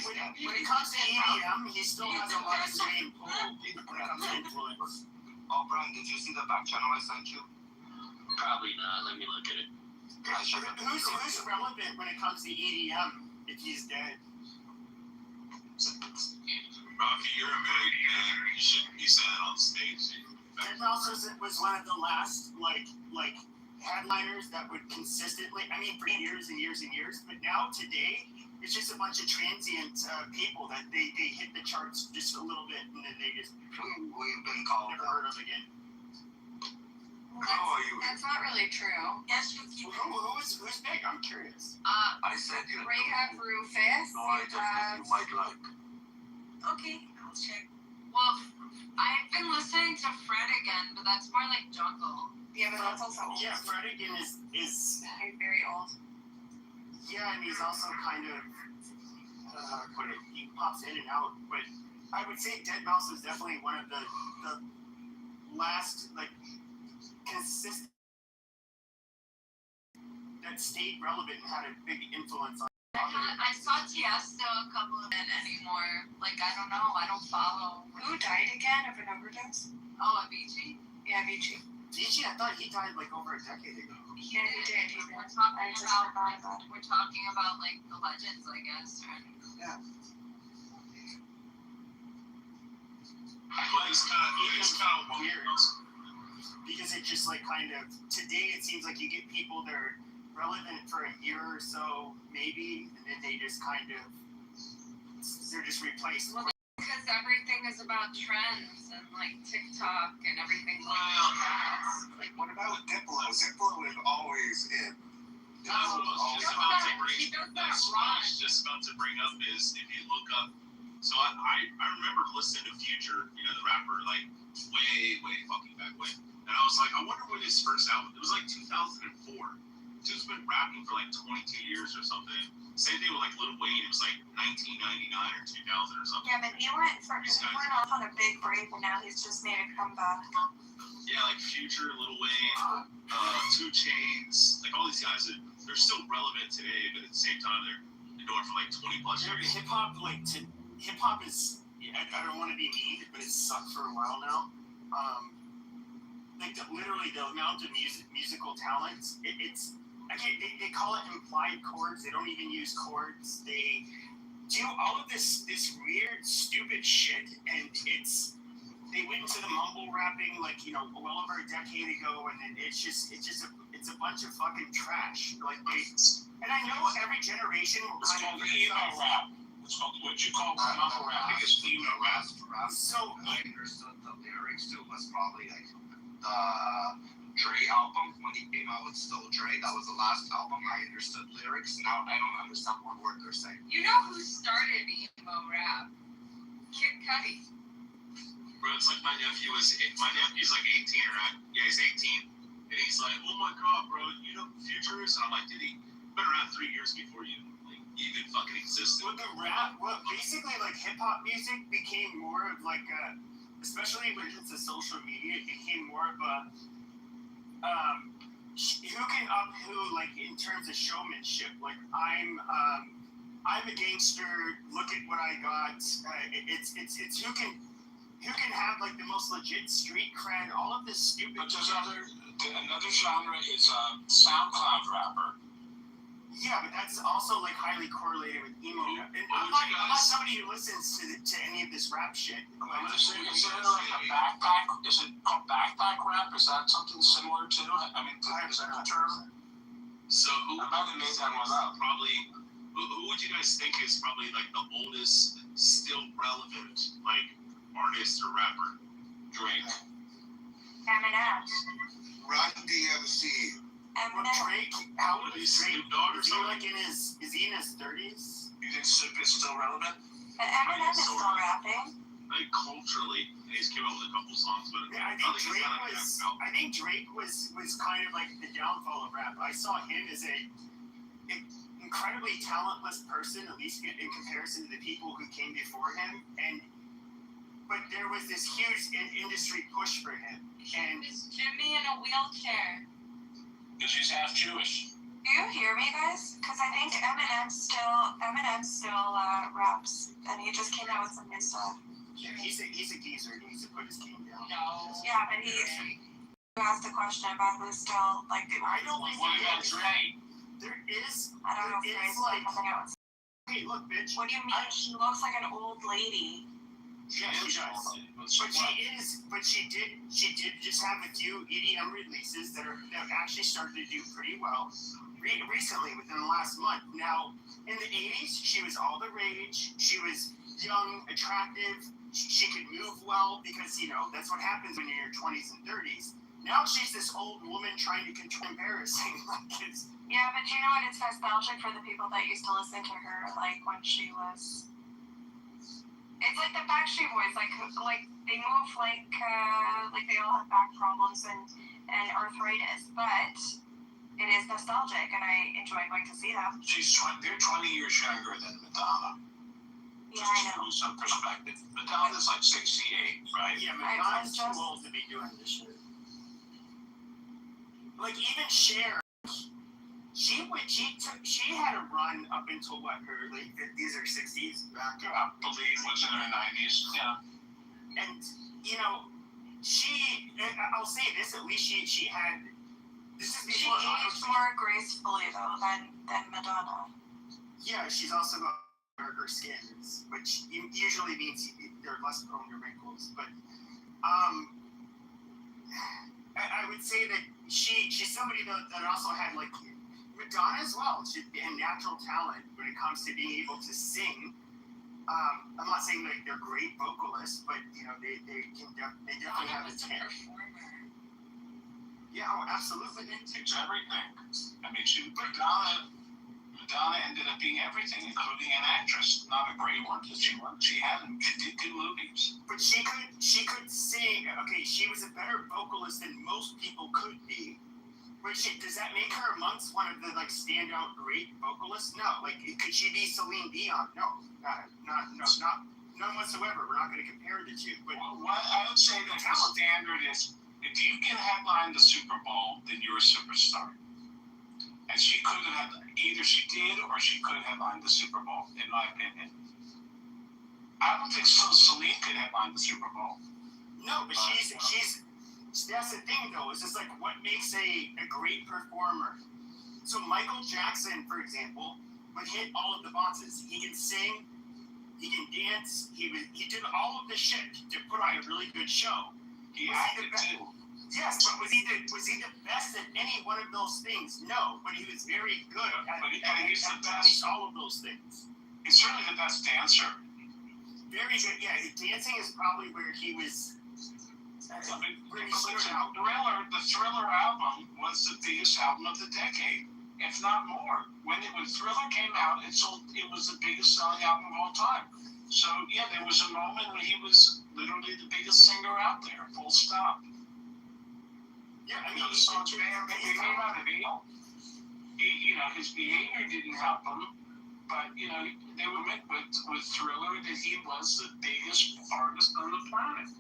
it comes to EDM, he still has a lot of sway and pull when it comes to influence. Oh, Brian, did you see the back channel I sent you? Probably not. Let me look at it. Who's relevant when it comes to EDM if he's dead? Rocky, you're a married man. You shouldn't be saying on stage. Dead Mouse was one of the last like headliners that would consistently. I mean, for years and years and years. But now today, it's just a bunch of transient people that they hit the charts just a little bit and then they just We've been called never heard of again. That's not really true. Yes, you keep. Who's big? I'm curious. I said you. Rahab Rufus. No, I just think you might like. Okay, I'll check. Well, I've been listening to Fred again, but that's more like jungle. Yeah, but that's also old. Yeah, Fred again is He's very old. yeah, and he's also kind of he pops in and out. But I would say Dead Mouse was definitely one of the last like consistent that stayed relevant and had a big influence on. I saw Tiesto a couple of them anymore. Like, I don't know. I don't follow. Who died again of an overdose? Oh, Avicii? Yeah, Avicii. Avicii, I thought he died like over a decade ago. Yeah, he did. We're talking I just about forgot about it. we're talking about like the legends, I guess. Right? Yeah. Well, it's kind of weird. Because it just like kind of today it seems like you get people that are relevant for a year or so maybe and then they just kind of they're just replaced. Well, because everything is about trends and like TikTok and everything like that. Like, what about Diplo? Diplo is always in. That's what I was just about to bring. That's what I was just about to bring up is if you look up. So I remember listening to Future, you know, the rapper, like way fucking back when, and I was like, I wonder when his first album. It was like 2004. Dude's been rapping for like 22 years or something. Same thing with like Lil Wayne. It was like 1999 or 2000 or something. Yeah, but he went off on a big break and now he's just made a comeback. Yeah, like Future, Lil Wayne, 2 Chainz, like all these guys they're still relevant today, but at the same time they're doing it for like 20 plus years. Hip hop is I don't want to be mean, but it's sucked for a while now. Like literally the amount of musical talents, they call it implied chords. They don't even use chords. They do all of this weird, stupid shit, and they went into the mumble rapping like well over a decade ago, and then it's a bunch of fucking trash. Like and I know every generation will kind of rap. What you call mumble rapping is female rap. So I understood the lyrics too was probably like Dre album when he came out with Still Dre. That was the last album I understood lyrics. Now I don't understand one word they're saying. You know who started emo rap? Kid Cudi. Bro, it's like my nephew's like 18, right? Yeah, he's 18. And he's like, oh my god, bro, you know who Future is? And I'm like, did he? Been around 3 years before you even fucking existed. Basically, like, hip-hop music became more of, like, especially when it's a social media, it became more of a, who can up who, like, in terms of showmanship. Like, I'm a gangster, look at what I got. It's who can have, like, the most legit street cred, all of this stupid. But there's another genre is SoundCloud rapper. Yeah, but that's also, like, highly correlated with emo rap. And I'm not somebody who listens to any of this rap shit. Is there like a backpack? Is it called backpack rap? Is that something similar to? I mean, is that a term? So who? I might have made that one up. Probably. Who would you guys think is probably like the oldest, still relevant, like artist or rapper? Drake. Eminem. Run DMC. Eminem. Drake, how old is Drake? Snoop Dogg or Is he something? like is he in his 30s? You think Snoop is still relevant? But Eminem is still rapping. Like culturally, he's came out with a couple songs, but Yeah, I think Drake was kind of like the downfall of rap. I saw him as a incredibly talentless person, at least in comparison to the people who came before him. But there was this huge industry push for him. And Is Jimmy in a wheelchair? Because he's half Jewish. Do you hear me, guys? Because I think Eminem still raps, and he just came out with some new stuff. yeah, he's a geezer. He needs to put his game down. No. Yeah, but you asked the question about who's still like. I don't think What about Dre? there is. I don't know if There there's is like. something else. Hey, look, bitch. What do you mean? She looks like an old lady. Yeah, she does. But she did just have a few EDM releases that actually started to do pretty well recently within the last month. Now, in the 80s, she was all the rage. She was young, attractive. She could move well because, that's what happens when you're in your 20s and 30s. Now she's this old woman trying to control embarrassing. Yeah, but you know what? It's nostalgic for the people that used to listen to her, like when she was. It's like the Backstreet Boys, like they move like they all have back problems and arthritis, but it is nostalgic, and I enjoy going to see them. They're 20 years younger than Madonna. Yeah, I know. Just some perspective. Madonna's like 68, right? Yeah, Madonna's too old to be doing this shit. Like even Cher, she had a run up until her late 50s or 60s. I believe was in her 90s. Yeah. And I'll say this, at least she had. This is She before aged more gracefully though than Madonna. Yeah, she's also got darker skin, which usually means they're less prone to wrinkles. But I would say that she's somebody that also had like Madonna as well. She had natural talent when it comes to being able to sing. I'm not saying like they're great vocalists, but they definitely have a talent. Yeah, absolutely. It's everything. I mean, Madonna ended up being everything, including an actress. Not a great one, but she did good movies. But she could sing. Okay, she was a better vocalist than most people could be. But does that make her amongst one of the standout great vocalists? No. Could she be Celine Dion? No, none whatsoever. We're not going to compare the two. But I would say that the standard is if you can headline the Super Bowl, then you're a superstar. And she could have either she did or she could have headlined the Super Bowl, in my opinion. I don't think Celine could headline the Super Bowl. No, but she's. That's the thing, though. Is just what makes a great performer. So Michael Jackson, for example, would hit all of the boxes. He can sing, he can dance. He did all of the shit to put on a really good show. He acted too. Yes, but was he the best at any one of those things? No, but he was very good at least all of those things. He's certainly the best dancer. Very good. Yeah, dancing is probably where he was The Thriller album was the biggest album of the decade, if not more. When Thriller came out, it was the biggest selling album of all time. So yeah, there was a moment when he was literally the biggest singer out there. Full stop. Yeah, I mean, the songs may or may not have been. His behavior didn't help him, but they were meant with Thriller that he was the biggest artist on the planet.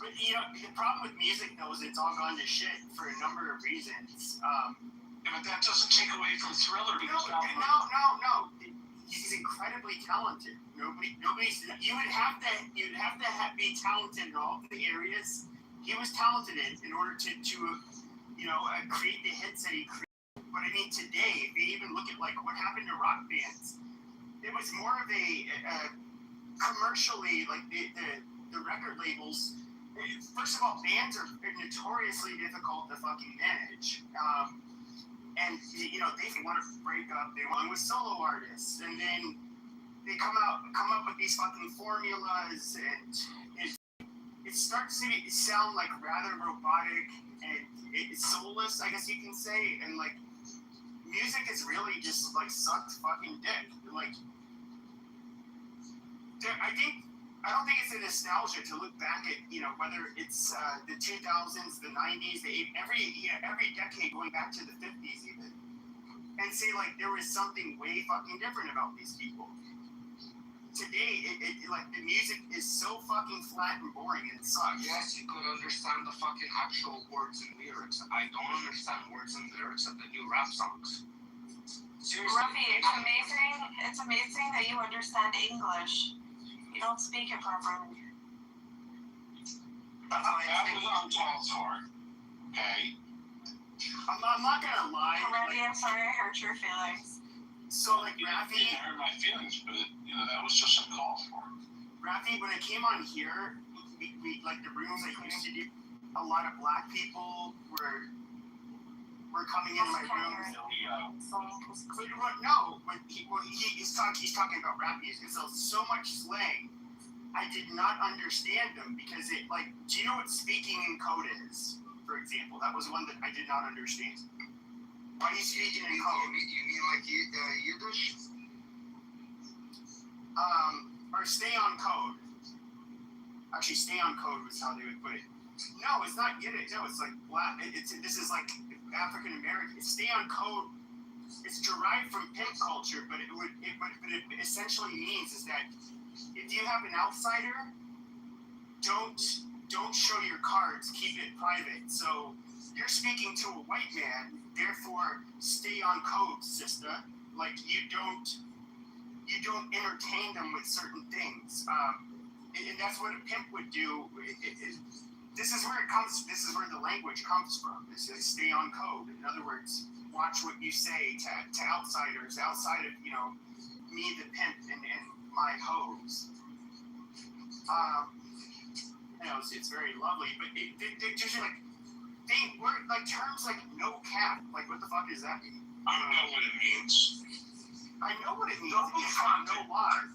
But the problem with music though is it's all gone to shit for a number of reasons. But that doesn't take away from Thriller. No. He's incredibly talented. Nobody's. You'd have to be talented in all the areas he was talented in order to create the hits that he created. But I mean, today, if you even look at like what happened to rock bands, it was more of a commercially like the record labels. First of all, bands are notoriously difficult to fucking manage. And they want to break up. They want with solo artists, and then they come up with these fucking formulas, and it starts to sound like rather robotic and it's soulless, I guess you can say. And like, music is really just like sucked fucking dick. Like, I don't think it's a nostalgia to look back at, whether it's the 2000s, the 90s, the 80s, every decade going back to the 50s even, and say like there was something way fucking different about these people. Today, like the music is so fucking flat and boring and sucks. Yes, you could understand the fucking actual words and lyrics. I don't understand words and lyrics of the new rap songs. Seriously. Ruffy, it's amazing that you understand English. You don't speak it properly. That was uncalled for. Okay. I'm not gonna lie. Ruffy, I'm sorry I hurt your feelings. So like Rafi, didn't hurt my feelings, but that was just uncalled for. Rafi, when I came on here, we like the rooms I used to do. A lot of black people were coming in my rooms. No, when he's talking about rap music. So much slang. I did not understand them because it like. Do you know what speaking in code is? For example, that was one that I did not understand. Why are you speaking in code? You mean like Yiddish? Or stay on code. Actually, stay on code was how they would put it. No, it's not Yiddish. No, it's like black. This is like African American. Stay on code. It's derived from pimp culture, but what it essentially means is that if you have an outsider, don't show your cards. Keep it private. So you're speaking to a white man, therefore stay on code, sister. Like you don't entertain them with certain things. And that's what a pimp would do. This is where it comes. This is where the language comes from. This is stay on code. In other words, watch what you say to outsiders outside of me, the pimp, and my hoes. It's very lovely, but they're just like word like terms like no cap. Like what the fuck does that mean? I don't know what it means. I know what it means. I don't know why.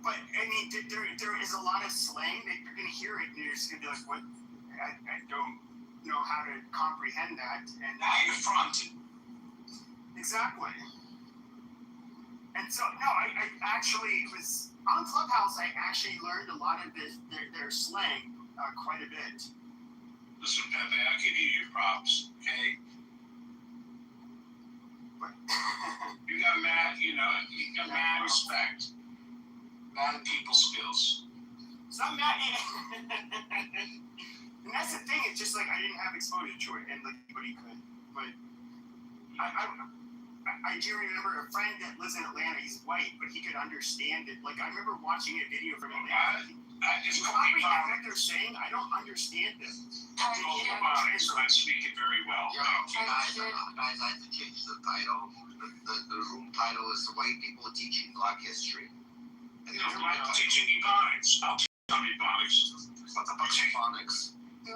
But I mean, there is a lot of slang that you're gonna hear it, and you're just gonna be like, "What? I don't know how to comprehend that." And now you're fronting. Exactly. And so, no, I actually was on Clubhouse. I actually learned a lot of their slang quite a bit. Listen, Pepe, I'll give you your props, okay? You got mad respect. Mad people skills. So I'm mad. And that's the thing, it's just like I didn't have exposure to it, and like anybody could. But I do remember a friend that lives in Atlanta, he's white, but he could understand it. Like I remember watching a video from Atlanta. You comprehend what they're saying? I don't understand it. I speak it very well. Guys, I'd like to change the title. The room title is White People Teaching Black History. Teaching ebonics. I'll teach them ebonics. What the fuck is ebonics? You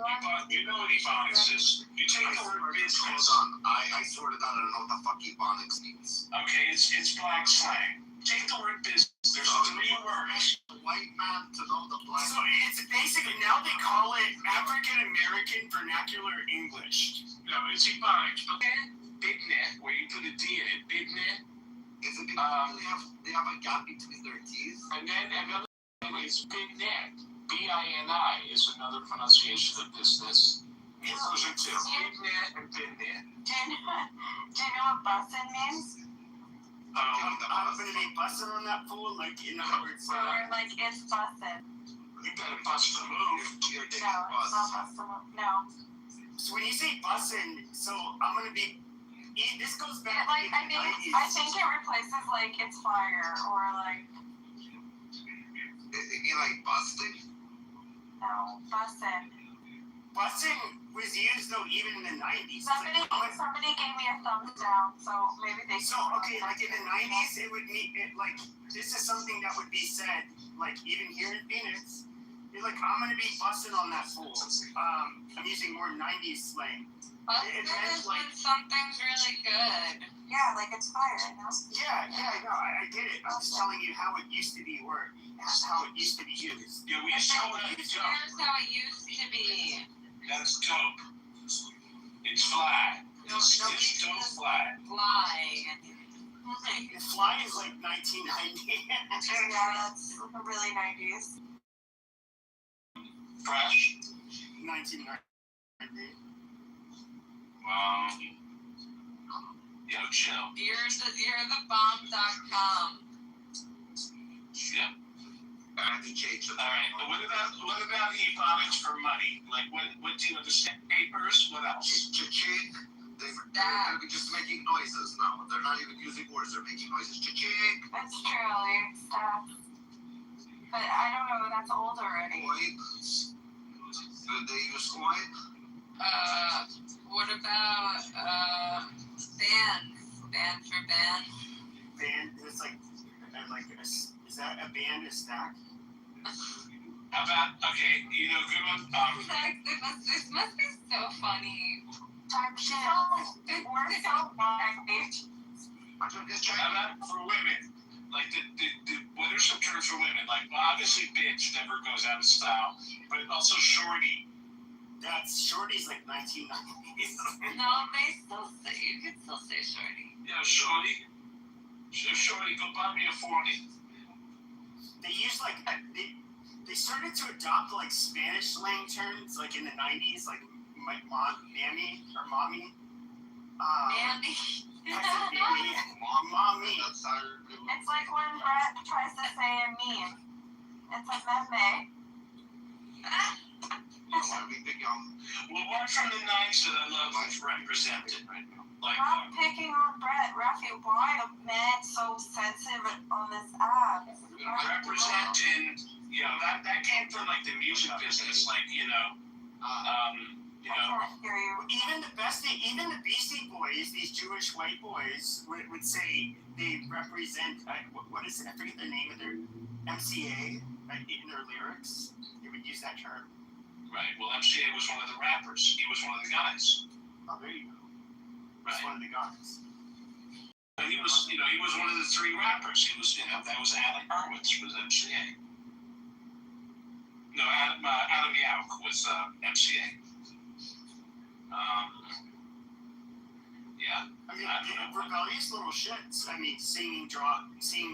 know what ebonics is. You take the word business. I swear to God, I don't know what the fuck ebonics means. Okay, it's black slang. Take the word business. There's 3 words. The white man to know the black. So it's basically now they African American vernacular English. No, it's Ebonics. Big net, where you put a D in it. Big net. Is it because they have a gap between their teeth? And then another thing is big net. B-I-N-I is another pronunciation of this. Those are two. Big net and big net. Do you know what bussin' means? I'm gonna be busting on that fool, like in other words. Or like it's bussin'. You better bust the move. No, it's not bussin'. No. So when you say bussin', so I'm gonna be. This goes back. Like I think it replaces like it's fire or like. You mean like busted? No, bussin'. Bussin' was used though even in the 90s. Somebody gave me a thumbs down, so maybe they. So okay, like in the 90s, it would mean it like this is something that would be said like even here in Phoenix. You're like I'm gonna be busting on that fool. I'm using more 90s slang. Busted is when something's really good. Yeah, like it's fire, you know? Yeah, no, I get it. I'm just telling you how it used to be or how it used to be used. Yeah, we used to call it Here's how it used to be. That's dope. It's fly. It's dope fly. Fly. The fly is like 1990. Yeah, that's really 90s. Fresh. 1990. Yo, chill. You're the bomb.com. Yeah. Alright, but what about ebonics for money? Like, what do you understand? Papers? What else? Cha-ching. They're just making noises now. They're not even using words. They're making noises. Cha-ching. That's true, like stuff. But I don't know, that's old already. Coin. Do they use coin? What about band? Band for band? Band, it's like is that a band, a stack? How about, okay, you know, good one. This must be so funny. Type shit. We're so backstage. How about for women? Like, what are some terms for women? Like, well, obviously, bitch never goes out of style, but also shorty. Shorty's like 1990s. No, they still say, you can still say shorty. Yeah, shorty. Shorty, go buy me a 40. They use like they started to adopt like Spanish slang terms like in the 90s, like mammy or mommy. Mammy. Mommy. It's like when Brett tries to say a meme. It's a meme. Well, one from the 90s that I love is represented right now. Like, I'm picking on Brett. Raphael, why are men so sensitive on this app? representing, you know, that came from like the music business, like, you know. Even the Beastie Boys, these Jewish white boys, would say they represent, what is it? I forget the name of their MCA in their lyrics. They would use that term. Right. Well, MCA was one of the rappers. He was one of the guys. Oh, there you go. Right. One of the guys. He was, you know, he was one of the three rappers. He was, you know, that was Alan Hurwitz was MCA. No, Adam Yauch was MCA. Yeah. I mean, rebellious little shits. I mean, singing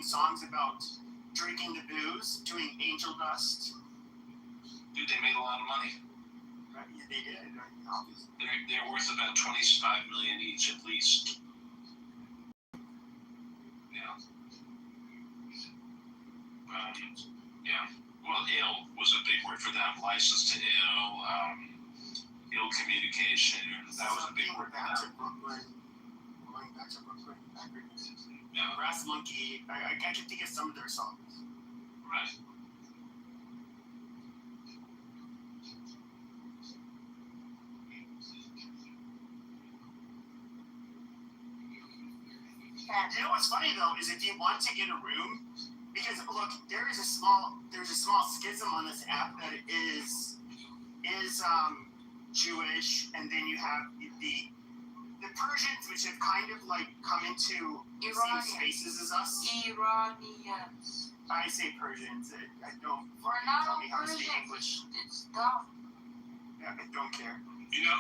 songs about drinking the booze, doing angel dust. Dude, they made a lot of money. Right? Yeah, they did. Obviously. They're worth about $25 million each, at least. Yeah. Yeah. Well, ill was a big word for them. License to ill. Ill communication. That was a big word for them. Going back to Brooklyn. Yeah. Brass Monkey. I can think of some of their songs. Right. You know what's funny though is if you want to get a room, because look, there's a small schism on this app that is Jewish, and then you have the Persians, which have kind of like come into the same spaces as us. Iranians. I say Persians. I don't. We're not tell me how to speak Persians. English. It's dumb. I don't care. You know,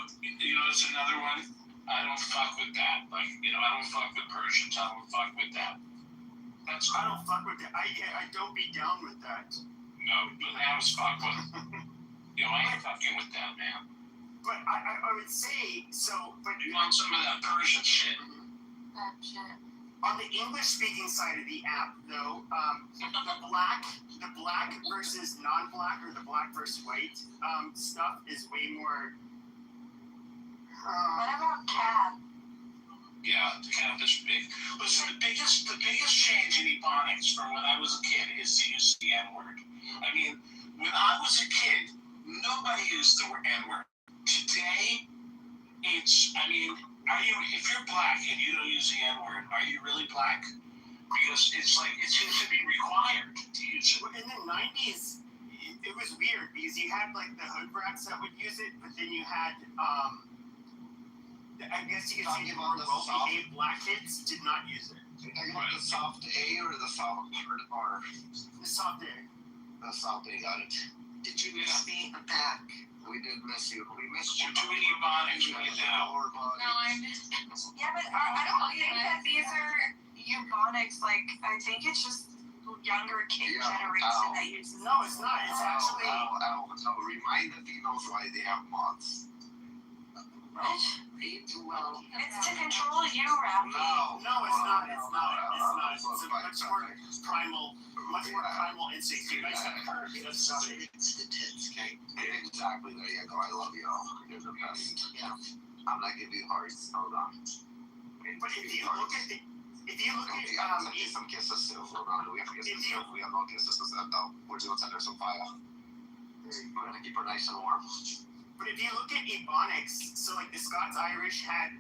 it's another one. I don't fuck with that. Like, I don't fuck with Persians. I don't fuck with that. I don't fuck with that. I don't be down with that. No, but lambs fuck with them. I ain't fucking with that, man. But I would say so. But You want some of that Persian shit? That shit. On the English-speaking side of the app, though, the black versus non-black, or the black versus white stuff is way more. What about cat? Yeah, the cat is big. Listen, the biggest change in Ebonics from when I was a kid is to use the N-word. I mean, when I was a kid, nobody used the N-word. Today, if you're black and you don't use the N-word, are you really black? Because it seems to be required to use it. In the 90s, it was weird because you had like the hood rats that would use it, but then you had, I guess you could say the more well-behaved black kids did not use it. Are you talking about the soft A or the soft R? The soft A. The soft A, got it. Did you miss me? I'm back. We did miss you. We missed you. We're doing Ebonics right now. No, I missed it. Yeah, but I don't think that these are eubonics. Like, I think it's just younger kid generation that uses. No, it's not. It's actually. No, remind the females why they have moths. It's to control you, Ralphie. No, it's not. It's a much more primal instinct. You guys have heard. That's about it. It's the tits, okay? Exactly. There you go. I love you all. You're the best. Yeah. I'm not giving you hearts. Hold on. But if you look at some kisses too. Hold on. We have kisses. We have no kisses. No. We're doing send her some fire. We're gonna keep her nice and warm. But if you look at Ebonics, so like the Scots-Irish had,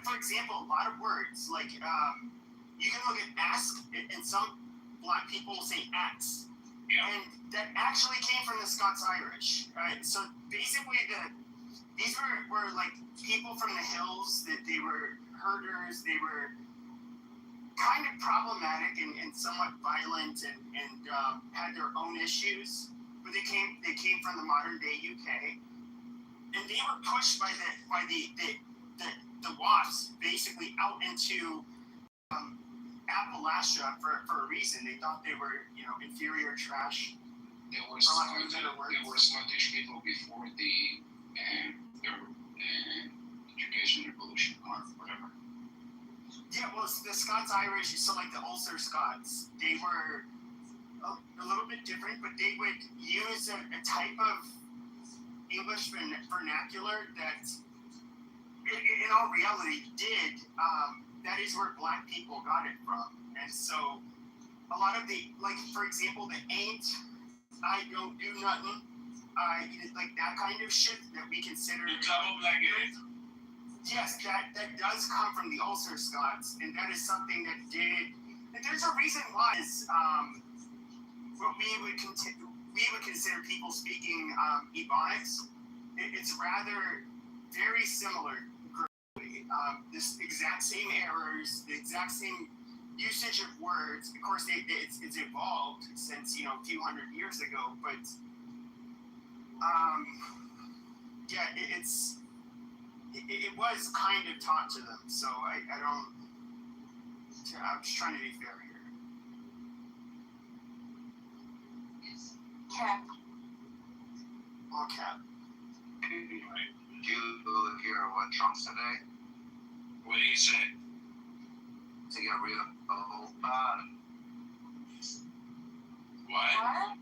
for example, a lot of words. Like you can look at ask, and some black people will say ax. Yeah. And that actually came from the Scots-Irish. Right? So basically, these were like people from the hills, that they were herders, they were kind of problematic and somewhat violent and had their own issues. But they came from the modern day UK. And they were pushed by the WASPs basically out into Appalachia for a reason. They thought they were, inferior trash. They were Scottish people before the Education Revolution or whatever. Yeah, well, the Scots-Irish, so like the Ulster Scots, they were a little bit different, but they would use a type of English vernacular that, in all reality, that is where black people got it from. And so, a lot of for example, the ain't, I don't do nothing, like that kind of shit that we consider. The double negative. Yes, that does come from the Ulster Scots, and that is something that did. And there's a reason why is what we would consider people speaking Ebonics. It's rather very similar. This exact same errors, the exact same usage of words. Of course, it's evolved since a few hundred years ago, but it was kind of taught to them. So I'm just trying to be fair here. Cap. All cap. Do you hear what Trump said today? What did he say? To get rid of What?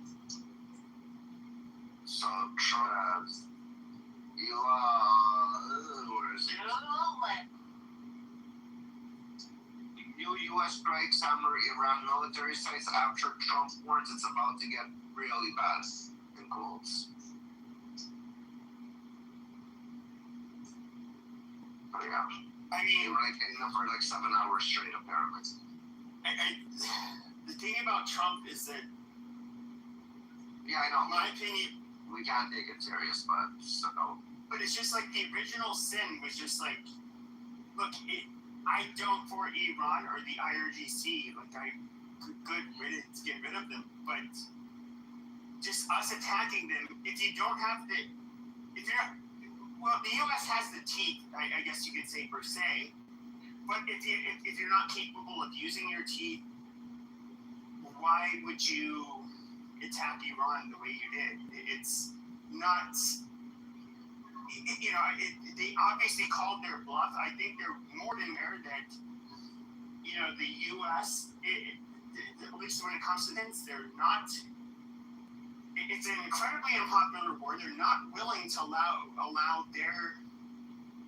So Trump has where is it? New U.S. strikes on Iran military sites after Trump warns it's about to get really bad. In quotes. Oh yeah. I mean, they were hitting them for 7 hours straight, apparently. The thing about Trump is that, yeah, I know. In my opinion, we can't take it serious, but But it's just like the original sin was just like, look, I don't for Iran or the IRGC. Like I good riddance, get rid of them, but just us attacking them. If you don't have if you're not well, the U.S. has the teeth, I guess you could say, per se. But if you're not capable of using your teeth, why would you attack Iran the way you did? It's not, they obviously called their bluff. I think they're more than aware that, the U.S., at least when it comes to this, they're not, it's an incredibly unpopular war. They're not willing to allow their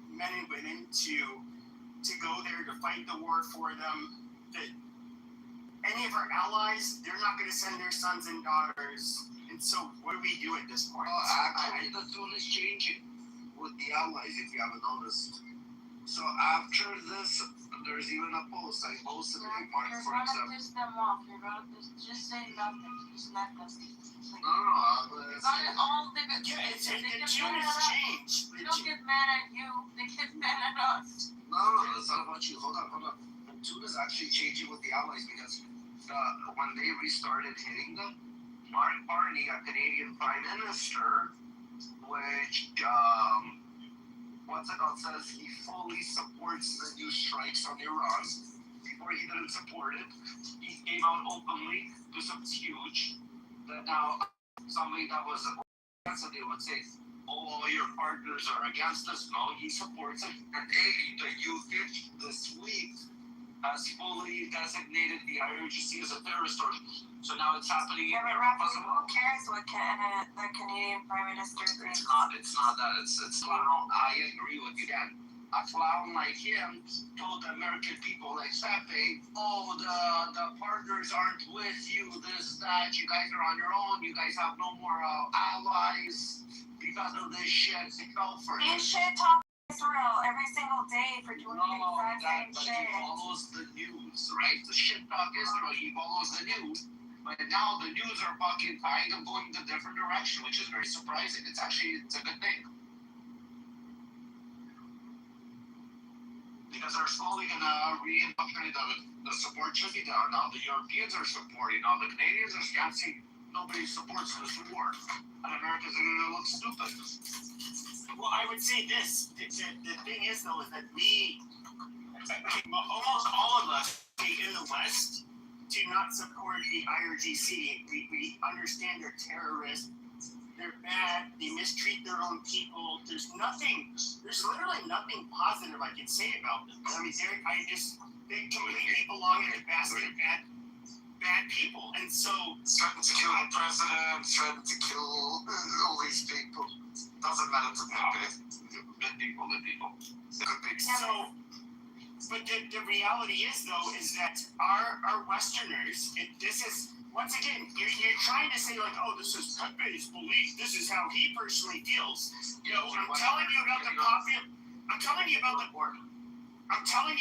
men and women to go there to fight the war for them. Any of our allies, they're not going to send their sons and daughters. And so, what do we do at this point? Well, actually, the tune is changing with the allies, if you haven't noticed. So after this, there's even a post. I posted a mark, You're for gonna example. piss them off. You're gonna just say nothing. Just let them. No, All they get, Yeah, they the get tune mad has at us. changed. They don't get mad at you. They get mad at us. No, it's not about you. Hold on. The tune is actually changing with the allies because when they restarted hitting them, Mark Carney, a Canadian Prime Minister, which says he fully supports the new strikes on Iran. Before he didn't support it, he came out openly. This is huge. That now somebody that was against it, they would say, "Oh, your partners are against us." No, he supports it. And the UK this week has fully designated the IRGC as a terrorist organization. So now it's happening. Yeah, but Rafi, who cares what the Canadian Prime Minister thinks? It's not that. It's clown. I agree with you, Dan. A clown like him told the American people, like Pepe, "Oh, the partners aren't with you. This, that. You guys are on your own. You guys have no more allies because of this shit." Kitover. You shit talk Israel every single day for doing the exact same But shit. he follows the news, right? The shit talk Israel. He follows the news. But now the news are fucking kind of going the different direction, which is very surprising. It's a good thing. Because they're slowly going to reindoctrinate the support should be there. Now the Europeans are supporting. Now the Canadians are scanty. Nobody supports this war. And America's going to look stupid. Well, I would say this. The thing is, though, is that almost all of us in the West do not support the IRGC. We understand they're terrorists. They're bad. They mistreat their own people. There's literally nothing positive I can say about them. I mean, they completely belong in the basket of bad people. And so, threatened to kill the president, threatened to kill all these people. Doesn't matter to me. Good people. Good people. So, but the reality is, though, is that our Westerners, this is, once again, you're trying to say, like, oh, this is Pepe's belief, this is how he personally feels. I'm telling you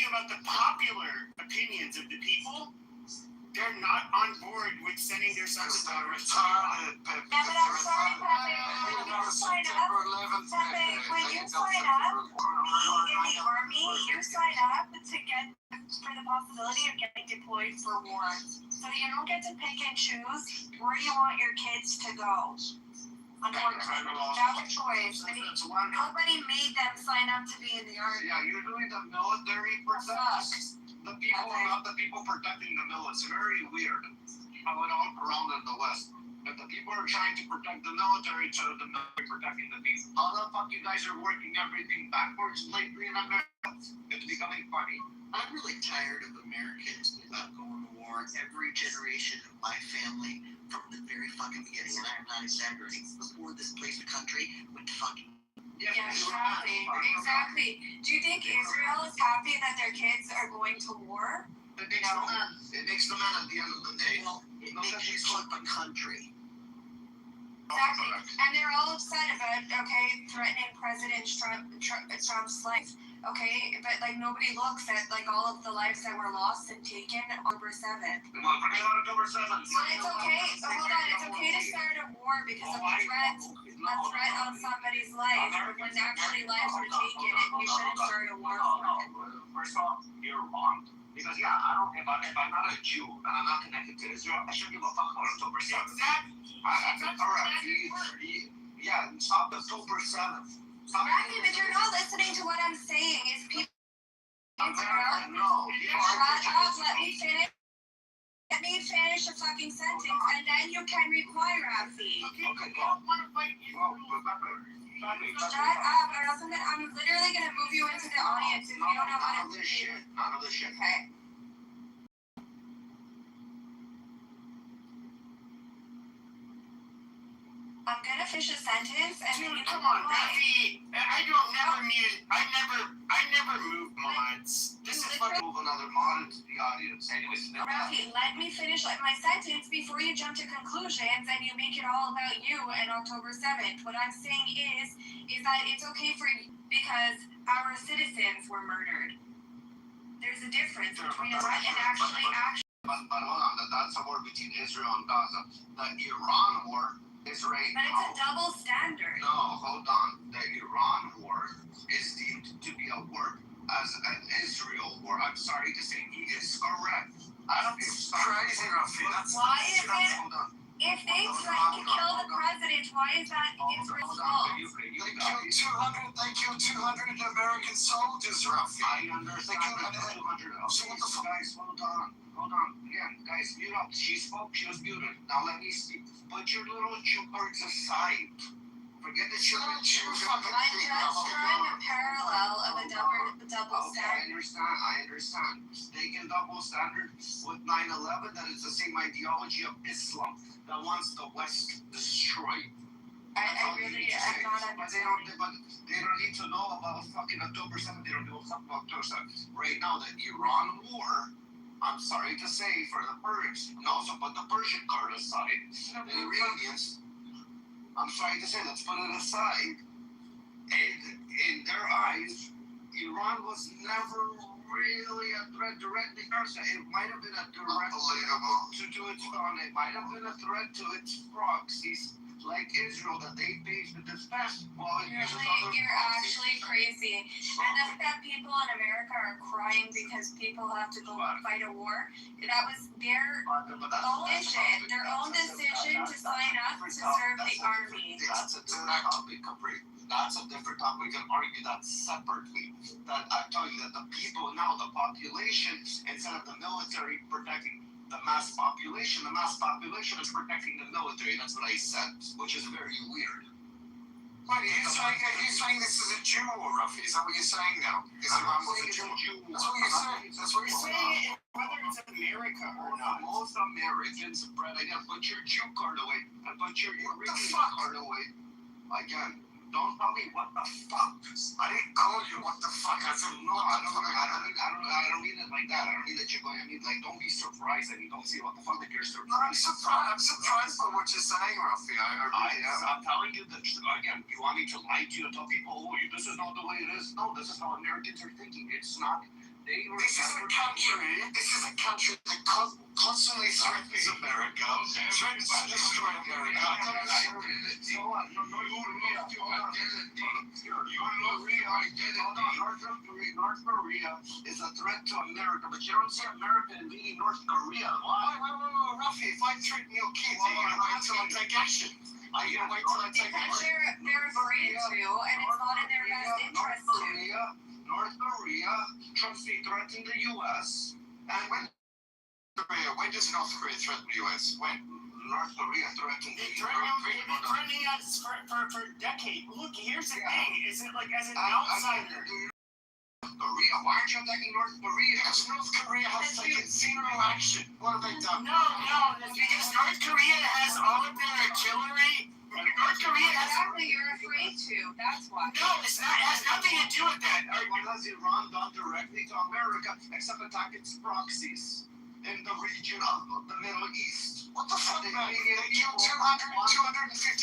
about the popular opinions of the people. They're not on board with sending their sons and daughters to Iran. Yeah, but I'm sorry, Pepe, when you sign up, in the army, you sign up to get for the possibility of getting deployed for war. So you don't get to pick and choose where you want your kids to go. Unfortunately, that's a choice. Nobody made them sign up to be in the army. Yeah, you're doing the military protection. The people are not the people protecting the military. It's very weird how it all around in the West. If the people are trying to protect the military, so the military protecting the people. How the fuck you guys are working everything backwards lately in America? It's becoming funny. I'm really tired of Americans going to war. Every generation of my family, from the very fucking beginning, and I'm not exaggerating, before this place the country went to fucking. Yeah, exactly. Do you think Israel is happy that their kids are going to war? It makes no man. It makes no man at the end of the day. Well, it makes you fuck the country. Exactly. And they're all upset about, threatening President Trump's life. Okay, but nobody looks at all of the lives that were lost and taken on October 7th. October 7th. So it's okay. So hold on, it's okay to start a war because of a threat on somebody's life. When actually lives were taken, you shouldn't start a war for it. First off, you're wrong. Because if I'm not a Jew and I'm not connected to Israel, I shouldn't give a fuck about October 7th. Exactly. Correct. Yeah, stop October 7th. Rafi, but you're not listening to what I'm saying. Is people America, no. shut up, let me finish. Let me finish a fucking sentence, and then you can reply, Rafi. Okay, I don't want to fight you. Shut up, or else I'm literally gonna move you into the audience if you don't know how to. None of this shit. None of this shit. Okay. I'm gonna finish a sentence, and then you Come on, Rafi. I never move mods. This is fucking. Move another mod into the audience. Anyways, Rafi, let me finish my sentence before you jump to conclusions and you make it all about you and October 7th. What I'm saying is that it's okay for you because our citizens were murdered. There's a difference between what and actually. But hold on, that's a war between Israel and Gaza. The Iran war is right But it's a double standard. No, hold on. The Iran war is deemed to be a war as an Israel war. I'm sorry to say, he is correct. I don't think it's crazy, Rafi. Why is it? If they threaten to kill the president, why is that Israel's fault? They killed 200 American soldiers, Rafi. I understand. So what the fuck? Guys, hold on. Again, guys, mute up. She spoke. She was muted. Now let me speak. Put your little Jew words aside. Forget the Jew. I'm just drawing a parallel of a double standard. I understand. They can double standard with 9/11. That is the same ideology of Islam that wants the West destroyed. I'm not understanding. But they don't need to know about fucking October 7th. They don't know about October 7th. Right now, the Iran war. I'm sorry to say, for the Persians, and also put the Persian card aside, the Iranians, I'm sorry to say, let's put it aside, and in their eyes, Iran was never really a threat directly. It might have been a direct to its own, it might have been a threat to its proxies, like Israel, that they paid to defend. You're actually crazy. And the fact that people in America are crying because people have to go fight a war, that was their own decision, their own decision to sign up to serve the army. That's a different topic, Capri. That's a different topic. We can argue that separately. That I'm telling you that the people now, the population, instead of the military protecting the mass population is protecting the military. That's what I said, which is very weird. But you're saying this is a Jew war, Rafi? Is that what you're saying now? Iran was a Jew war. That's what you're saying. That's what you're saying. Whether it's America or not. Most Americans, Brett, again, put your Jew card away and put your Iranian card away. Again, don't tell me what the fuck. I didn't call you what the fuck. I said no. I don't mean it like that. I don't mean that you're going. I mean, like, don't be surprised and you don't see what the fuck that you're surprised. No, I'm surprised by what you're saying, Rafi. I'm telling you that again. You want me to lie to you and tell people, oh, this is not the way it is? No, this is how Americans are thinking. It's not. This is a country that constantly threatens America, threatens to destroy America. North Korea is a threat to America, but you don't see America invading North Korea. Why? Wait, Rafi, if I threaten your kids, you're going to wait until I take action. Are you going to wait till I take action? Because they're afraid to, and it's not in their best interest to. North Korea, Trump's threatening the U.S. And when does North Korea threaten the U.S.? When North Korea threatened the U.S. They've been threatening us for decades. Look, here's the thing. Is it like as an outsider? Korea, why aren't you attacking North Korea? Because North Korea has taken zero action. What have they done? No, because North Korea has all of their artillery. North Korea has. Exactly, you're afraid to. That's why. No, it's not. It has nothing to do with that. What has Iran done directly to America except attack its proxies in the region of the Middle East? What the fuck, man? They killed 250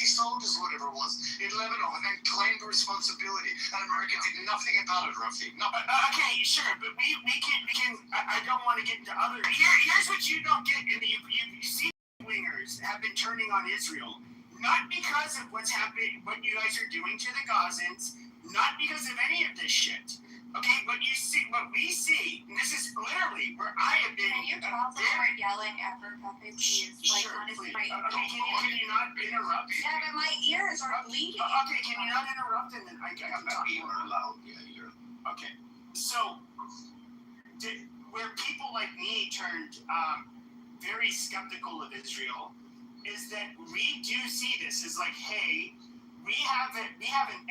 soldiers, whatever it was, in Lebanon, and then claimed responsibility. And America did nothing about it, Rafi. No. Okay, sure, but we can. I don't want to get into other. Here's what you don't get. You see, wingers have been turning on Israel. Not because of what's happening, what you guys are doing to the Gazans, not because of any of this shit. Okay, what we see, and this is literally where I have been. Can you probably start yelling ever, Pepe, please? Like, Sure, honestly, please. right? Okay, can you not? interrupt? Yeah, but my ears are bleeding. Okay, can you not interrupt and then I can talk? You are allowed. Yeah, you're. Okay, so where people like me turned very skeptical of Israel is that we do see this as like, hey, we have an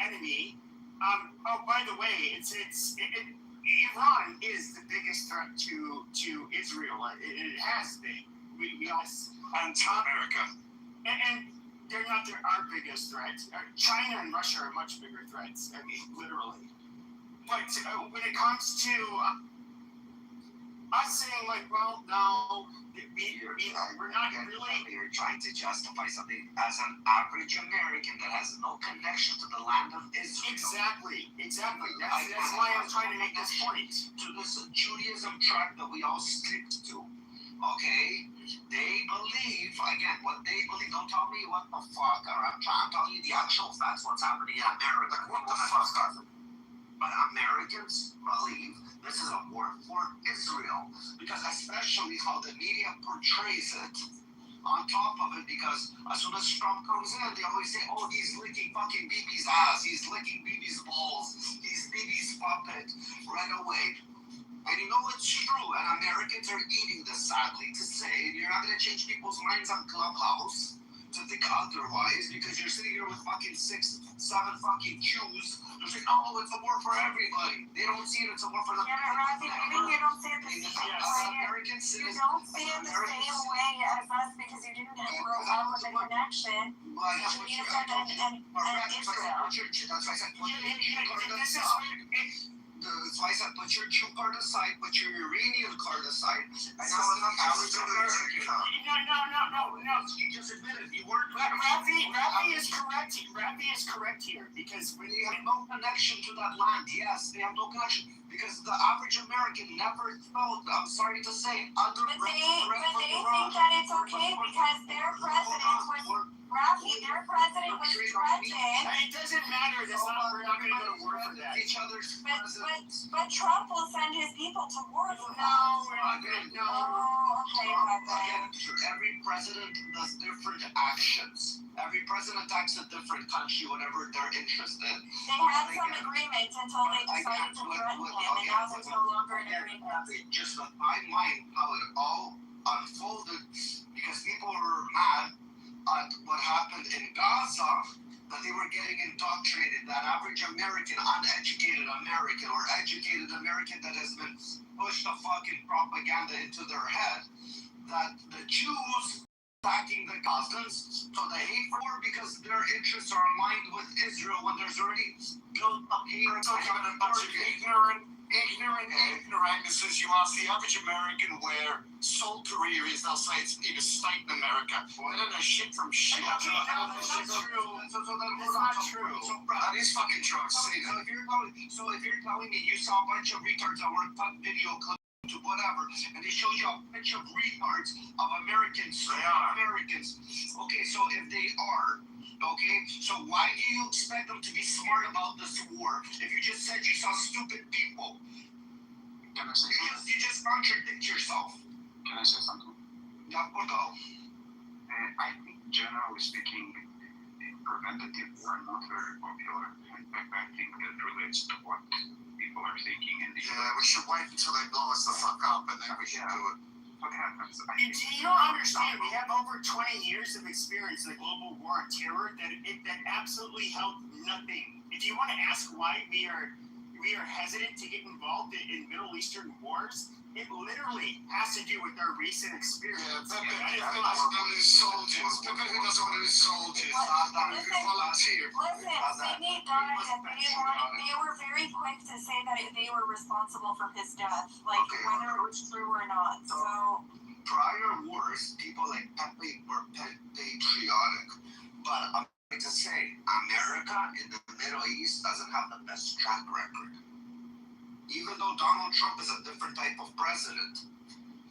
enemy. Oh, by the way, Iran is the biggest threat to Israel. It has been. We all And to America. and they're not our biggest threat. China and Russia are much bigger threats. I mean, literally. But when it comes to us saying like, well, no, we're not really. You're trying to justify something as an average American that has no connection to the land of Israel. Exactly. That's why I'm trying to make this point. To this Judaism track that we all stick to. Okay? They believe, again, what they believe. Don't tell me what the fuck, or I'm telling you the actual facts, what's happening in America. What the fuck? But Americans believe this is a war for Israel. Because especially how the media portrays it. On top of it, because as soon as Trump comes in, they always say, oh, he's licking fucking Bibi's ass. He's licking Bibi's balls. He's Bibi's puppet. Right away. And you know it's true, and Americans are eating this, sadly to say. You're not going to change people's minds on Clubhouse to think otherwise, because you're sitting here with fucking 6, 7 fucking Jews. They're saying, oh, it's a war for everybody. They don't see it, it's a war for them. Yeah, but Rafi, maybe you don't see it the same way. Americans You don't see it the same way as us because you didn't grow up with a connection between and Israel. That's why I said, that's why I said, put your Jew card aside, put your Iranian card aside, and now it's not average American. No. You just admitted you weren't. Rafi is correct here because when they have no connection to that land, yes, they have no connection because the average American never felt. I'm sorry to say, But they think that it's okay because their president was. Rafi, their president was threatened. It doesn't matter. We're not going to go to war for that. But Trump will send his people to war for that. No, we're not going to. No. Oh, okay. Again, every president does different actions. Every president acts a different country, whatever they're interested. They had some agreements until they decided to threaten him, and now there's no longer an agreement. Just the timeline, how it all unfolded, because people were mad at what happened in Gaza, that they were getting indoctrinated, that average American, uneducated American, or educated American that has been pushed the fucking propaganda into their head, that the Jews attacking the Gazans, so they hate war because their interests are aligned with Israel when there's already built up here. We're talking about a bunch of ignorances. You ask the average American where Seoul, Korea is, they'll say it's in a state in America. They don't know shit from shit. That's not true. That is fucking true. So if you're telling me you saw a bunch of retards that were cut video clips to whatever, and they show you a bunch of retards of Americans, okay, so if they are, okay, so why do you expect them to be smart about this war if you just said you saw stupid people? Can I say something? You just contradict yourself. Can I say something? Yeah, we'll go. I think, generally speaking, preventative war are not very popular. In fact, I think that relates to what people are thinking in the Yeah, we should wait until they blow us the fuck up and then we should do it. What happens? You don't understand. We have over 20 years of experience in the global war on terror that absolutely helped nothing. If you want to ask why we are hesitant to get involved in Middle Eastern wars, it literally has to do with our recent experience. Yeah, Pepe doesn't want his soldiers. Pepe doesn't want his soldiers. Volunteer. Listen, Sydney died, and they were very quick to say that they were responsible for his death, whether it was true or not. So prior wars, people like Pepe were patriotic, but I'm going to say America in the Middle East doesn't have the best track record. Even though Donald Trump is a different type of president,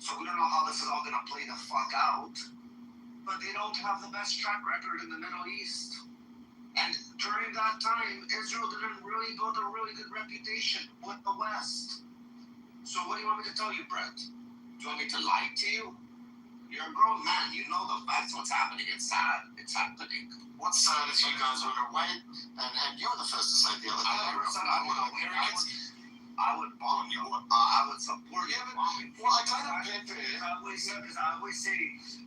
so we don't know how this is all going to play the fuck out, but they don't have the best track record in the Middle East. And during that time, Israel didn't really build a really good reputation with the West. So what do you want me to tell you, Brett? Do you want me to lie to you? You're a grown man. You know that's what's happening. It's sad. It's happening. What's sad is you guys were away, and you were the first to say the other day. I would bomb you. I would support you. Well, I kind of get it. I always say,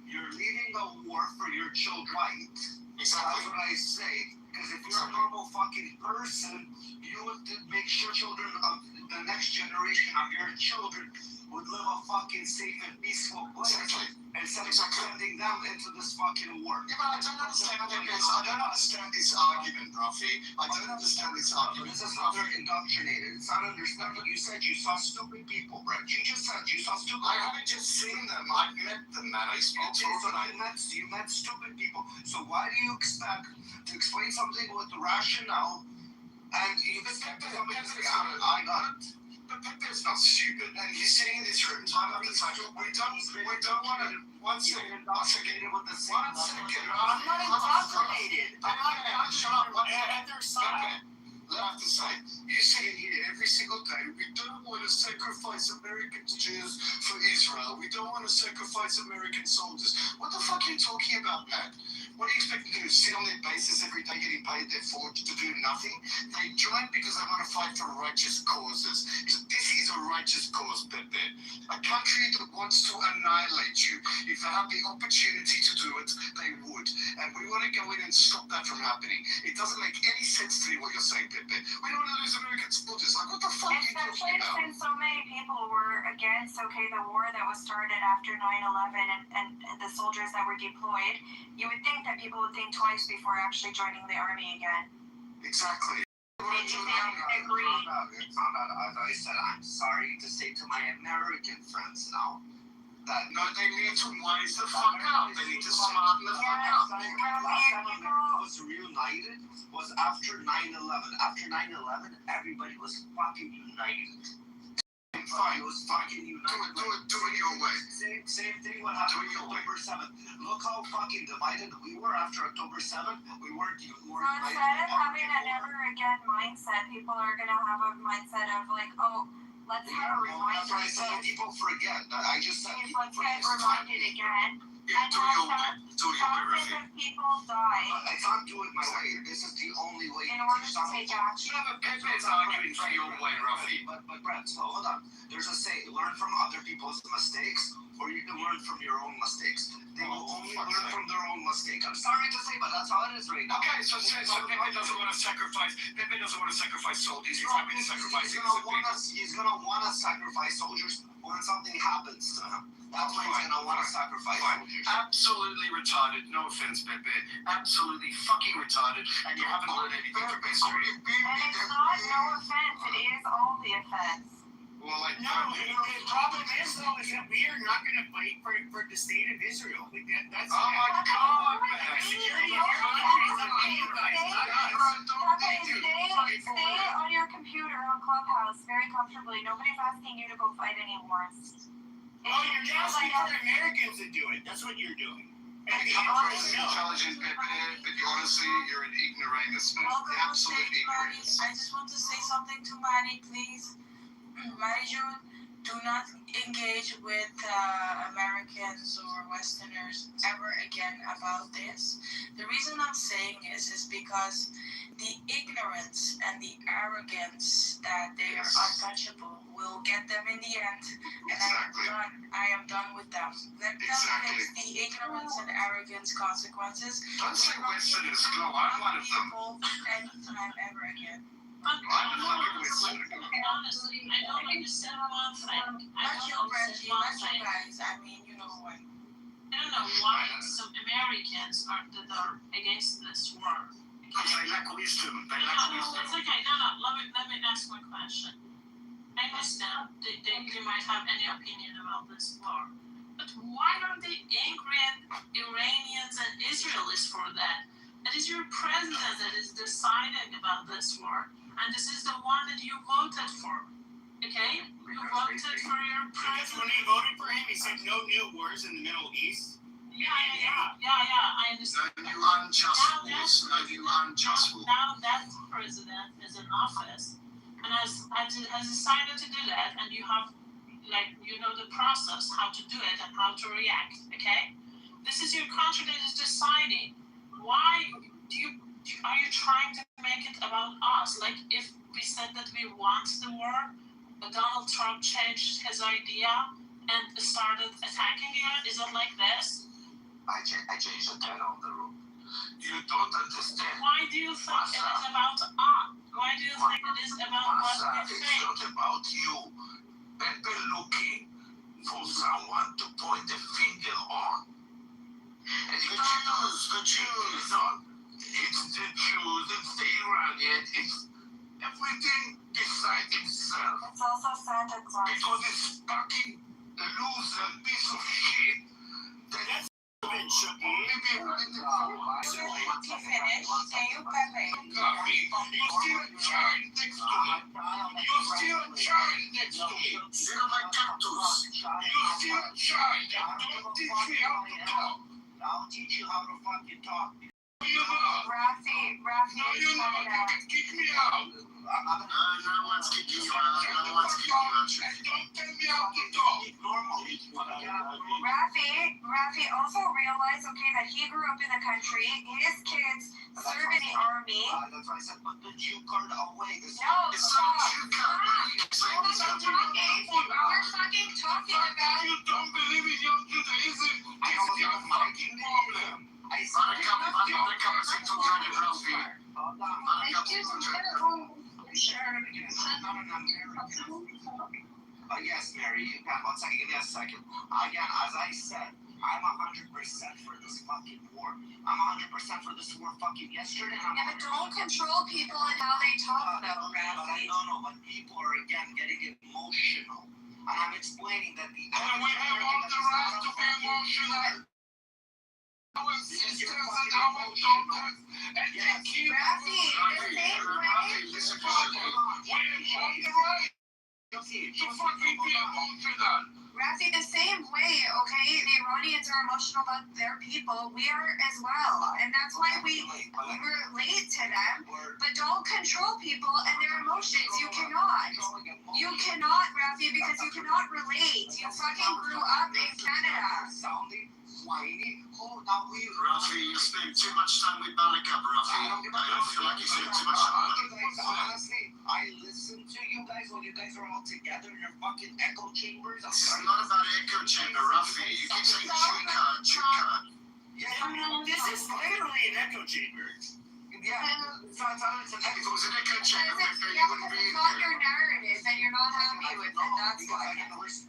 you're leading a war for your children. Right. Exactly. That's what I say. Because if you're a normal fucking person, you would make sure children of the next generation of your children would live a fucking safe and peaceful place. Exactly. Instead of sending them into this fucking war. Yeah, but I don't understand this argument, Rafi. I don't understand this argument. This is how they're indoctrinated. It's not understanding. You said you saw stupid people, Brett. You just said you saw stupid people. I haven't just seen them. I've met them, man. I spoke to them. You met stupid people. So why do you expect to explain something with the rationale and you expect somebody to say, I got it? But Pepe's not stupid, and he's sitting in this room time after time. We don't want to. One second. I'm not indoctrinated. Shut up. I have to say, you say it here every single day. We don't want to sacrifice American Jews for Israel. We don't want to sacrifice American soldiers. What the fuck are you talking about, Pat? What do you expect to do? Sit on their bases every day getting paid their forge to do nothing? They join because they want to fight for righteous causes. This is a righteous cause, Pepe. A country that wants to annihilate you. If they have the opportunity to do it, they would. And we want to go in and stop that from happening. It doesn't make any sense to me what you're saying, Pepe. We don't want to lose American soldiers. Like, what the fuck are you talking about? Since so many people were against, the war that was started after 9/11 and the soldiers that were deployed, you would think that people would think twice before actually joining the army again. Exactly. As I said, I'm sorry to say to my American friends now that they need to wise the fuck up. They need to smarten the fuck up. The last time America was reunited was after 9/11. After 9/11, everybody was fucking united. Fine. It was fucking united. Do it your way. Same thing what happened on October 7th. Look how fucking divided we were after October 7th. We weren't So instead of having a never again mindset, people are gonna have a mindset of like, let's have a reminder. That's what I said. People forget. I just said let's get reminded again. Yeah, do your way. Do your way, Rafi. Thousands of people die I can't do it my way. This is the only way in order to take action. Yeah, but Pepe's arguing for your way, Rafi. But Brett, so hold on. There's a saying, learn from other people's mistakes, or you can learn from your own mistakes. They will only learn from their own mistake. I'm sorry to say, but that's how it is right now. Okay, so Pepe doesn't want to sacrifice. Pepe doesn't want to sacrifice soldiers. He's happy to sacrifice. He's gonna want to sacrifice soldiers when something happens to him. That's when he's gonna want to sacrifice soldiers. Absolutely retarded. No offense, Pepe. Absolutely fucking retarded. And you haven't learned anything from history. And it's not no offense. It is all the offense. Well, the problem is though is that we are not going to fight for the state of Israel. That's oh my God, man! Security of your country is up to you guys, not us. Stay on your computer on Clubhouse very comfortably. Nobody's asking you to go fight any wars. You're asking for Americans to do it. That's what you're doing. I'm pretty intelligent, Pepe, but honestly, you're an ignoramus, man. Absolute ignoramus. I just want to say something to Manny, please. Manny, do not engage with Americans or Westerners ever again about this. The reason I'm saying this is because the ignorance and the arrogance that they are untouchable will get them in the end. And I am done with them. Let them face the ignorance and arrogance consequences. Don't say Westerners, no, I'm one of them. Anytime ever again. Honestly, I don't understand one thing. Not you, guys. I mean, you know what? I don't know why some Americans are against this war. Because they lack wisdom. It's okay. Let me ask my question. I understand they might have any opinion about this war, but why are they angry at Iranians and Israelis for that? It is your president that is deciding about this war, and this is the one that you voted for. Okay? You voted for your president. When he voted for him, he said no new wars in the Middle East. Yeah, I understand. No new unjust wars. No new unjust wars. Now that president is in office and has decided to do that, and you have like you know the process, how to do it and how to react. Okay, this is your country that is deciding. Why are you trying to make it about us? Like if we said that we want the war, Donald Trump changed his idea and started attacking Iran. Is it like this? I changed the title of the room. You don't understand. Why do you think it is about us? Why do you think it is about what we It's think? not about you. People looking for someone to point the finger on. And the Jews, it's not. It's the Jews, it's the Iranians, it's everything besides himself. It's also Santa Claus. Because this fucking loser piece of shit that Can you finish? Can you, Pepe? you see a child next to me. You see a child next to me. You're my cactus. You see a child and don't teach me how to talk. I'll teach you how to fucking talk. You're not. Rafi, No, you're not. You can kick me out. No one's kicking you out. No one's kicking you out. Don't tell me how to talk. Rafi also realized, okay, that he grew up in the country. His kids serve in the army. That's why I said put the Jew card away. No, It's stop. not you, We're fucking talking about. You don't believe in your Judaism. It's your fucking problem. Yes, Mary, you can. 1 second, give me a second. Again, as I said, I'm 100% for this fucking war. I'm 100% for this war fucking yesterday. Yeah, but don't control people and how they talk, though, Rafi. No, but people are again getting emotional. And I'm explaining that the And we have all the right to be emotional. Our sisters and our daughters, and they keep Rafi, the same way. we have all the right to fucking be emotional. Rafi, the same way, okay, the Iranians are emotional about their people. We are as well. And that's why we relate to them. But don't control people and their emotions. You cannot. You cannot, Rafi, because you cannot relate. You fucking grew up in Canada. Whiny. Rafi, you spend too much time with Buttercup, Rafi. I don't feel like you spend too much time with Buttercup. Honestly, I listen to you guys when you guys are all together in your fucking echo chambers. This is not about echo chamber, Rafi. You keep saying Chuka. Yeah, this is literally an echo chamber. Yeah, it's an echo If it was an echo chamber, Because you wouldn't be it's in not here. your narrative and you're not happy with it. That's why.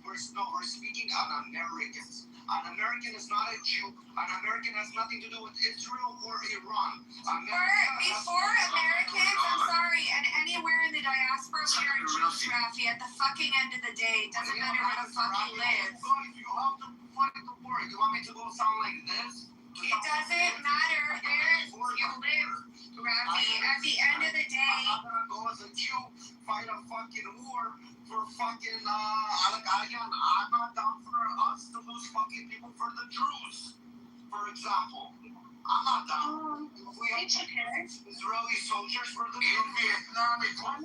We're speaking on Americans. An American is not a Jew. An American has nothing to do with Israel or Iran. Before Americans, I'm sorry, and anywhere in the diaspora, we are Jews, Rafi. At the fucking end of the day, it doesn't matter where the fuck you live. You have to fight the war. You want me to go sound like this? It doesn't matter where you live, Rafi. At the end of the day, I'm gonna go as a Jew, fight a fucking war for fucking, again, I'm not down for us to lose fucking people for the Jews, for example. I'm not down. It's okay. Israeli soldiers for the In Vietnam, it was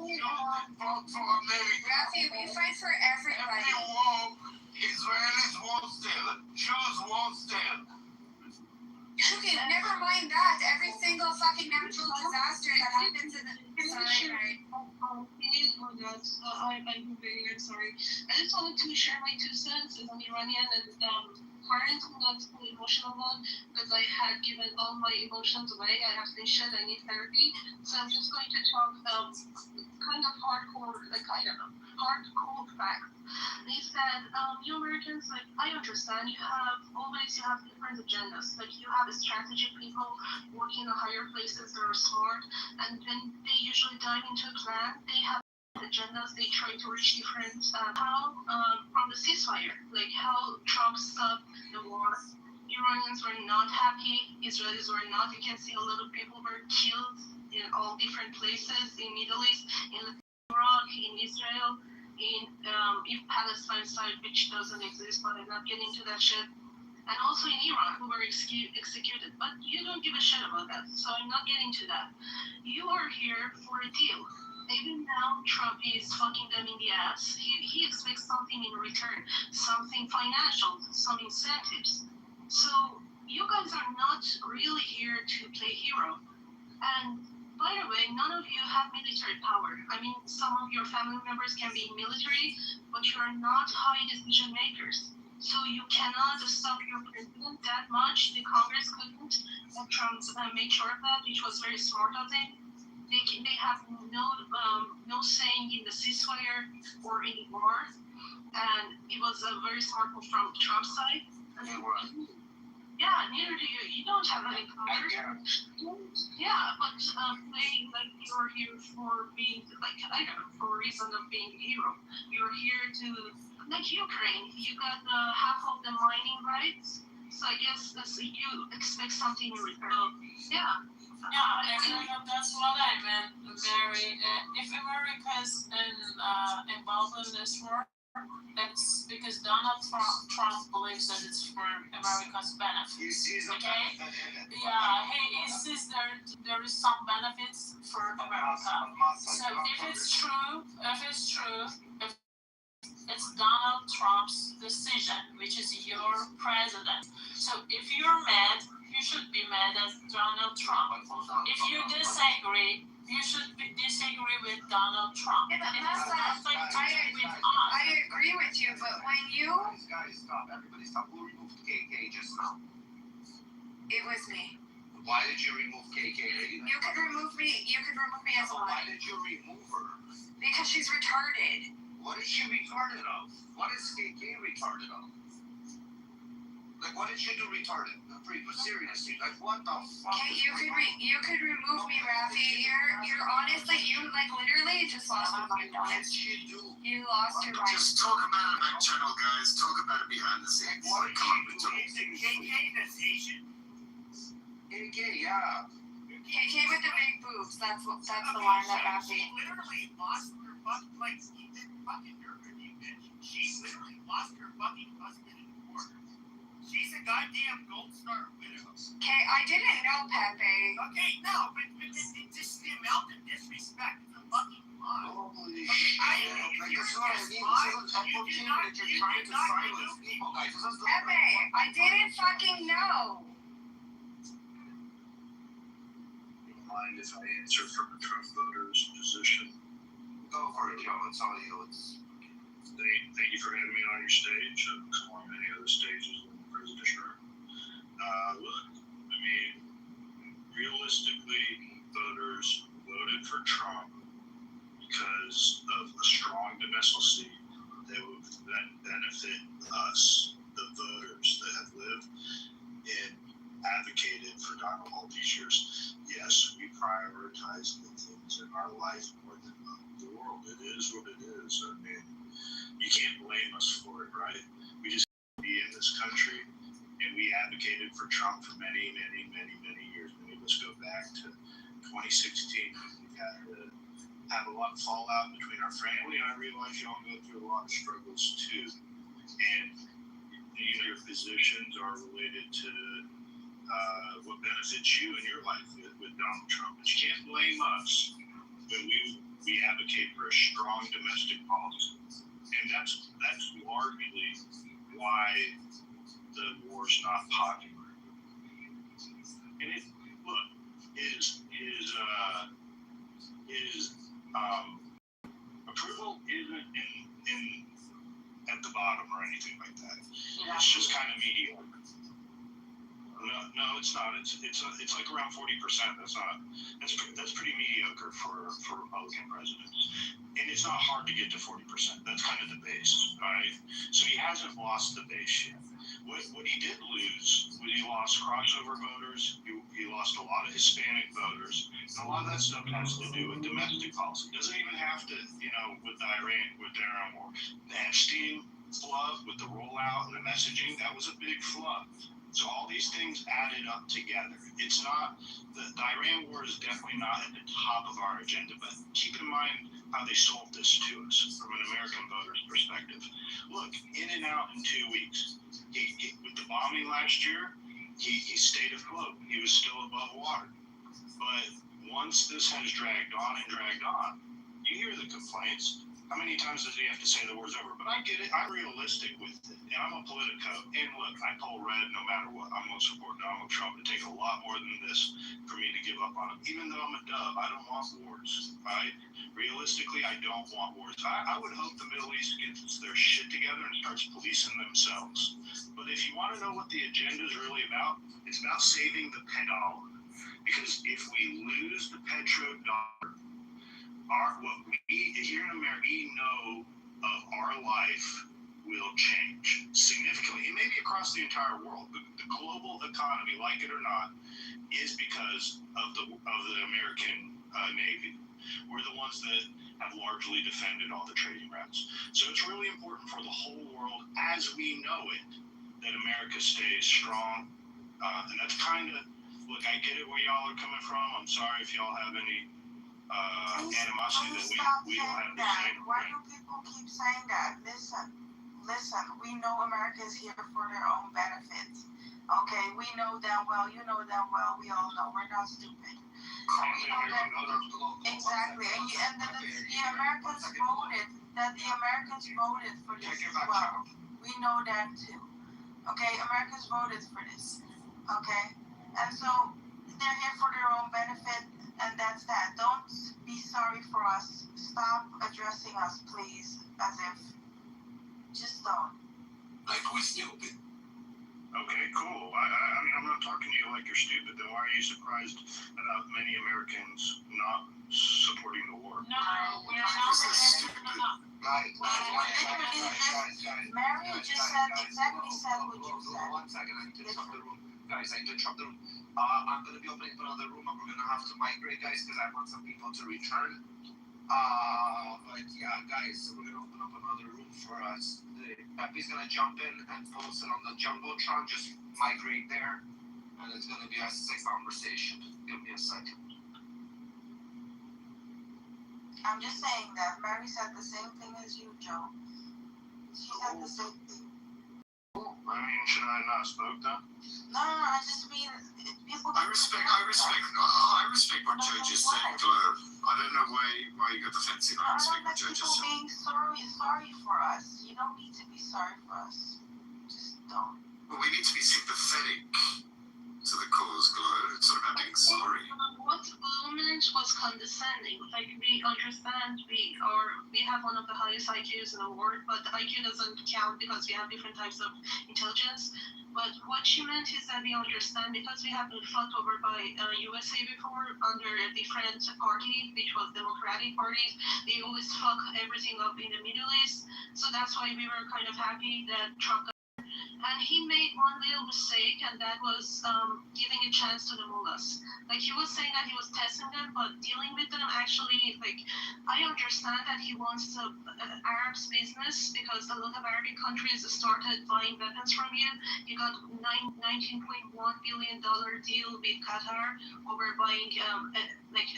fought for America. Rafi, we fight for everybody. Every war, Israelis won't steal it. Jews won't steal. Okay, never mind that. Every single fucking natural disaster that happens in the sorry. I'm very sorry. I just wanted to share my 2 cents as an Iranian and parent, not an emotional one, because I had given all my emotions away. I have finished it. I need therapy. So I'm just going to talk kind of hardcore, like I don't know, hardcore facts. They said, you Americans, like I understand you have different agendas. Like you have strategic people working in higher places that are smart, and then they usually dive into a plan. They have agendas. They try to reach different from the ceasefire, like how Trump stopped the war. Iranians were not happy. Israelis were not. You can see a lot of people were killed in all different places in Middle East, in Iraq, in Israel, in Palestine side, which doesn't exist, but I'm not getting into that shit. And also in Iran, who were executed. But you don't give a shit about that, so I'm not getting to that. You are here for a deal. even now Trump is fucking them in the ass. He expects something in return, something financial, some incentives. So you guys are not really here to play hero. And by the way, none of you have military power. I mean, some of your family members can be military, but you are not high decision makers. So you cannot stop your president that much. The Congress couldn't. And Trump made sure of that, which was very smart of them. They have no saying in the ceasefire or any war, and it was a very smart move from Trump's side. Yeah, neither do you. You don't have any power. Yeah, but playing like you're here for being like I don't know, for a reason of being a hero. You're here to like Ukraine. You got half of the mining rights, so I guess you expect something in return. Yeah. Yeah, that's what I meant, Mary. If America is involved in this war, that's because Donald Trump believes that it's for America's benefit. Okay? Yeah, he insists there is some benefits for America. So if it's true, if it's Donald Trump's decision, which is your president. So if you're mad, you should be mad at Donald Trump. If you disagree, you should disagree with Donald Trump. Yeah, but that's not like I agree with you, but when you Guys, stop. Everybody stop. Who removed KK just now? it was me. Why did you remove KK? You could remove me as well. Why did you remove her? Because she's retarded. What is she retarded of? What is KK retarded of? Like, what did you do retarded? Seriously, like, what the fuck? Okay, you could remove me, Rafi. You're honestly, you like literally just lost your mind on it. You lost your mind. Just talk about it internal, guys. Talk about it behind the scenes. What did you do? Is it KK that's Asian? KK, yeah. KK with the big boobs. That's the one that Rafi. She literally lost her fucking, like, you didn't fucking her, you bitch. She literally lost her fucking husband in the war. She's a goddamn Gold Star widow. Okay, I didn't know, Pepe. Okay, no, but it's just the amount of disrespect is a fucking lie. Holy okay, shit. If you're a spy, you did not remove me. Pepe, I didn't fucking know. Mind if I answer from the Trump voters' position? Go for it, Joe. It's all you. Thank you for having me on your stage. I've come on many other stages than the presidential. Look, I mean, realistically, voters voted for Trump because of a strong domesticity that would benefit us, the voters that have lived and advocated for Donald all these years. Yes, we prioritize the things in our life more than the world. It is what it is. I mean, you can't blame us for it, right? We just be in this country, and we advocated for Trump for many, many, many, many years. Many of us go back to 2016. We had to have a lot of fallout between our family, and I realize you all go through a lot of struggles too. And your positions are related to what benefits you in your life with Donald Trump. But you can't blame us when we advocate for a strong domestic policy. And that's largely why the war's not popular. And it approval isn't in at the bottom or anything like that. Yeah. It's just kind of mediocre. No, it's not. It's like around 40%. That's pretty mediocre for Republican presidents. And it's not hard to get to 40%. That's kind of the base, all right? So he hasn't lost the base yet. What he did lose was he lost crossover voters. He lost a lot of Hispanic voters. And a lot of that stuff has to do with domestic policy. It doesn't even have to, with Iran war. The Epstein flub with the rollout and the messaging, that was a big flub. So all these things added up together. It's not, the Iran war is definitely not at the top of our agenda, but keep in mind how they sold this to us from an American voter's perspective. Look, in and out in 2 weeks. With the bombing last year, he stayed afloat. He was still above water. But once this has dragged on, You hear the complaints. How many times does he have to say the word's over? But I get it. I'm realistic with it. And I'm a Politico. And look, I poll red no matter what. I'm going to support Donald Trump. It takes a lot more than this for me to give up on him. Even though I'm a dub, I don't want wars. Right? Realistically, I don't want wars. I would hope the Middle East gets their shit together and starts policing themselves. But if you want to know what the agenda is really about, it's about saving the petrodollar. Because if we lose the petrodollar, what we here in America we know of our life will change significantly. It may be across the entire world. The global economy, like it or not, is because of the American Navy. We're the ones that have largely defended all the trading routes. So it's really important for the whole world, as we know it, that America stays strong. And that's kind of, look, I get it where y'all are coming from. I'm sorry if y'all have any animosity that we don't have the same. Why do people keep saying that? Listen, we know America is here for their own benefits. Okay, we know damn well, you know damn well, we all know, we're not stupid. And we know that, exactly, and the Americans voted for this as well. We know that too. Okay, Americans voted for this. Okay, and so they're here for their own benefit. And that's that. Don't be sorry for us. Stop addressing us, please, as if. Just don't. Like we're stupid. Okay, cool. I mean, I'm not talking to you like you're stupid. Then why are you surprised about many Americans not supporting the war? No, we're not. Mary just said exactly what you said. 1 second, I interrupt the room. Guys, I interrupt the room. I'm going to be opening up another room and we're going to have to migrate, guys, because I want some people to return. But yeah, guys, so we're going to open up another room for us. Pepe's going to jump in and post it on the Jumbotron. Just migrate there. And it's going to be a sick conversation. Give me a second. I'm just saying that Mary said the same thing as you, Joe. She said the same thing. I mean, should I not spoke then? No, I just mean people. I respect what Joe just said, Globe. I don't know why you got defensive. I respect what Joe just said. Being sorry for us. You don't need to be sorry for us. Just don't. Well, we need to be sympathetic to the cause, Globe. It's not about being sorry. What Luminance was condescending. Like, we understand we have one of the highest IQs in the world, but the IQ doesn't count because we have different types of intelligence. But what she meant is that we understand because we have been fucked over by USA before under a different party, which was Democratic Party. They always fuck everything up in the Middle East. So that's why we were kind of happy that Trump. And he made one little mistake, and that was giving a chance to the mullahs. Like, he was saying that he was testing them, but dealing with them actually, like, I understand that he wants Arabs business because a lot of Arabic countries started buying weapons from you. You got $19.1 billion deal with Qatar over buying a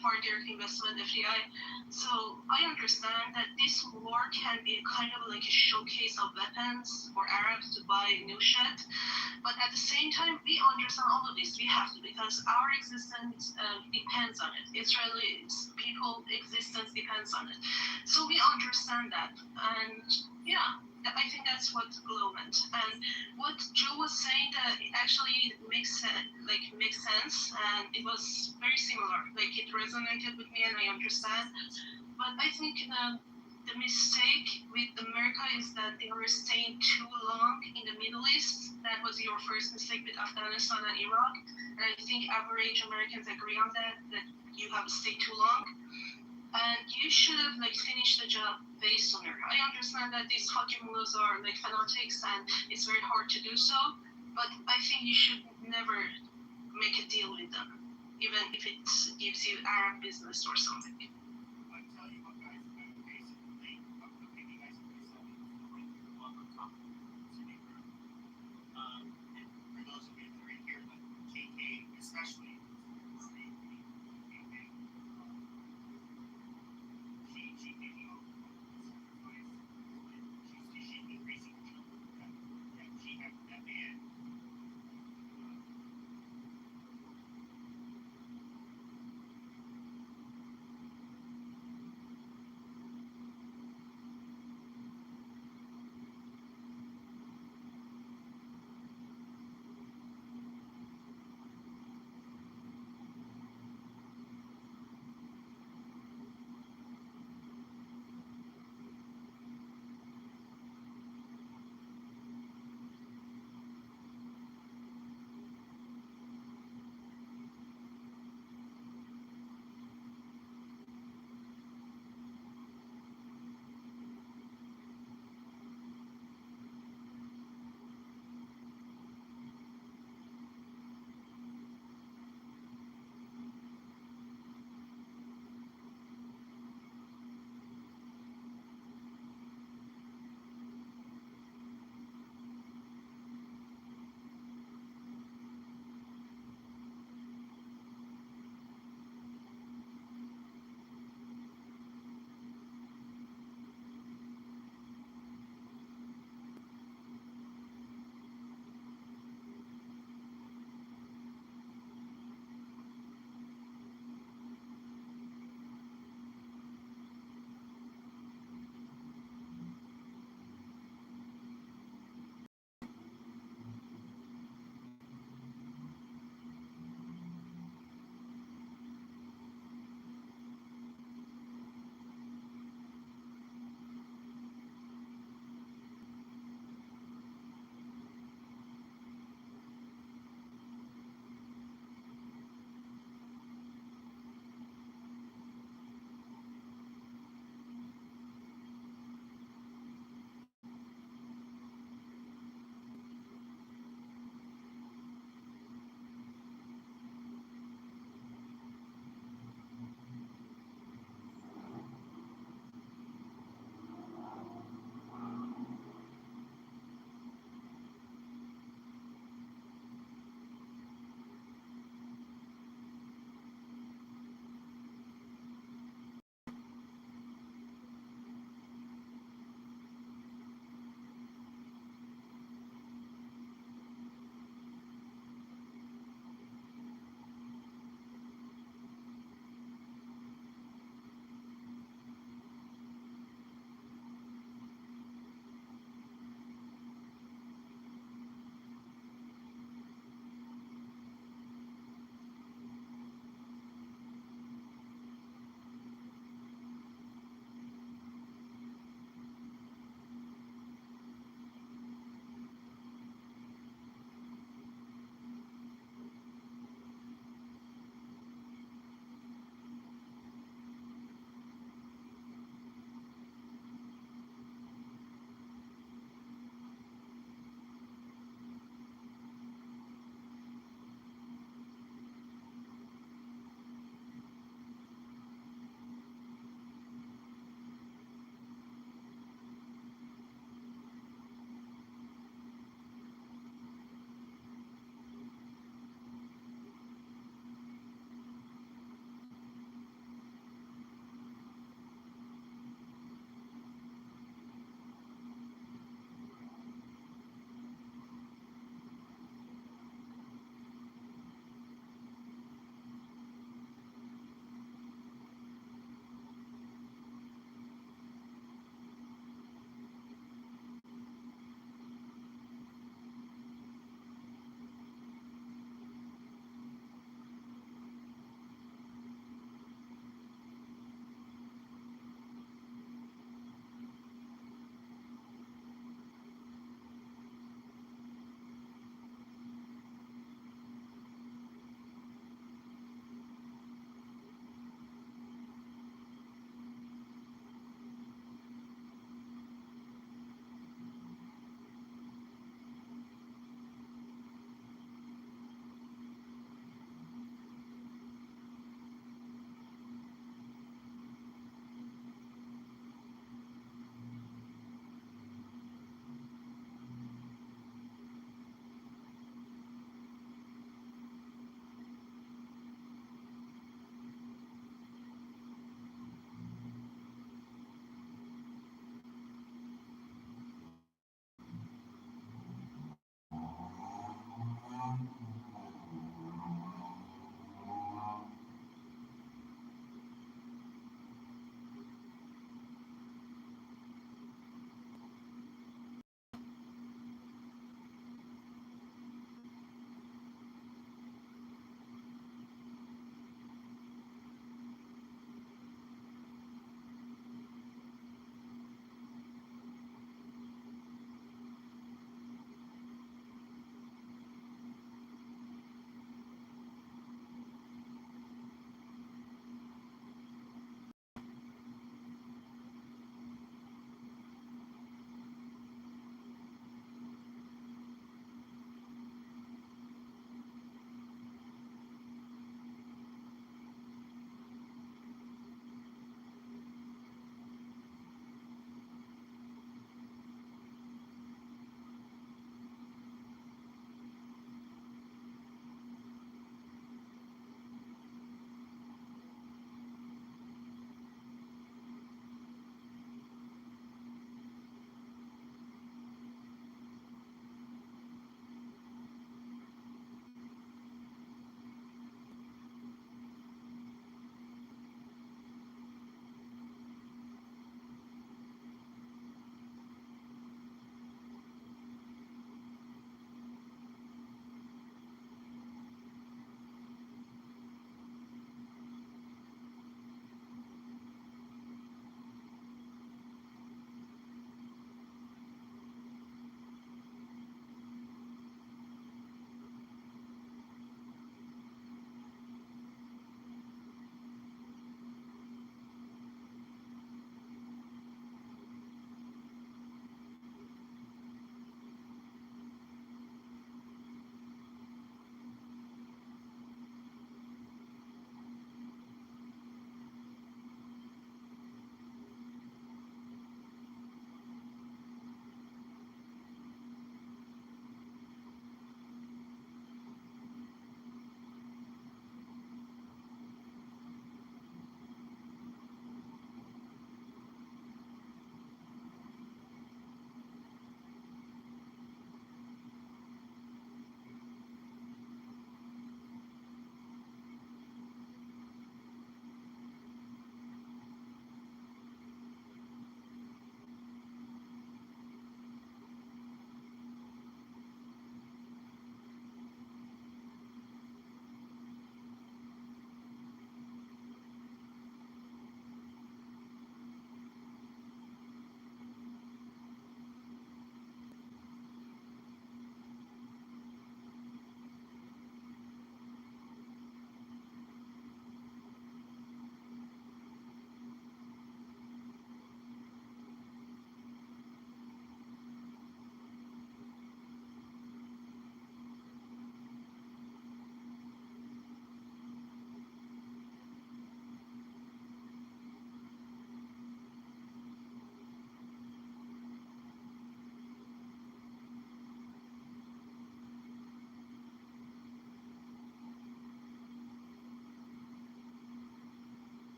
foreign direct investment, FDI. So I understand that this war can be kind of like a showcase of weapons for Arabs to buy new shit. But at the same time, we understand all of this. We have to, because our existence depends on it. Israeli people's existence depends on it. So we understand that. And yeah, I think that's what Glow meant. And what Joe was saying that it actually makes sense, and it was very similar. Like, it resonated with me, and I understand. But I think the mistake with America is that they were staying too long in the Middle East. That was your first mistake with Afghanistan and Iraq. And I think average Americans agree on that you have stayed too long. And you should have finished the job way sooner. I understand that these fucking mullahs are fanatics and it's very hard to do so, but I think you should never make a deal with them, even if it gives you Arab business or something. Especially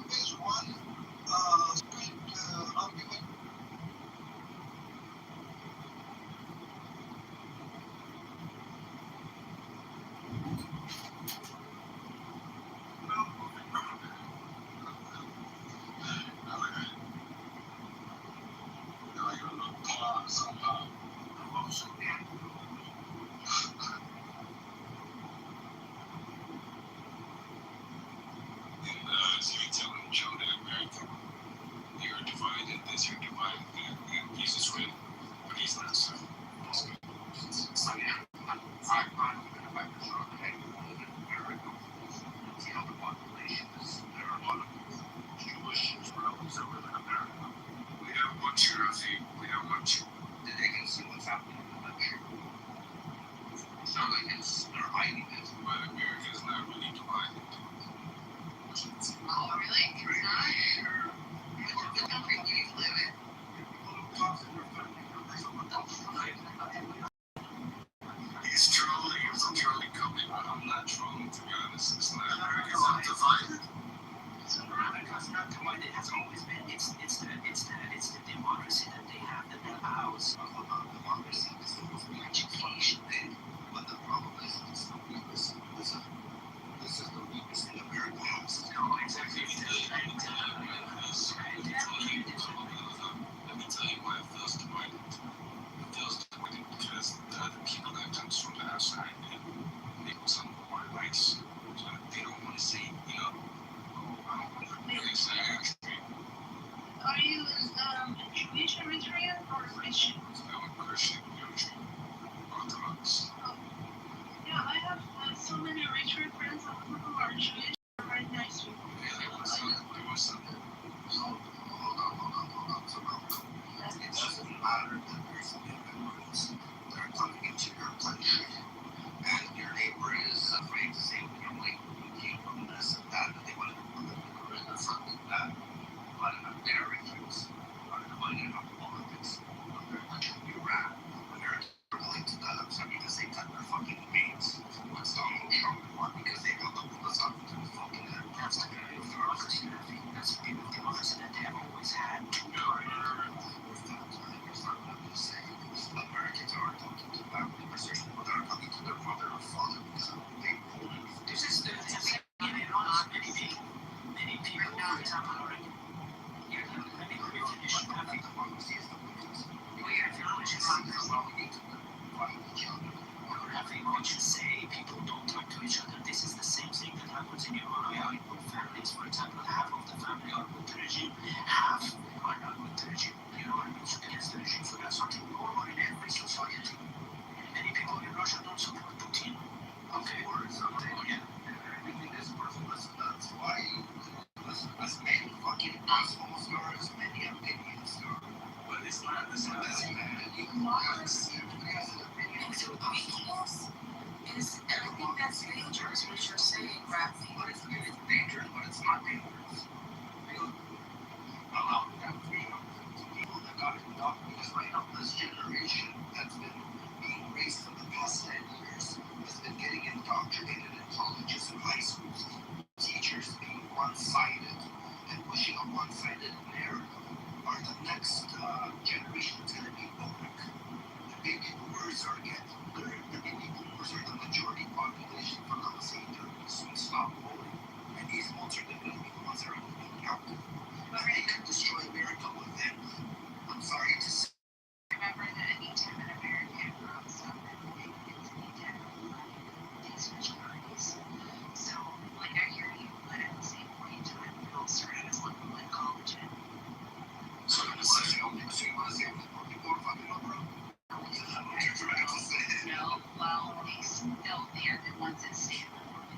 Phase one, street argument. He's trolling. He's a trolling company. I'm not trolling, to be honest. It's not America's undivided. So America's not divided. It has always been. It's the democracy that they have that allows democracy. It's supposed to be education. But the problem is it's the weakness. This is the weakness that America has. No, exactly. Let me tell you why it feels divided. It feels divided because the other people that comes from the outside and they put some more rights. So they don't want to say, you know, Are you Jewish Eritrean or Christian? I'm a Christian, Orthodox. Yeah, I have so many Eritrean friends who are Jewish. They're very nice people. It doesn't matter that there's immigrants that are coming into your country and your neighbor is afraid to say, you know, like, you came from this and that, and they want to put them in or something like that. But Americans are divided on politics. Iran, Americans are willing to cut up because they cut their fucking mates. What's Donald Trump want? Because they held up with us up to the fucking head. That's the kind of democracy that they have always had. Americans aren't talking to family members, but are talking to their mother or father because they this is the thing. Many people now is American. Many Christians have democracy is the weakness. We acknowledge it's something wrong. We need to fight each other. We're having what you say. People don't talk to each other. This is the same thing that happens in Iran. We are in families, for example, half of the family are with the regime, half are not with the regime. You know, against the regime. So that's something normal in every society. Many people in Russia don't support Putin. Okay, or something. Yeah. I think this person listen, that's why listen, as many fucking assholes are, as many opinions are. But it's not as bad. Democracy has an opinion. So weakness is, and I think that's dangerous what you're saying, Rafi. But it's dangerous, but it's not dangerous. Allow that freedom to people that got indoctrinated right now. This generation that's been being raised for the past 10 years has been getting indoctrinated in colleges and high schools. Teachers being one-sided and pushing a one-sided narrative. Are the next generation is going to be woke. The baby boomers are the baby boomers are the majority population for the same time. Soon stop voting, and these votes are going to be the ones that are going to be counted. But they could destroy America with them. I'm sorry to say. Remember that anytime an American grows up and they need to have these majorities. So, like, I hear you, but at the same point in time, we all started as like college. So, you want to say more people are fucking up, bro? No, well, they still, they're the ones that stay.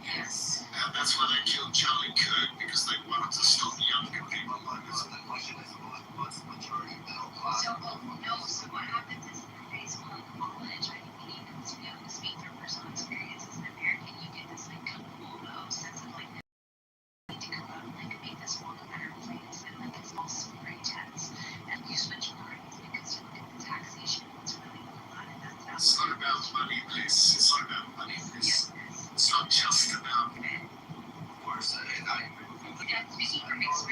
Yes. And that's why they killed Charlie Kirk, because they wanted to stop younger people. So the question is, what's the majority middle class? So, no, so what happens is in phase one of college, I think you need to be able to speak through personal experience as an American. You get this like communal sense of like, you need to come out and like make this world a better place. And like it's all super intense. And you switch parties because you look at the taxation, it's really a lot of that stuff. It's not about money, please. It's not about money, please. Yes, it's not just about. Of course, I agree with you. Speaking from experience.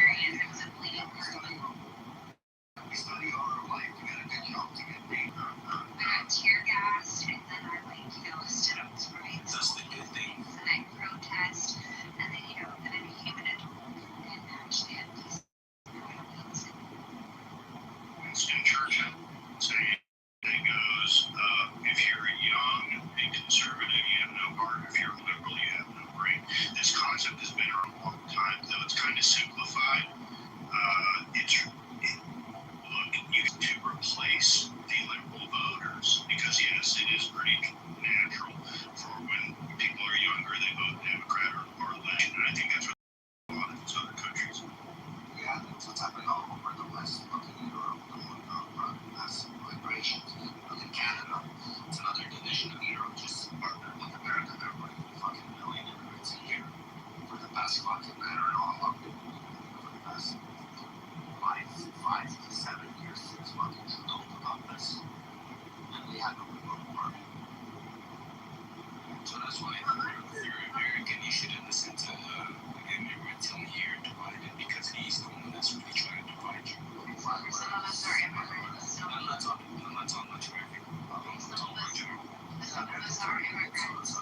So that's why if you're American, you shouldn't listen to an immigrant till you're divided because he's the one that's really trying to divide you. Unless they're immigrants. I'm not talking about traffic. I'm talking about general. Unless they're immigrants.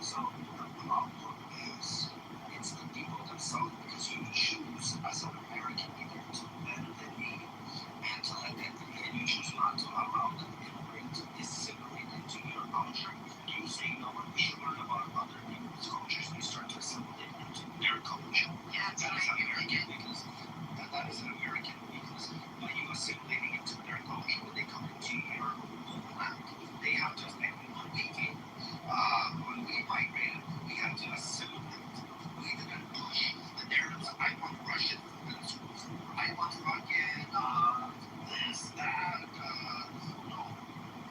So the problem is, it's the people themselves, because you choose as an American either to better than me and to let them, and you choose not to allow them to immigrate, to assimilate into your culture. You say, you know what, we should learn about other people's cultures, and you start to assimilate into their culture. Yeah, That is American because that is an American because by you assimilating into their culture, when they come into your homeland, they have to think when we came, when we migrated, we had to assimilate. We didn't push the narratives. I want Russian food. I want fucking this, that. No,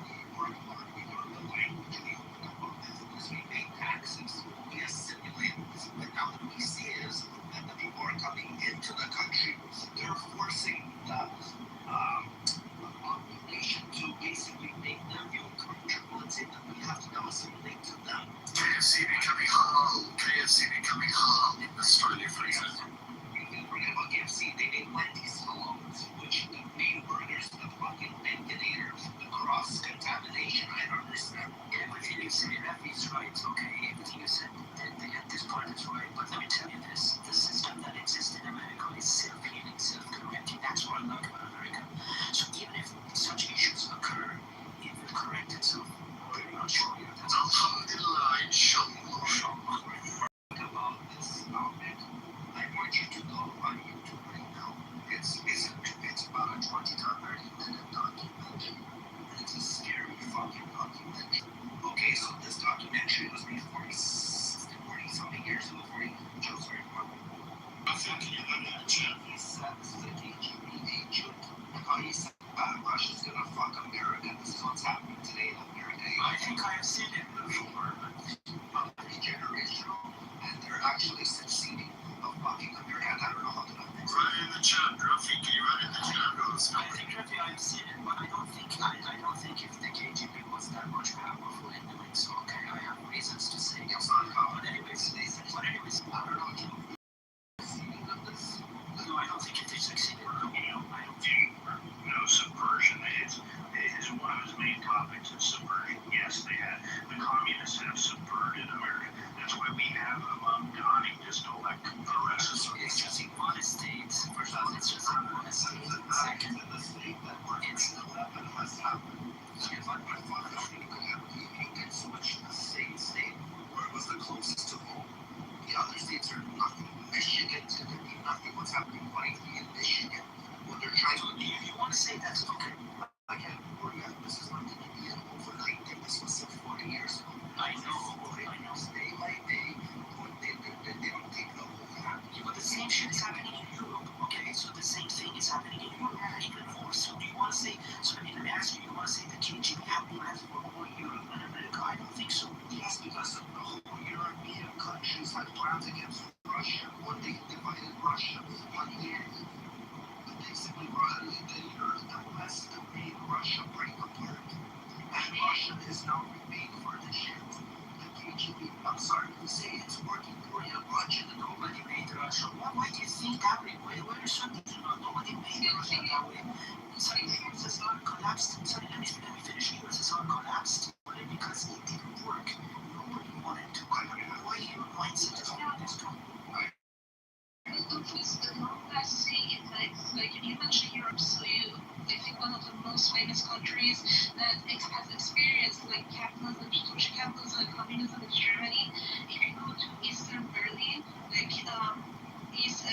we learned the language. We opened up our business. We paid taxes. We assimilated. But now what we see is that the people are coming into the country. They're forcing the population to basically make their view comfortable and say that we have to now assimilate to them. KFC becoming halal. KFC becoming halal in Australia, for example. You forget about KFC. They made Wendy's halal, which the main burgers, the fucking baconator, the cross contamination. I don't understand. Everything you said, Effie's right, okay? Everything you said at this part is right, but let me tell you this. The system that exists in America is self-healing, self-correcting. That's what I like about America. So even if such issues occur, it will correct itself. Pretty much. Alhamdulillah, inshallah. About this topic, I want you to go on YouTube right now. It's about a 20 to 30-minute documentary. It's a scary fucking documentary. Okay, so this documentary was made 40 something years ago, 40, Joe, sorry, I think you have that chat. he said this is a KGB agent. How he said Russia's gonna fuck America. This is what's happening today in America. I think I have seen it before, but It's generational, and they're actually succeeding of fucking America. I don't know how to do this. Right in the chat, Rafiki, right in the chat. I think Rafi, I've seen it, but I don't think if the KGB was that much powerful in doing so. Okay, I have reasons to say It's not how but anyways, I don't know, Joe. Succeeding of this. no, I don't think it is succeeding. I don't think. Subversion is one of his main topics is subversion. Yes, the communists have subverted America. That's why we have Donnie just elect the rest of the It's just in one state. First of all, it's just in one state. Second, The state that it's 11 has happened. If my father you can switch the state where it was the closest to home. The other states are nothing. Michigan to be nothing. What's happening quietly in Michigan? When they're trying to if you want to say that's okay. again, this is not going to be an overnight thing. This was 40 years ago. I know. Day by day, they don't take the whole map. But the same shit is happening in Europe. Okay, so the same thing is happening in Europe, even more. So do you want to say? So let me ask you. You want to say the KGB have plans for more Europe and America? I don't think so. Yes, because the whole European countries had plans against Russia when they divided Russia 1 year. Basically, the West made Russia break apart. And Russia is now repaying for the shit. The KGB, I'm sorry to say, it's working for your budget. Nobody made Russia. Why do you think that way? Where is something to know? Nobody made Russia that way. Sorry, the USSR collapsed. Sorry, let me finish. The USSR collapsed because it didn't work. Nobody wanted to. Why your mindset is on this too? The long-lasting effects, like you mentioned Europe, so I think one of the most famous countries that has experienced like capitalism, social capitalism, and communism is Germany. If you go to Eastern Berlin, like East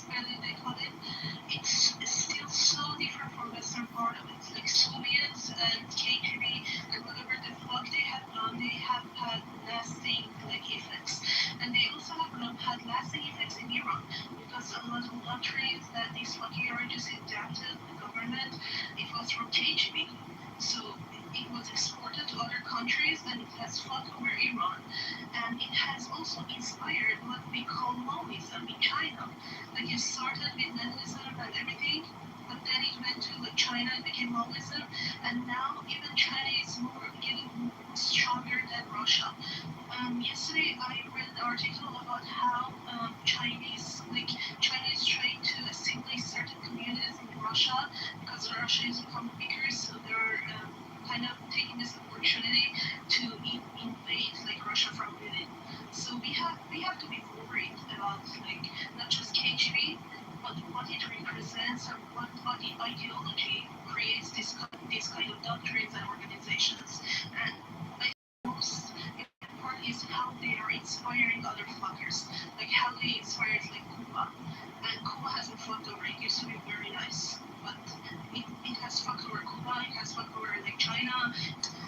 Berlin, they call it, it's still so different from Western part of it. Like Soviets and KGB and whatever the fuck they have done, they have had lasting like effects, and they also have had lasting effects in Europe because a lot of countries that these fucking just adapted the government, it was from KGB, so it was exported to other countries and it has fought over Iran, and it has also inspired what we call Maoism in China. Like it started with Leninism and everything, but then it went to like China and became Maoism, and now even China is getting more article about how Chinese try to assimilate certain communities in Russia because Russia is becoming bigger, so they're kind of taking this opportunity to invade like Russia from within. So we have to be worried about like not just KGB, but what it represents and what the ideology creates this kind of doctrines and organizations. And I think most important part is how they are inspiring other fuckers, like how they inspired like Cuba. And Cuba hasn't fucked over. It used to be very nice, but it has fucked over Cuba. It has fucked over like China.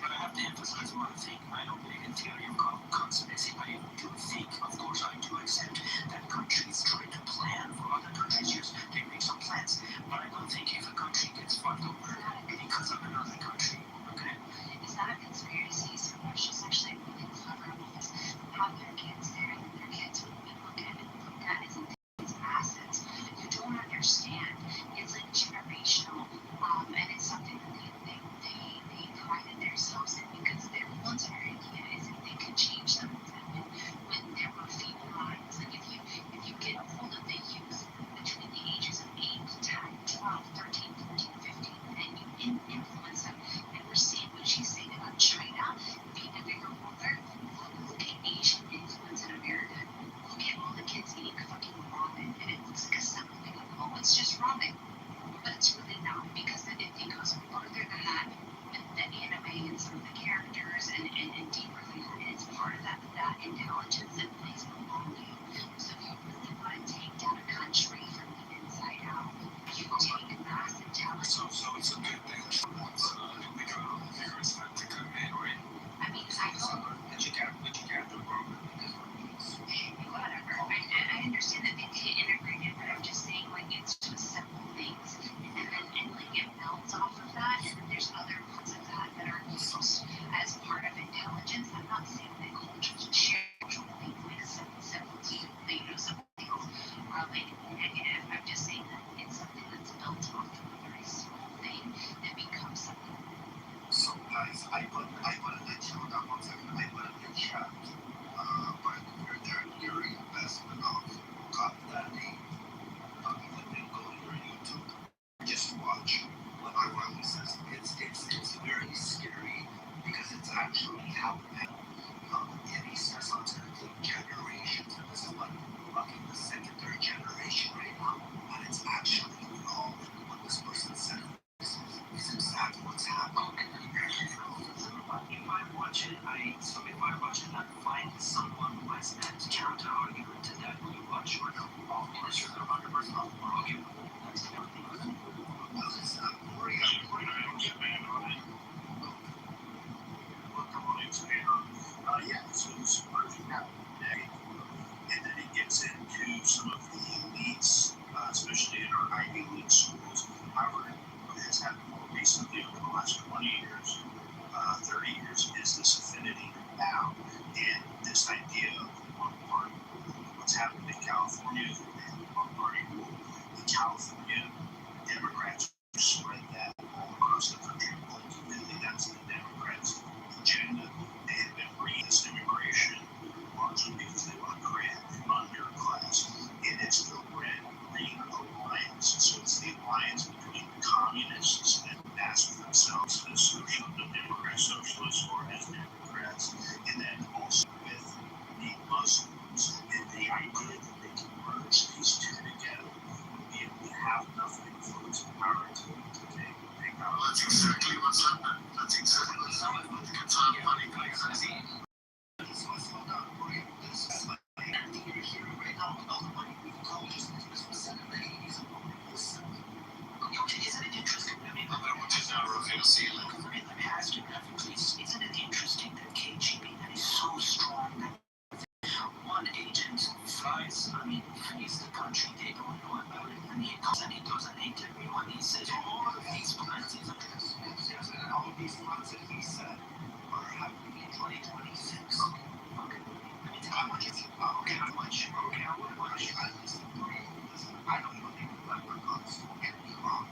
But I have to emphasize one thing. I don't believe in theory of conspiracy. I do think, of course, I do accept that countries try to plan for other countries. Yes, they make some plans. But I don't think if a country gets fucked over because of another country, okay? It's not a conspiracy. So Russia's actually really clever because how their kids there and their kids would look at it, look at it as assets. You don't understand. It's like generational, and it's something that they prided themselves in because their military ideas and they could change them when there were feeble minds. Like if you get a hold of the youth between the ages of 8, 10, 12, 13, 14, 15, and you influence them, and we're seeing what she's saying about China being a bigger ruler. Look at Asian influence in America. Look at all the kids eating fucking ramen, and it looks like a simple thing like, oh, it's just ramen. But it's really not, because it goes further than that with the anime and some of the characters and deeper than that. And it's part of that intelligence that plays a long game. So if you really want to take down a country from the inside out, you take mass intelligence. So it's a good thing that someone's we got all the figures not to come in, right? I mean, I know. But you can't do a program because Whatever. I understand that they can't integrate it, but I'm just saying, like, it's just simple things. And like, it builds off of that, and then there's other parts of that are used as part of intelligence. I'm not saying that cultures share cultural things, like simple things are like negative. I'm just saying that it's something that's built off of a very small thing that becomes something. So guys, I put a link on that one second. I put a link chat. But they're your investment of copy that name. And then go to your YouTube. Just watch what Riley says. It's very scary because it's actually happening. And he says it's going to take generations. And this is what fucking the second, third generation right now. And it's actually wrong. What this person said is exactly what's happening. If I watch it, I find someone who has that counter argument to that. Will you watch or no? Of course, you're 100% okay. That's the only thing. Well, it's not boring. I'm boring. I don't expand on it. Well, come on, expand on it. Yeah, so what if you have and then it gets into some of the elites, especially in our Ivy League schools. However, what has happened more recently over the last 20 years, 30 years, is this affinity now. And this idea of one party, what's happened in California is one party rule. In California, Democrats spread that all across the country. Ultimately, that's the Democrats' agenda. They have been bringing this immigration largely because they want to create an underclass. And it's the red-green alliance. So it's the alliance between the communists and ask themselves as the Democrat socialists or as Democrats, and then also with the Muslims, and the idea that they can merge these two together and be able to have enough influence and power to take out. That's exactly what's happened. That's exactly what's happened. It's not funny, guys. I see. This was not done. This is like everything you're hearing right now with all the money we've colleges. This was said in the 80s and this. Isn't it interesting? I mean, let me ask you, please. Isn't it interesting that KGB that is so strong that one agent flies the country, they don't know about it, and he comes and he does an interview and he says all of these plans, and all of these plans that he said are happening in 2026. Okay. I mean, how much is it? Okay, how much? Listen, I don't even think the leprechauns will get me wrong.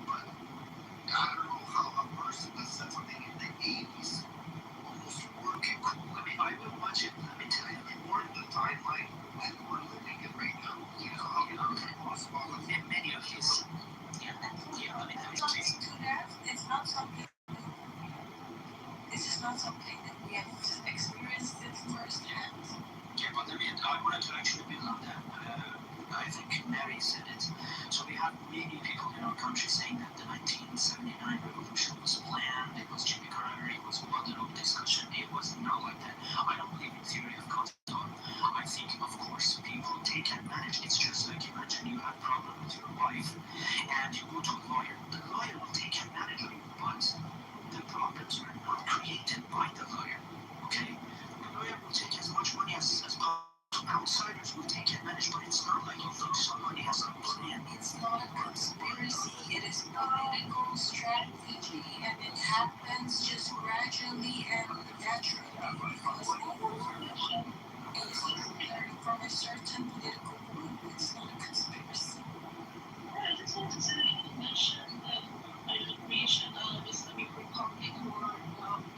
But I don't know how a person that said something in the 80s almost working cool. I mean, I will watch it. Let me tell you, more of the time. it's not something that we have experienced it firsthand. Yeah, but I mean, I wanted to actually build on that. I think Mary said it. So we have many people in our country saying that the 1979 revolution was planned, it was Jimmy Carter, it was bottom-up discussion, it was not like that. I don't believe in theory of control. I think, of course, people take advantage. It's just like imagine you have a problem with your wife and you go to a lawyer. The lawyer will take advantage of you, but the problems were not created by the lawyer. Okay? The lawyer will take as much money as possible. Outsiders will take advantage, but it's not like you think somebody has a plan. It's not a conspiracy, it is political strategy, and it happens just gradually and naturally because the is from a certain political group. It's not a conspiracy. I just wanted to mention that the creation of Islamic Republic or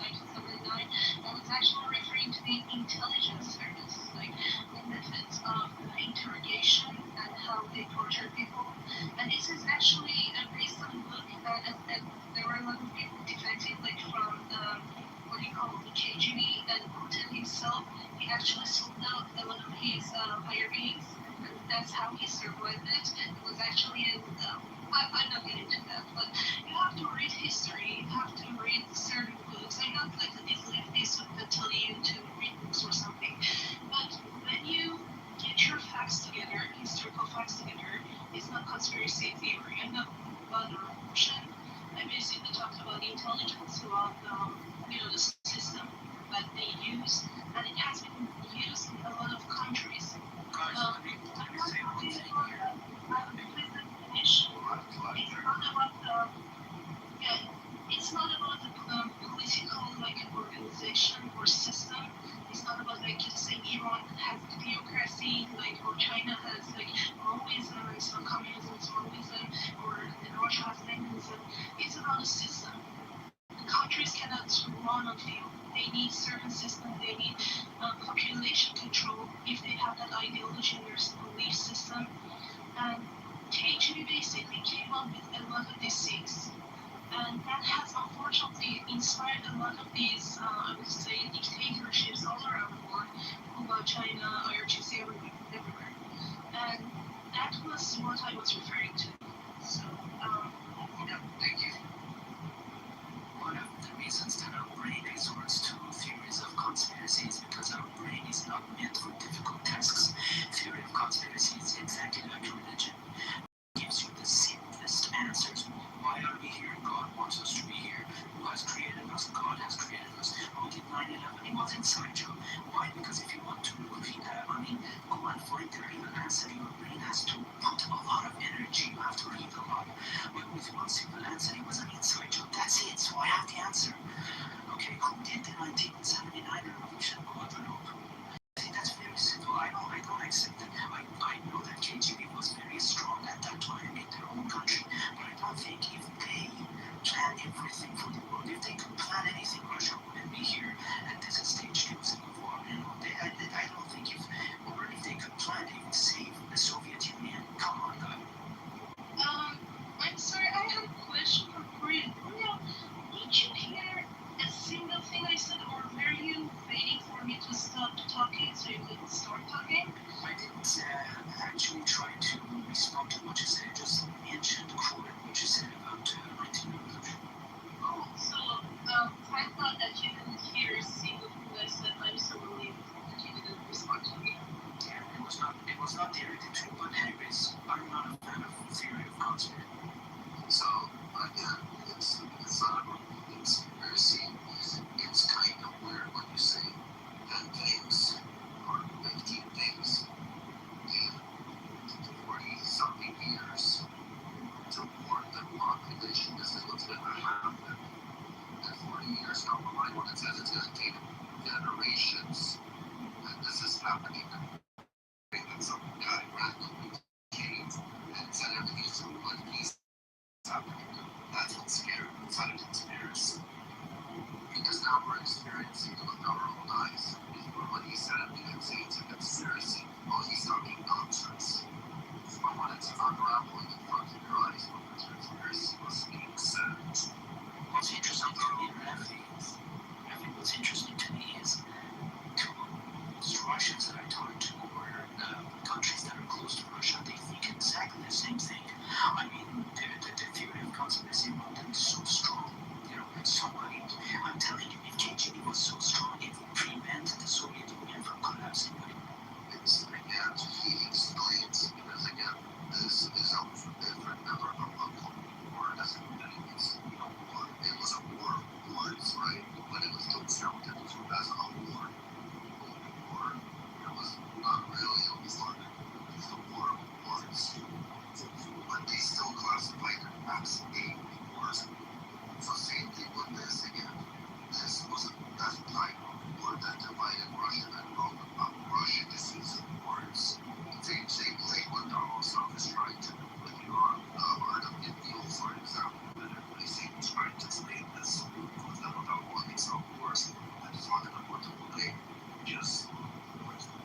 1979, I was actually referring to the intelligence service, like the methods of interrogation and how they torture people. And this is actually based on a book that there were a lot of people defecting, like from what do you call the KGB, and Putin himself, he actually sold out a lot of his higher beings. That's how he survived it. It was actually in, I'm not getting into that, but you have to read history, you have to read certain books. I'm not like these leftists that tell you to read books or something, but when you get your facts together, historical facts together, it's not conspiracy theory. I'm not about the revolution. I basically talked about the intelligence of the system that they use, and it has been used in a lot of countries. I'm not talking about it's not about the political organization or system. It's not about saying Iran has theocracy, or China has Maoism, it's not communism, it's Maoism, or Russia has Leninism. It's about a system. Countries cannot run on field. They need certain systems. They need population control if they have that ideology in their belief system. And KGB basically came up with a lot of these things. And that has unfortunately inspired a lot of these, I would say, dictatorships all around the world, Cuba, China, IRGC, everywhere. And that was what I was referring to. So, thank you. One of the reasons that our brain resorts to theories of conspiracy is because our brain is not meant for difficult tasks. Theory of conspiracy is exactly like religion. It gives you the simplest answers. Why are we here? God wants us to be here. Who has created us? God has created us. Who did 9/11? It was inside job. Why? Because if you want to read that, go and find the real answer. Your brain has to put a lot of energy. You have to read a lot. But with one simple answer, it was an inside job. That's it. So I have the answer. Okay, who did the 1979 revolution? God alone. See, that's very simple. I don't accept that. I know that KGB was very strong at that time in their own country, but I don't think if they planned everything for the world, if they could plan anything, Russia wouldn't be here at this stage losing the war. I don't think if they could plan, they would save the Soviet Union. Come on, guy. I'm sorry, I have a question for Korea. Korea, did you hear a single thing I said, or were you waiting for me to stop talking so you could start talking? I didn't actually try to respond to what you said. I just mentioned, quoted what you said about 19 revolution. Oh, so I thought that you didn't hear a single thing I said. I'm so relieved that you didn't respond to me. Yeah, it was not directed to you, but anyways, I'm not a fan of theory of conspiracy. So, again, it's not a conspiracy. It's kind of weird when you say 10 things or 15 things in 40-something years to warn the population this is what's going to happen. And 40 years down the line, when it says it's going to take generations, and this is happening, and some guy randomly came and said everything's going to be peace happening. That's what's scary. It's not a conspiracy. Because now we're experiencing it with our own eyes. Before when he said it, we didn't say it's a conspiracy. Oh, he's talking nonsense. But when it's unraveling in front of your eyes, when the conspiracy was being said. What's interesting to me, everybody what's interesting to me is to most Russians that I talk to, or countries that are close to Russia, they think exactly the same thing. I mean, the theory of conspiracy about them is so strong. You know, somebody, I'm telling you, if KGB was so strong, it would prevent the Soviet Union from collapsing. It's again feeding civilians because again, this is a different number of a war doesn't mean it's war. It was a war of words, right? But it was still counted as a war. War. It was not really a war. It was a war of words. But they still classified it as a war. So same thing with this again. This was a death type of war that divided Russia and broke up Russia just using words. Same way what Donald Trump is trying to do with Europe, or the deal, for example, that everybody seems trying to explain this with them without wanting some words. I just wanted to put the way just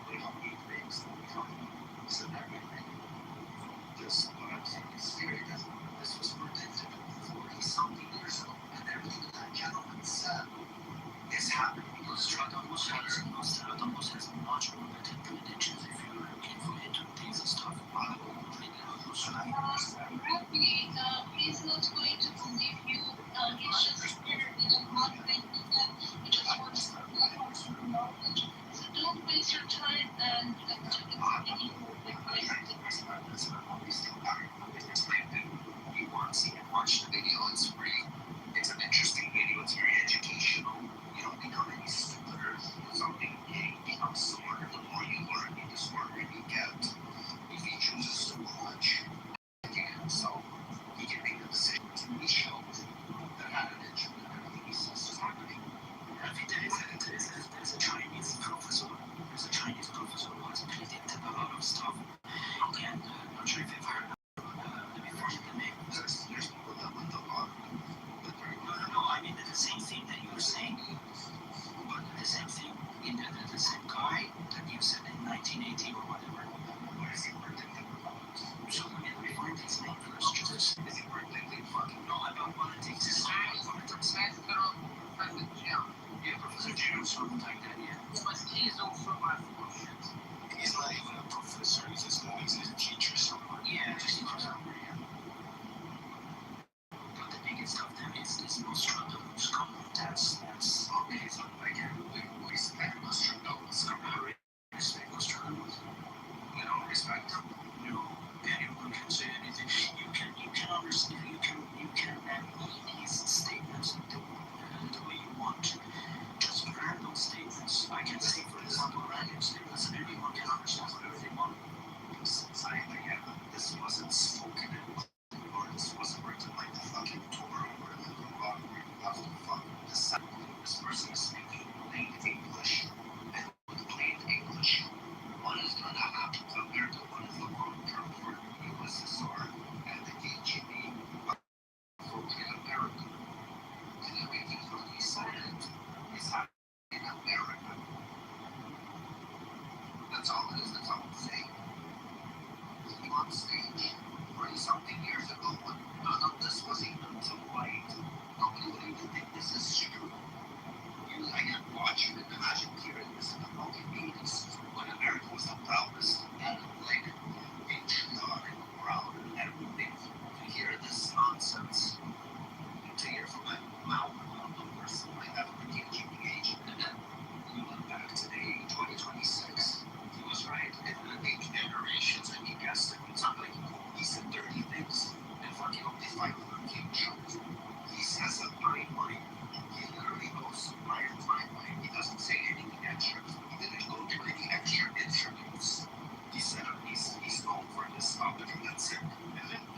they don't need things and everything. Just what I'm saying is very different. This was predicted 40 something years ago, and everything that gentleman said is happening. Nostradamus has much more better predictions if you're looking for it and things and stuff. Rapidly, he's not going to believe you. He's just scared. He does not think that. He just wants knowledge. So don't waste your time and He wants to watch the video. It's free. It's an interesting video. It's very educational. You don't become any stupider. Something you become smarter. The more you learn, the smarter you get. If he chooses to watch himself, he can make a decision. He shows that adage and everything he sees is happening. I think there's a Chinese professor. There's a Chinese professor who has predicted a lot of stuff. And I'm not sure if you've heard of let me find the name. There's people that went a lot. No, I mean the same thing that you were saying. But the same thing, the same guy that you said in 1980 or whatever. What is he predicting about? So let me find his name first. Just is he predicting fucking about politics? Yeah, Professor Jim, something like that, yeah. But he's also my bullshit. He's not even a professor, he's just a teacher somewhere. Yeah, just teacher somewhere, yeah. But the biggest of them is Nostradamus. Come on, that's okay, so again, we respect Nostradamus. I respect Nostradamus. We don't respect him. No, anyone can say anything. You can understand, you can mean his statements the way you want. Just random statements. I can say, for example, random statements, and anyone can understand whatever they want. This wasn't spoken in, or this wasn't written like the fucking Torah, or the Quran, where you have to fucking decide. This person is speaking plain English, and with plain English, what is going to happen to America? What is the long term for the USSR and the KGB for America? And everything that he said is happening in America. That's all it is. That's all I'm saying. On stage 40-something years ago when none of this was even to light. Nobody would even think this is true. I can watch you and imagine hearing this in the fucking 80s when America was the proudest and like patriotic, proud and everything. To hear this nonsense, to hear from my mouth a person like that from a KGB agent, and then you look back today, 2026. He was right. In the 8 generations, and he guessed it. It's not like he said dirty things and fucking only 5 of them came true. He says a timeline. He literally goes by a timeline. He doesn't say anything extra. He didn't go to any extra interviews. He said he's known for this topic, and that's it.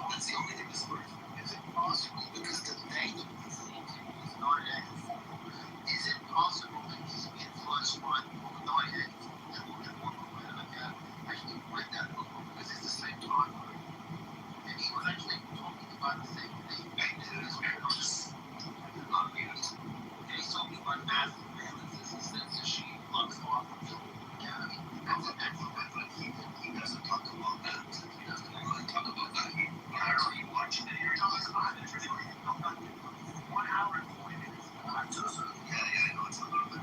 That's the only thing that's worth. Is it possible? Because the name is not anything. Is it possible that he's influenced by people who not anything? Actually read that book because it's the same time. And he was actually talking about the same thing. And his parents did not read it. And he's talking about mass surveillance and censorship, looks off of Joel. Yeah, but he doesn't talk about that. He doesn't really talk about that. I don't even watch it. You're talking about it. 1 hour and 40 minutes. Yeah, I know it's a little bit.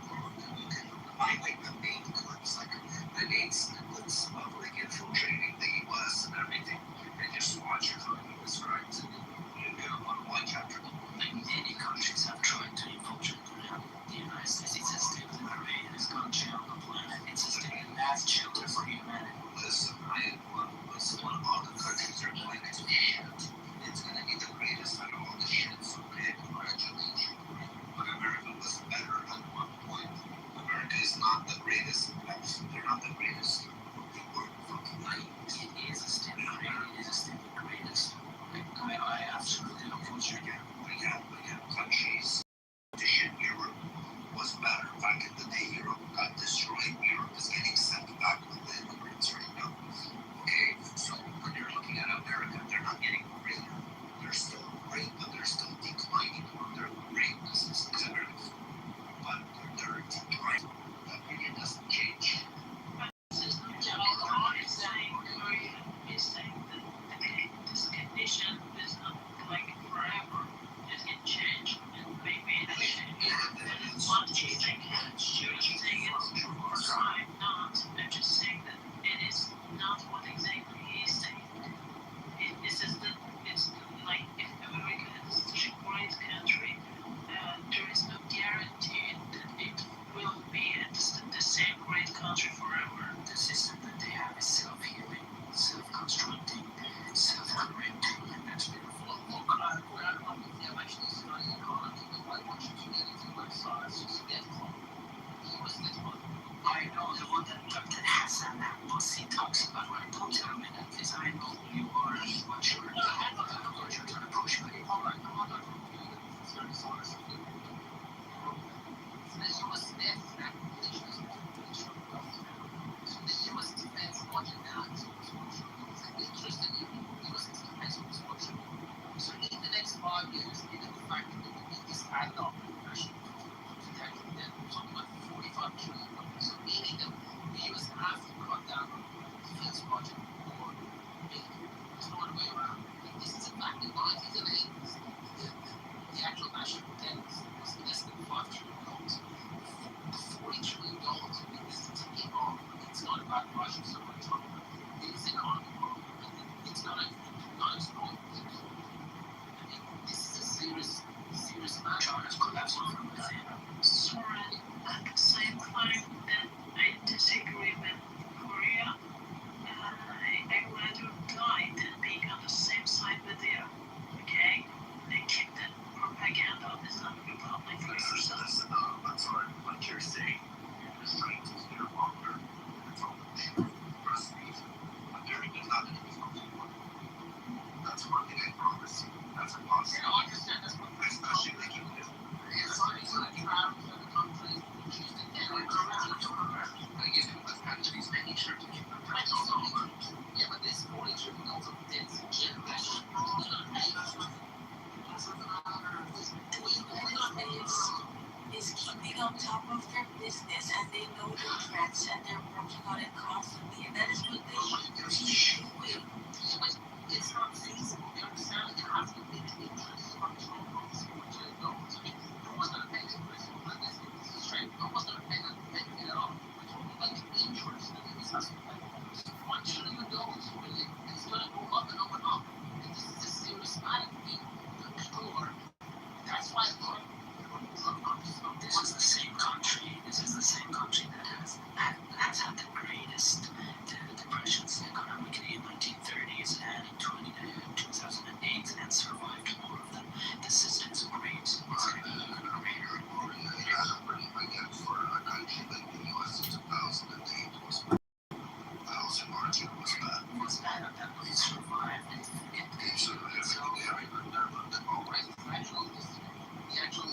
not the greatest. They were fucking like, it is still the greatest. I absolutely approach it again. We have countries. Edition Europe was better. Back in the day, Europe got destroyed. Europe is getting sent back with the immigrants right now. Okay, so when you're looking at America, they're not getting greater. They're still great, but they're still declining on their greatness as competitors. But they're declining. That really doesn't change. Is saying that this condition is not like forever. It can change and maybe it change. One thing I can't you're saying it's true or I'm not. I'm just saying that it is not what exactly he's saying. This is the it's like if America is such a great country, there is no guarantee that it will be the same great country forever. The system that they have is self-healing, self-constructing, self-correcting, and that's beautiful. Look, I don't want to see actually study economy, but why don't you do anything like SARS? You get one. What's this one? I know the one that Hassan that pussy talks about. Don't tell me that, because I know who you are. What you're trying to push me. All right, no, I'm not going to do it. It's very SARS. The U.S. debt acquisition is the U.S. defense budget now is interest in U.S. defense was watching. So in the next 5 years, given the fact that the biggest added up national protection debt was something like $45 trillion. So meaning that the U.S. has to cut down on defense budget or there's no other way around. This is a fact. In the 90s and 80s, the actual national debt was less than $5 trillion. $40 trillion is taking off. It's not about Russia so much. It's economic growth. It's not exploiting people. I mean, this is a serious matter. China's collapsing from within. Sorry, at the same time that I disagree with Korea, I'd rather die than being on the same side with them. Okay? They keep the propaganda of Islamic Republic for yourself. I'm sorry, what you're saying is trying to steer longer. It's all the truth. Trust me. America is not going to be something. That's one thing I promise you. That's a possibility. I understand that's what Especially making this. it's like travel to other countries, choose to get it. I guess because countries making sure to keep the price on. Yeah, but this 40 trillion also debts generation. Is keeping on top of their business, and they know the threats, and they're working on it constantly, and that is what they should be doing. It's not feasible. You understand? It has to be the interest of $40 trillion. I mean, no one's going to pay the interest on this. This is straight. No one's going to pay it at all. We're talking about the interest that this has to pay. $1 trillion really is going to go up and up and up. And this is a serious matter. People are. That's why this is the same country. This is the same country that has had the greatest depressions economically in 1930s and in 2008 and survived more of them. The system is great. It's greater. Again, for a country like the U.S. in 2008 was housing market was bad. It was bad at that, but it survived. So everything there, even there, but then all right. The actual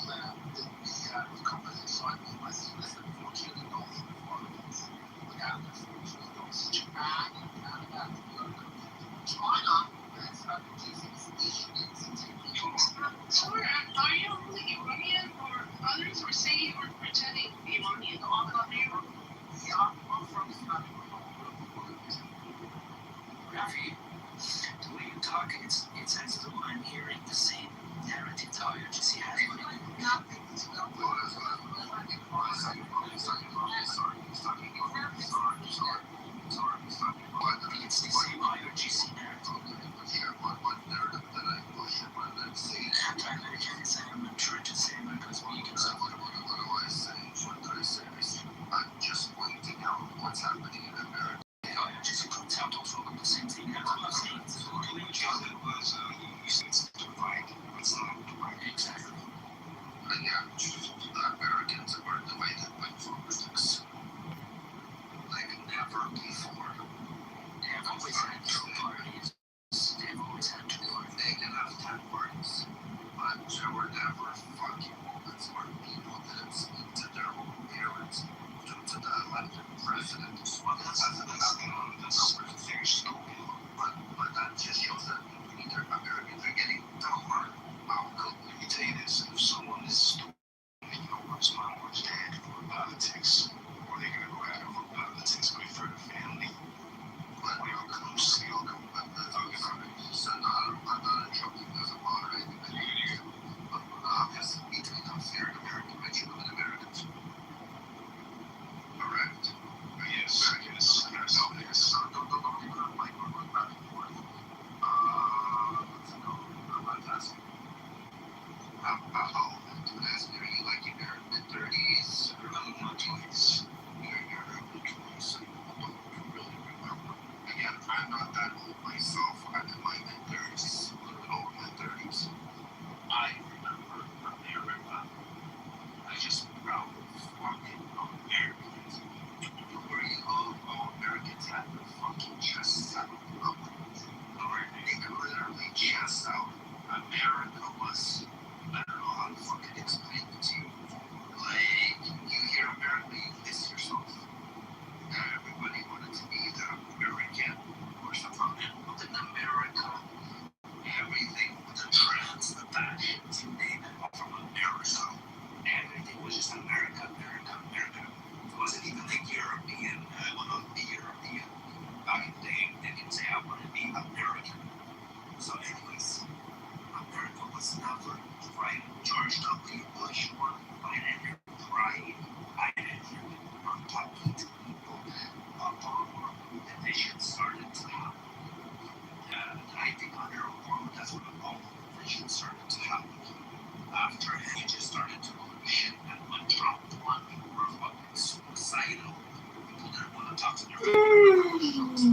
the company inside me was less than $4 trillion before it. Look at it, $4 trillion. Japan and Canada, China, that's not Sorry, are you only Iranian or others were saying you were pretending Iranian? Yeah, I'm from Islamic Rafi, the way you talk, it's as though I'm hearing the same narrative IRGC has. It's the same IRGC narrative. What narrative that I push and what I'm saying? Anti-Americanism, I'm trying to say America's weak and stuff. What do I say? What do I say? I'm just pointing out what's happening in America. IRGC points out also the same thing as I'm saying. Was you said it's divide. It's not divide. Exactly. And yeah, Americans are divided. elected president. Well, that's not the numbers are very stupid, but that just shows that Americans are getting dumber. Let me tell you this: if someone is stupid, you know, what's mom, what's dad for politics, or they're gonna go at it for politics, go for the family. But we all come see, all come back. So I'm not in trouble because I'm moderating the community. But obviously, we need to become fair in America, make sure that Americans. Correct. Yes. Yes. Yes. Don't even like we're going back and forth. I'm not asking. How old do ask me? Are you like in your mid-30s or early 20s? You're in your early 20s, so you don't really remember. Again, I'm not that old myself. I'm in my mid-30s, a little bit over mid-30s. I remember America. I just proud of fucking Americans. Where you all Americans had their fucking chests out. They could literally chest out. America was, I don't know how to fucking explain it to you. Like, you hear America, you piss yourself. Everybody wanted to be either American or somehow in America. Everything, the trends, the fashions, you name it, all from America. Everything was just America, America, America. It wasn't even like European. I want to be European. Back in the day, they can say I want to be American. So anyways, America was never right. George W. Bush won. I didn't hear crying. I didn't hear people talking to people. Obama, the vision started to happen. I think under Obama, that's when all the vision started to happen. After he just started to go to shit, and when Trump won, people were fucking suicidal. People didn't want to talk to their family.